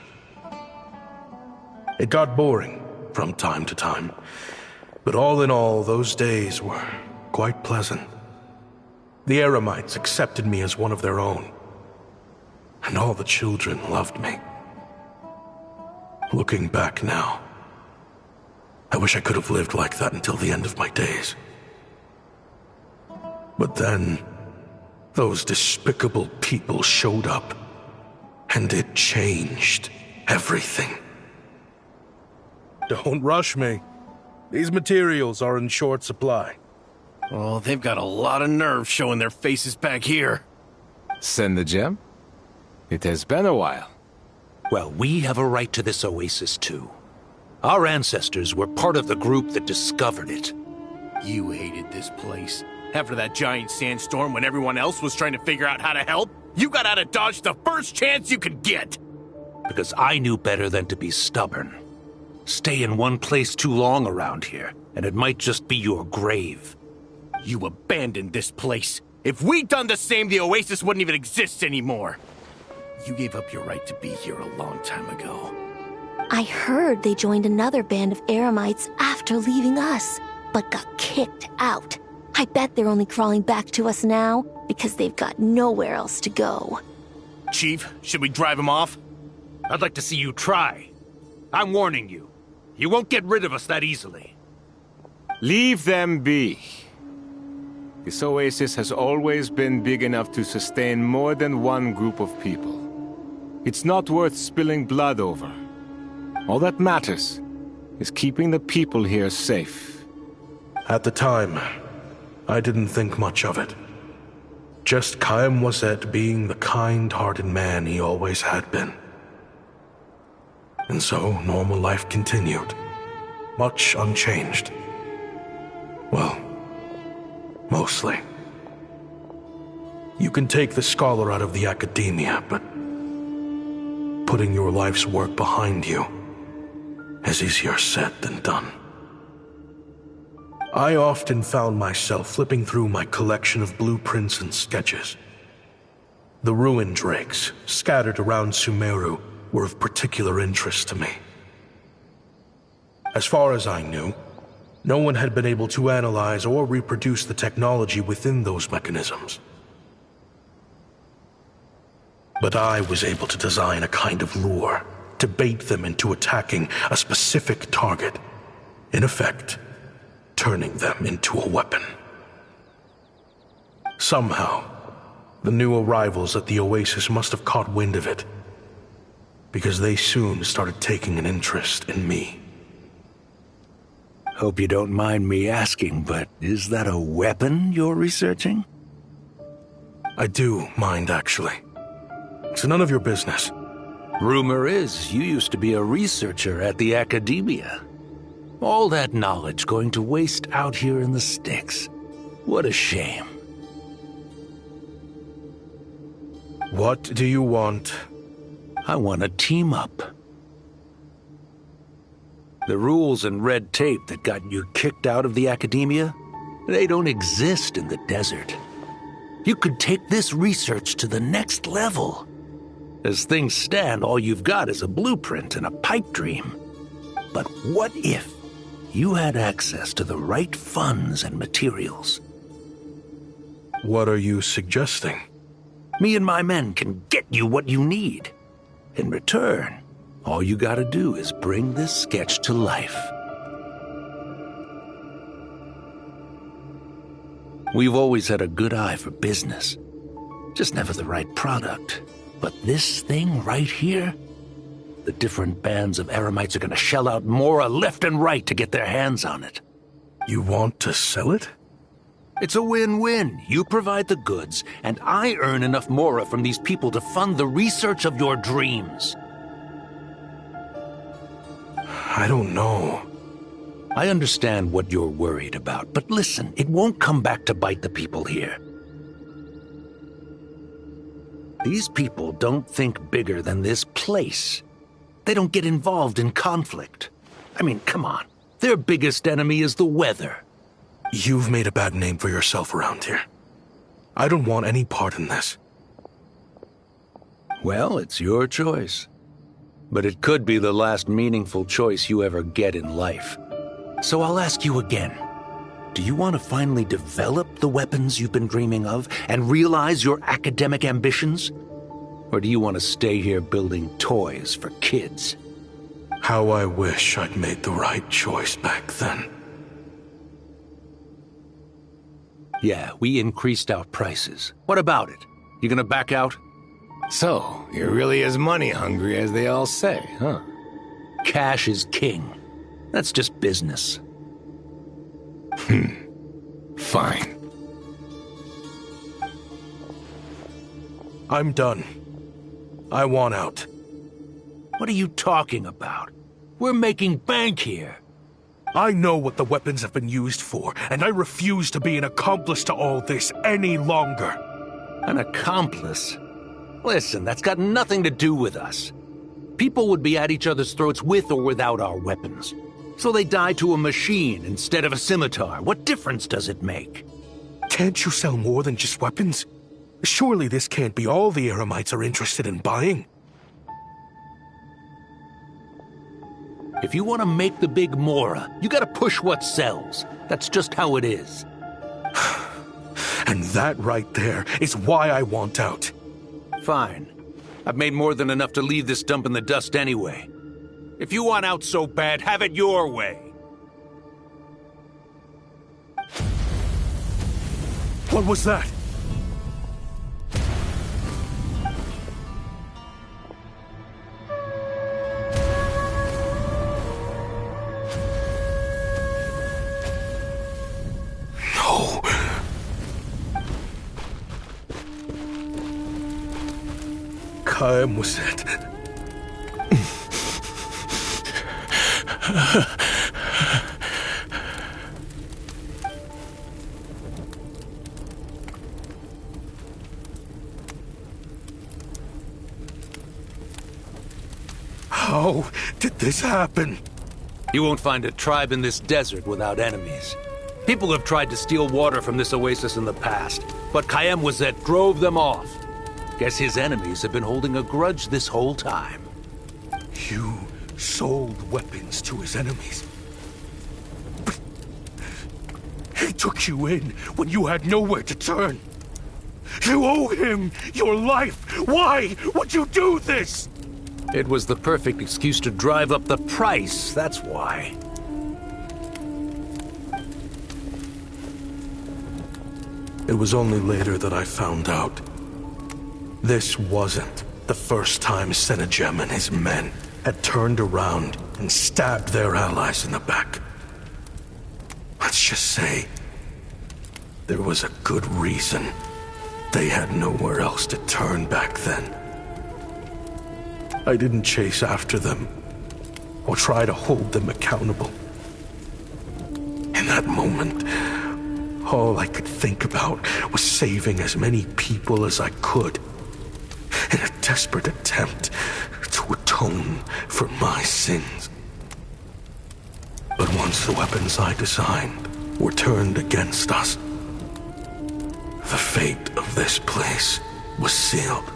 It got boring from time to time, but all in all, those days were quite pleasant. The Eremites accepted me as one of their own, and all the children loved me. Looking back now, I wish I could have lived like that until the end of my days. But then, those despicable people showed up, and it changed everything. Don't rush me. These materials are in short supply. Oh, they've got a lot of nerve showing their faces back here. Send the gem? It has been a while. Well, we have a right to this oasis, too. Our ancestors were part of the group that discovered it. You hated this place. After that giant sandstorm when everyone else was trying to figure out how to help, you got out of Dodge the first chance you could get. Because I knew better than to be stubborn. Stay in one place too long around here, and it might just be your grave. You abandoned this place. If we'd done the same, the oasis wouldn't even exist anymore. You gave up your right to be here a long time ago. I heard they joined another band of Eremites after leaving us, but got kicked out. I bet they're only crawling back to us now because they've got nowhere else to go. Chief, should we drive him off? I'd like to see you try. I'm warning you. You won't get rid of us that easily. Leave them be. This oasis has always been big enough to sustain more than one group of people. It's not worth spilling blood over. All that matters is keeping the people here safe. At the time, I didn't think much of it. Just Chaim Wazet being the kind-hearted man he always had been. And so, normal life continued, much unchanged. Well, mostly. You can take the scholar out of the Academia, but putting your life's work behind you is easier said than done. I often found myself flipping through my collection of blueprints and sketches. The ruin drakes scattered around Sumeru were of particular interest to me. As far as I knew, no one had been able to analyze or reproduce the technology within those mechanisms. But I was able to design a kind of lure to bait them into attacking a specific target, in effect, turning them into a weapon. Somehow, the new arrivals at the Oasis must have caught wind of it, because they soon started taking an interest in me. Hope you don't mind me asking, but is that a weapon you're researching? I do mind, actually. It's none of your business. Rumor is you used to be a researcher at the Academia. All that knowledge going to waste out here in the sticks. What a shame. What do you want? I want to team up. The rules and red tape that got you kicked out of the Academia, they don't exist in the desert. You could take this research to the next level. As things stand, all you've got is a blueprint and a pipe dream. But what if you had access to the right funds and materials? What are you suggesting? Me and my men can get you what you need. In return, all you gotta do is bring this sketch to life. We've always had a good eye for business. Just never the right product. But this thing right here, the different bands of Eremites are gonna shell out Mora left and right to get their hands on it. You want to sell it? It's a win-win. You provide the goods, and I earn enough Mora from these people to fund the research of your dreams. I don't know. I understand what you're worried about, but listen, it won't come back to bite the people here. These people don't think bigger than this place. They don't get involved in conflict. I mean, come on. Their biggest enemy is the weather. You've made a bad name for yourself around here. I don't want any part in this. Well, it's your choice. But it could be the last meaningful choice you ever get in life. So I'll ask you again. Do you want to finally develop the weapons you've been dreaming of and realize your academic ambitions? Or do you want to stay here building toys for kids? How I wish I'd made the right choice back then. Yeah, we increased our prices. What about it? You gonna back out? So, you're really as money hungry as they all say, huh? Cash is king. That's just business. Fine. I'm done. I want out. What are you talking about? We're making bank here. I know what the weapons have been used for, and I refuse to be an accomplice to all this any longer. An accomplice? Listen, that's got nothing to do with us. People would be at each other's throats with or without our weapons. So they die to a machine instead of a scimitar. What difference does it make? Can't you sell more than just weapons? Surely this can't be all the Eremites are interested in buying. If you want to make the big Mora, you gotta push what sells. That's just how it is. And that right there is why I want out. Fine. I've made more than enough to leave this dump in the dust anyway. If you want out so bad, have it your way. What was that? No. Kaem was it? How did this happen? You won't find a tribe in this desert without enemies. People have tried to steal water from this oasis in the past, but Kayem drove them off. Guess his enemies have been holding a grudge this whole time. You sold weapons to his enemies. But he took you in when you had nowhere to turn. You owe him your life. Why would you do this? It was the perfect excuse to drive up the price, that's why. It was only later that I found out. This wasn't the first time Senegem and his men had turned around and stabbed their allies in the back. Let's just say there was a good reason they had nowhere else to turn back then. I didn't chase after them or try to hold them accountable. In that moment, all I could think about was saving as many people as I could in a desperate attempt to atone for my sins. But once the weapons I designed were turned against us, the fate of this place was sealed.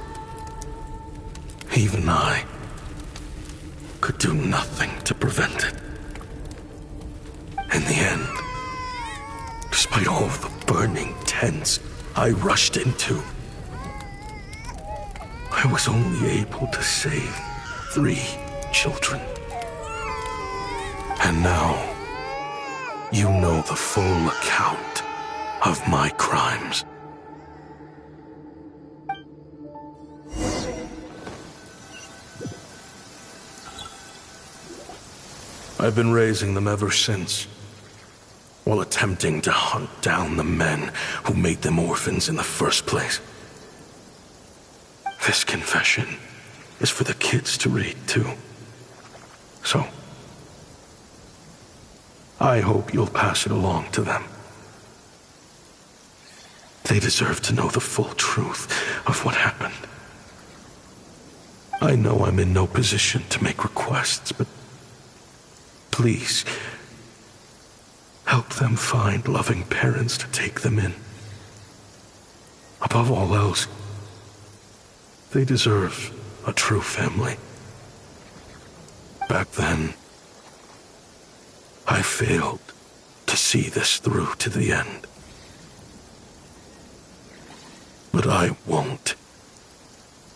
Even I could do nothing to prevent it. In the end, despite all of the burning tents I rushed into, I was only able to save 3 children. And now, you know the full account of my crimes. I've been raising them ever since, while attempting to hunt down the men who made them orphans in the first place. This confession is for the kids to read, too. So, I hope you'll pass it along to them. They deserve to know the full truth of what happened. I know I'm in no position to make requests, but please, help them find loving parents to take them in. Above all else, they deserve a true family. Back then, I failed to see this through to the end. But I won't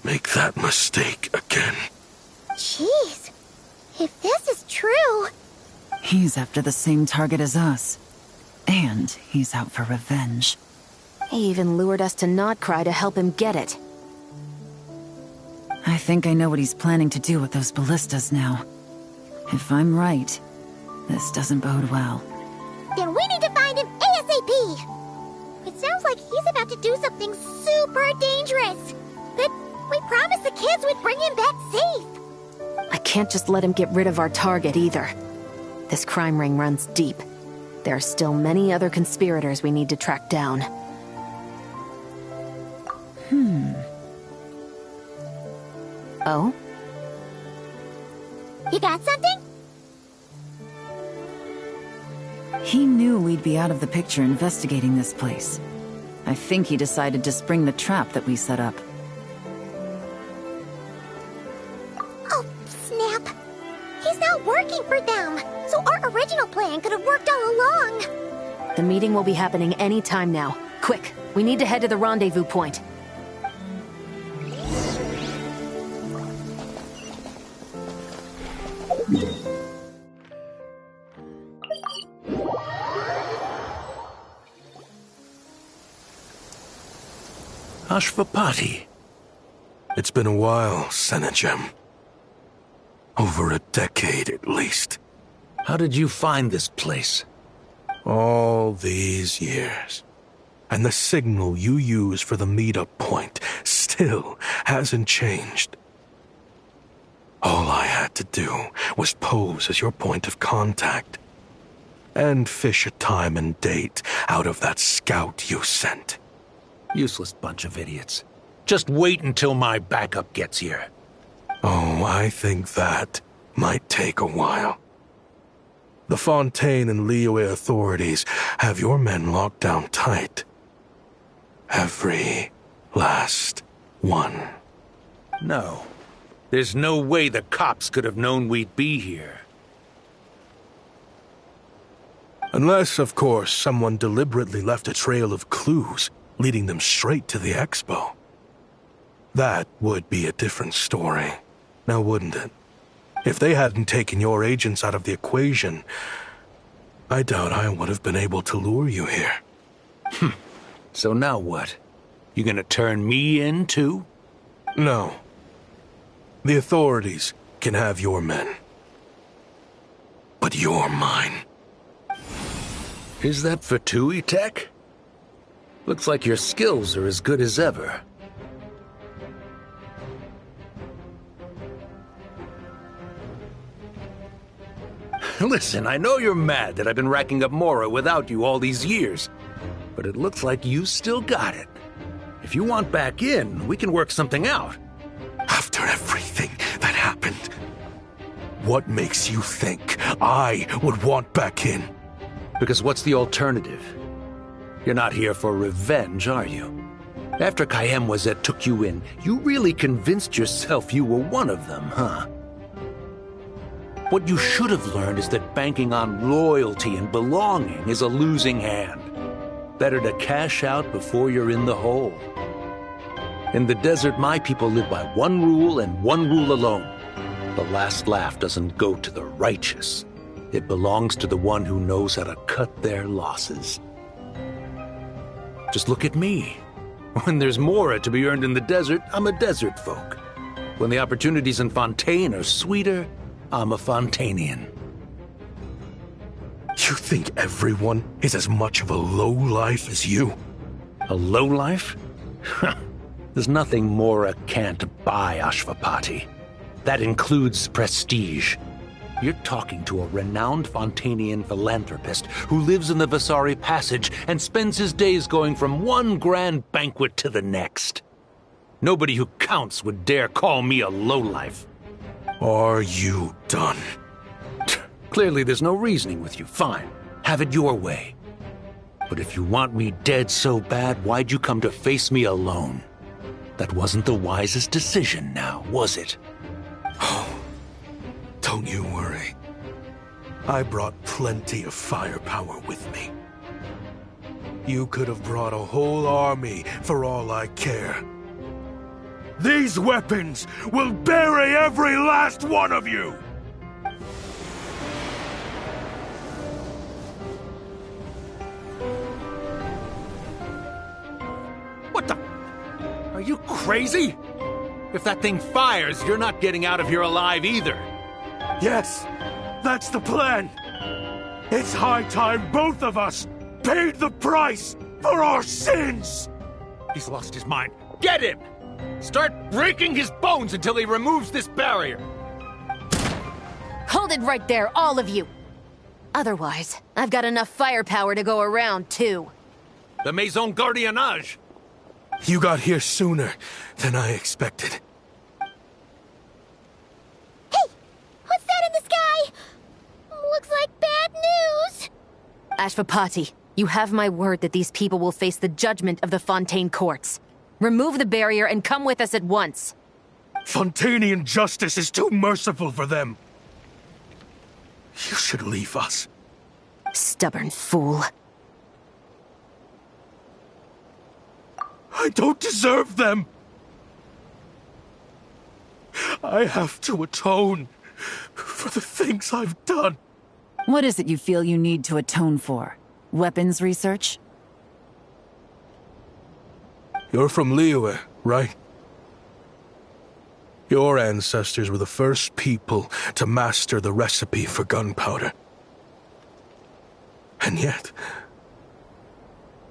make that mistake again. Jeez, if this is true... He's after the same target as us. And he's out for revenge. He even lured us to Notcry to help him get it. I think I know what he's planning to do with those ballistas now. If I'm right, this doesn't bode well. Then we need to find him ASAP! It sounds like he's about to do something super dangerous. But we promised the kids we'd bring him back safe. I can't just let him get rid of our target either. This crime ring runs deep. There are still many other conspirators we need to track down. Oh? You got something? He knew we'd be out of the picture investigating this place. I think he decided to spring the trap that we set up. Oh, snap. He's not working for them, so our original plan could have worked all along. The meeting will be happening any time now. Quick, we need to head to the rendezvous point. Ashvapati. It's been a while, Senegem. Over a decade, at least. How did you find this place? All these years. And the signal you use for the meetup point still hasn't changed. All I had to do was pose as your point of contact. And fish a time and date out of that scout you sent. Useless bunch of idiots. Just wait until my backup gets here. Oh, I think that might take a while. The Fontaine and Liyue authorities have your men locked down tight. Every last one. No. There's no way the cops could have known we'd be here. Unless, of course, someone deliberately left a trail of clues, leading them straight to the expo. That would be a different story, now wouldn't it? If they hadn't taken your agents out of the equation, I doubt I would have been able to lure you here. So now what? You gonna turn me in, too? No. The authorities can have your men. But you're mine. Is that Fatui tech? Looks like your skills are as good as ever. Listen, I know you're mad that I've been racking up Mora without you all these years, but it looks like you still got it. If you want back in, we can work something out. After everything that happened, what makes you think I would want back in? Because what's the alternative? You're not here for revenge, are you? After Kayemwazet took you in, you really convinced yourself you were one of them, huh? What you should have learned is that banking on loyalty and belonging is a losing hand. Better to cash out before you're in the hole. In the desert, my people live by one rule and one rule alone. The last laugh doesn't go to the righteous. It belongs to the one who knows how to cut their losses. Just look at me. When there's Mora to be earned in the desert, I'm a desert folk. When the opportunities in Fontaine are sweeter, I'm a Fontainian. You think everyone is as much of a lowlife as you? A lowlife? There's nothing Mora can't buy, Ashvapati. That includes prestige. You're talking to a renowned Fontainian philanthropist who lives in the Vasari Passage and spends his days going from one grand banquet to the next. Nobody who counts would dare call me a lowlife. Are you done? Clearly there's no reasoning with you. Fine. Have it your way. But if you want me dead so bad, why'd you come to face me alone? That wasn't the wisest decision now, was it? Oh, don't you worry. I brought plenty of firepower with me. You could have brought a whole army for all I care. These weapons will bury every last one of you! What the? Are you crazy? If that thing fires, you're not getting out of here alive either. Yes, that's the plan. It's high time both of us paid the price for our sins! He's lost his mind. Get him! Start breaking his bones until he removes this barrier! Hold it right there, all of you! Otherwise, I've got enough firepower to go around, too. The Maison Gardiennage! You got here sooner than I expected. Hey! What's that in the sky? Looks like bad news! Ashvapati, you have my word that these people will face the judgment of the Fontaine courts. Remove the barrier and come with us at once. Fontainian justice is too merciful for them. You should leave us. Stubborn fool. I don't deserve them. I have to atone for the things I've done. What is it you feel you need to atone for? Weapons research? You're from Liyue, right? Your ancestors were the first people to master the recipe for gunpowder. And yet,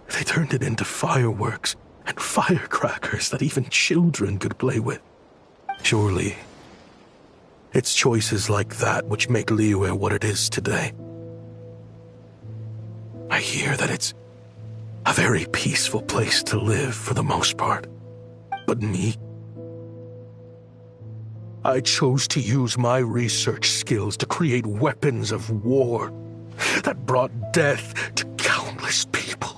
they turned it into fireworks and firecrackers that even children could play with. Surely, it's choices like that which make Liyue what it is today. I hear that it's a very peaceful place to live for the most part. But me? I chose to use my research skills to create weapons of war that brought death to countless people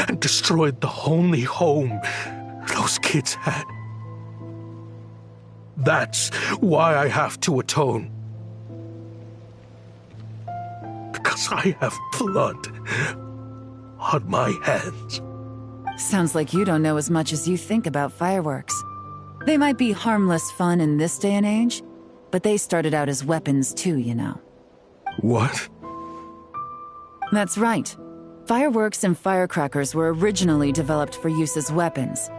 and destroyed the only home those kids had. That's why I have to atone. Because I have blood on my hands. Sounds like you don't know as much as you think about fireworks. They might be harmless fun in this day and age, but they started out as weapons too, you know. What? That's right. Fireworks and firecrackers were originally developed for use as weapons.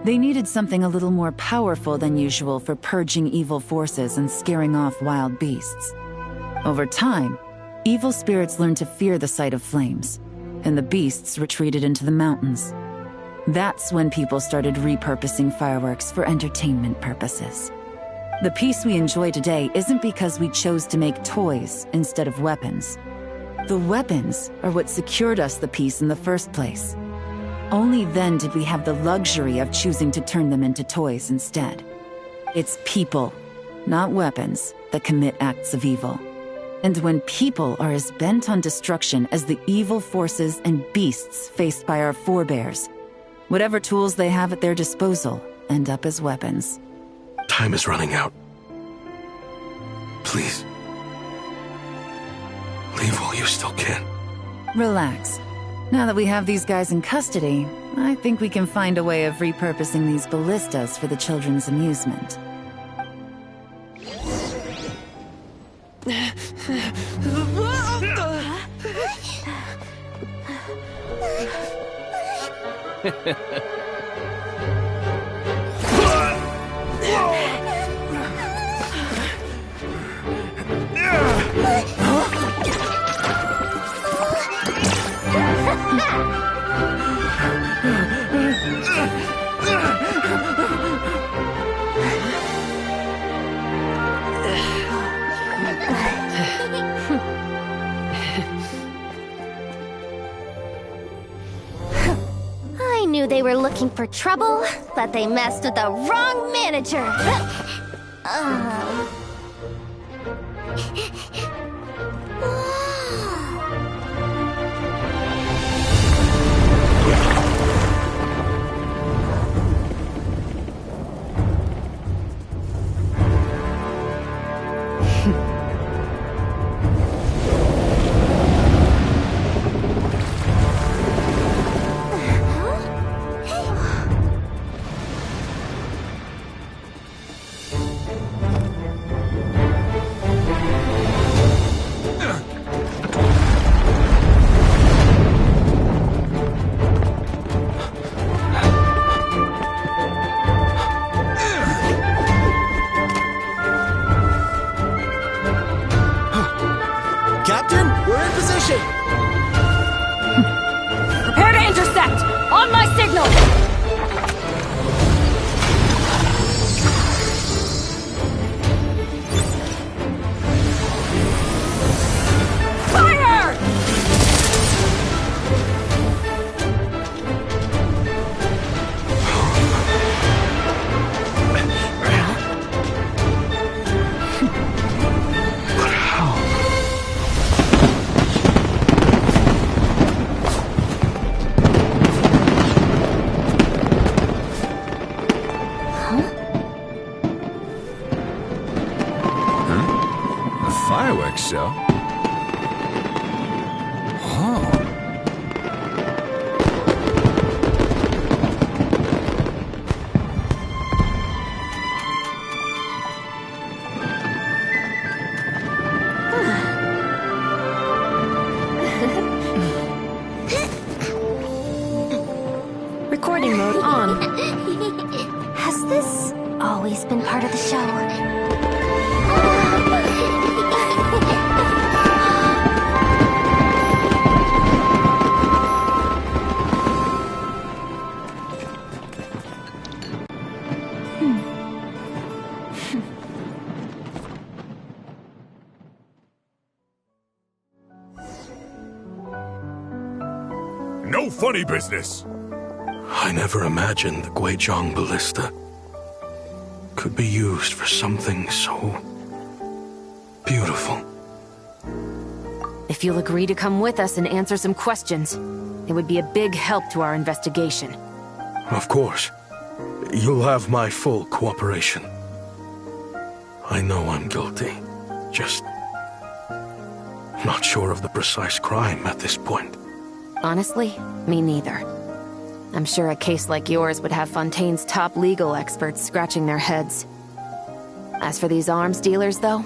They needed something a little more powerful than usual for purging evil forces and scaring off wild beasts. Over time, evil spirits learned to fear the sight of flames, and the beasts retreated into the mountains. That's when people started repurposing fireworks for entertainment purposes. The peace we enjoy today isn't because we chose to make toys instead of weapons. The weapons are what secured us the peace in the first place. Only then did we have the luxury of choosing to turn them into toys instead. It's people, not weapons, that commit acts of evil. And when people are as bent on destruction as the evil forces and beasts faced by our forebears, whatever tools they have at their disposal end up as weapons. Time is running out. Please. Leave while you still can. Relax. Now that we have these guys in custody, I think we can find a way of repurposing these ballistas for the children's amusement. I knew they were looking for trouble, but they messed with the wrong manager. Captain, we're in position! Prepare to intercept! On my signal! Fire! But how? Fireworks show? Oh. Recording mode on. Has this always been part of the show? No funny business! I never imagined the Guizhong Ballista could be used for something so beautiful. If you'll agree to come with us and answer some questions, it would be a big help to our investigation. Of course. You'll have my full cooperation. I know I'm guilty. Just not sure of the precise crime at this point. Honestly, me neither. I'm sure a case like yours would have Fontaine's top legal experts scratching their heads. As for these arms dealers, though,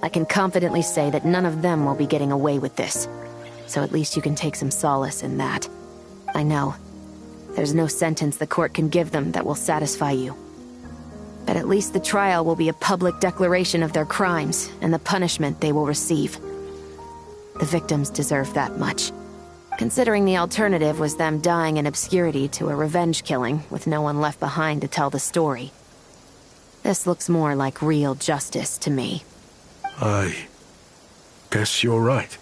I can confidently say that none of them will be getting away with this. So at least you can take some solace in that. I know. There's no sentence the court can give them that will satisfy you. But at least the trial will be a public declaration of their crimes and the punishment they will receive. The victims deserve that much. Considering the alternative was them dying in obscurity to a revenge killing with no one left behind to tell the story. This looks more like real justice to me. I guess you're right.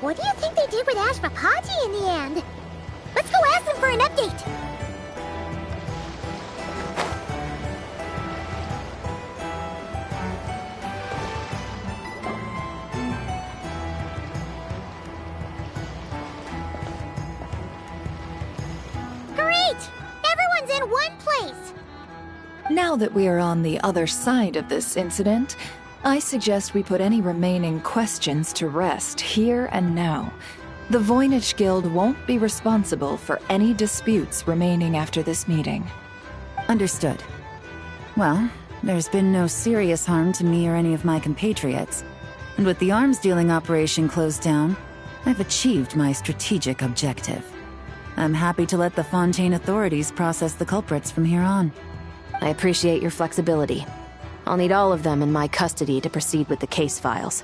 What do you think they did with Ashvapati in the end? Let's go ask them for an update. Great! Everyone's in one place! Now that we are on the other side of this incident, I suggest we put any remaining questions to rest here and now. The Voynich Guild won't be responsible for any disputes remaining after this meeting. Understood. Well, there's been no serious harm to me or any of my compatriots. And with the arms dealing operation closed down, I've achieved my strategic objective. I'm happy to let the Fontaine authorities process the culprits from here on. I appreciate your flexibility. I'll need all of them in my custody to proceed with the case files.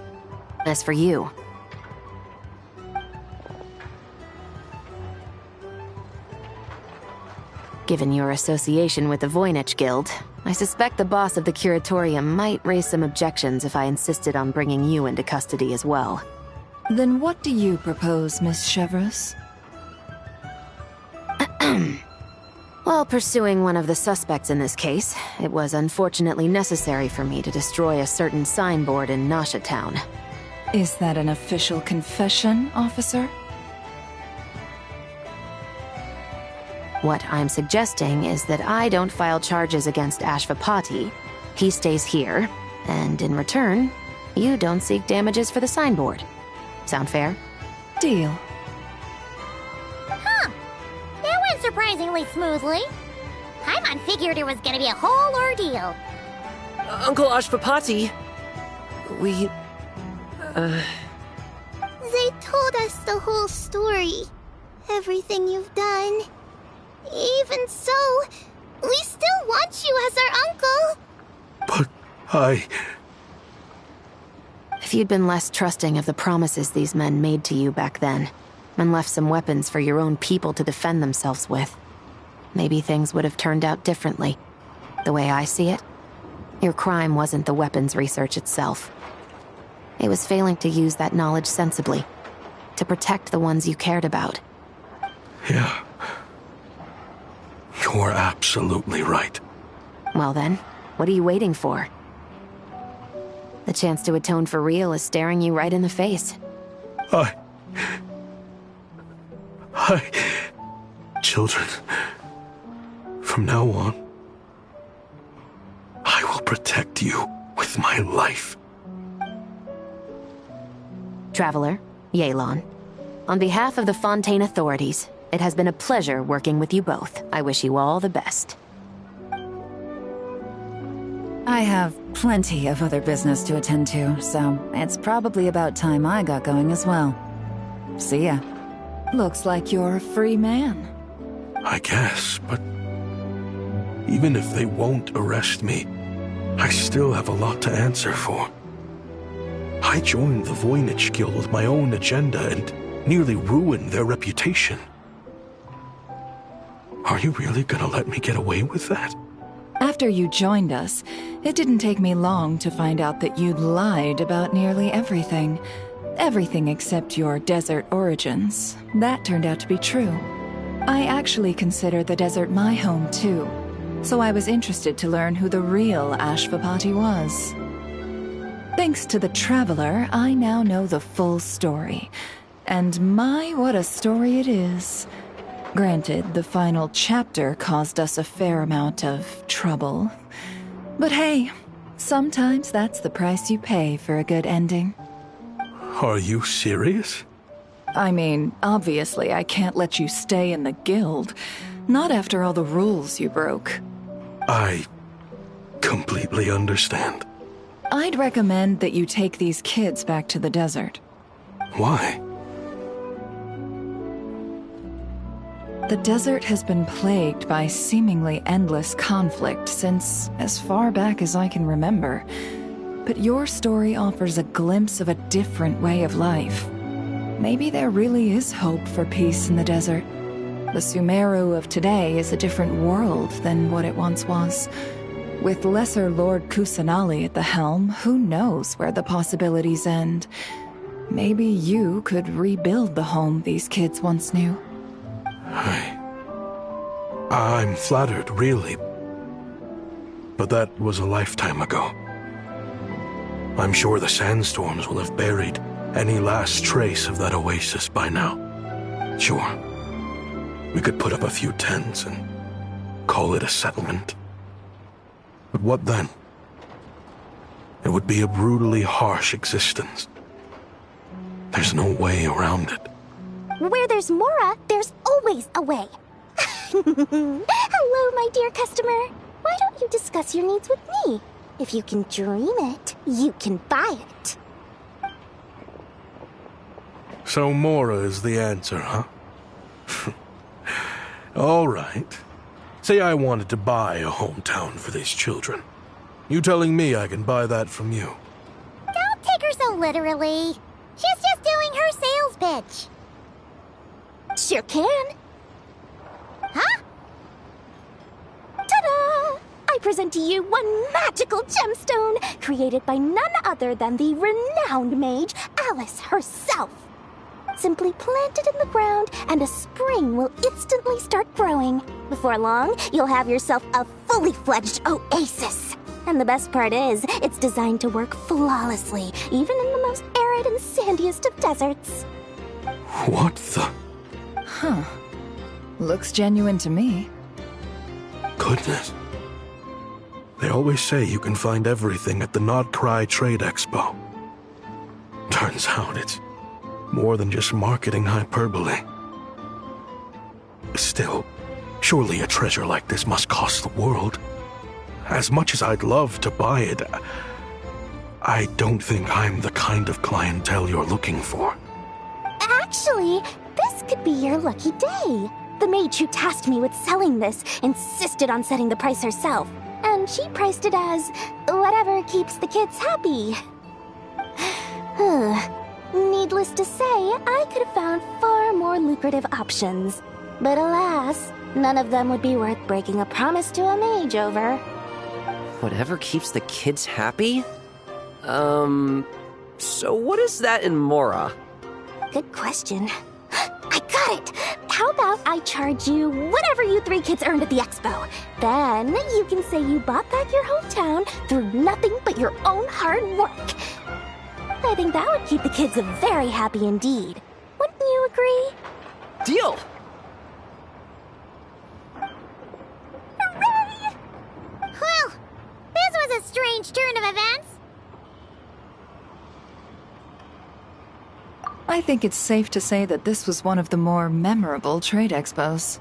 As for you... Given your association with the Voynich Guild, I suspect the boss of the Curatorium might raise some objections if I insisted on bringing you into custody as well. Then what do you propose, Miss Chevreuse? While pursuing one of the suspects in this case, it was unfortunately necessary for me to destroy a certain signboard in Nasha Town. Is that an official confession, officer? What I'm suggesting is that I don't file charges against Ashvapati, he stays here, and in return, you don't seek damages for the signboard. Sound fair? Deal. Surprisingly smoothly. Paimon figured it was gonna be a whole ordeal. Uncle Ashvapati, we... They told us the whole story. Everything you've done. Even so, we still want you as our uncle. But I... If you'd been less trusting of the promises these men made to you back then, and left some weapons for your own people to defend themselves with, maybe things would have turned out differently. The way I see it, Your crime wasn't the weapons research itself. It was failing to use that knowledge sensibly, to protect the ones you cared about. Yeah. You're absolutely right. Well then, what are you waiting for? The chance to atone for real is staring you right in the face. Children, from now on, I will protect you with my life. Traveler, Yelan. On behalf of the Fontaine authorities, it has been a pleasure working with you both. I wish you all the best. I have plenty of other business to attend to, so it's probably about time I got going as well. See ya. Looks like you're a free man. I guess, but even if they won't arrest me, I still have a lot to answer for. I joined the Voynich Guild with my own agenda and nearly ruined their reputation. Are you really gonna let me get away with that? After you joined us, it didn't take me long to find out that you'd lied about nearly everything. Everything except your desert origins. That turned out to be true. I actually consider the desert my home too, so I was interested to learn who the real Ashvapati was. Thanks to the Traveler, I now know the full story. And my, what a story it is. Granted, the final chapter caused us a fair amount of trouble. But hey, sometimes that's the price you pay for a good ending. Are you serious? I mean, obviously I can't let you stay in the guild. Not after all the rules you broke. I completely understand. I'd recommend that you take these kids back to the desert. Why? The desert has been plagued by seemingly endless conflict since as far back as I can remember. But your story offers a glimpse of a different way of life. Maybe there really is hope for peace in the desert. The Sumeru of today is a different world than what it once was. With Lesser Lord Kusanali at the helm, who knows where the possibilities end? Maybe you could rebuild the home these kids once knew. I'm flattered, really. But that was a lifetime ago. I'm sure the sandstorms will have buried any last trace of that oasis by now. Sure, we could put up a few tents and call it a settlement. But what then? It would be a brutally harsh existence. There's no way around it. Where there's Mora, there's always a way. Hello, my dear customer. Why don't you discuss your needs with me? If you can dream it, you can buy it. So Mora is the answer, huh? All right. Say I wanted to buy a hometown for these children. You telling me I can buy that from you? Don't take her so literally. She's just doing her sales pitch. Sure can. Huh? Ta-da! I present to you one magical gemstone created by none other than the renowned mage Alice herself. Simply plant it in the ground and a spring will instantly start growing. Before long, you'll have yourself a fully fledged oasis. And the best part is, it's designed to work flawlessly, even in the most arid and sandiest of deserts. What the? Huh. Looks genuine to me. Goodness. They always say you can find everything at the Not Cry Trade Expo. Turns out it's more than just marketing hyperbole. Still, surely a treasure like this must cost the world. As much as I'd love to buy it, I don't think I'm the kind of clientele you're looking for. Actually, this could be your lucky day. The mage who tasked me with selling this insisted on setting the price herself, and she priced it as whatever keeps the kids happy. Needless to say, I could have found far more lucrative options. But alas, none of them would be worth breaking a promise to a mage over. Whatever keeps the kids happy? So what is that in Mora? Good question. I got it! How about I charge you whatever you 3 kids earned at the expo? Then you can say you bought back your hometown through nothing but your own hard work. I think that would keep the kids very happy indeed. Wouldn't you agree? Deal! Hooray! Well, this was a strange turn of events. I think it's safe to say that this was one of the more memorable trade expos.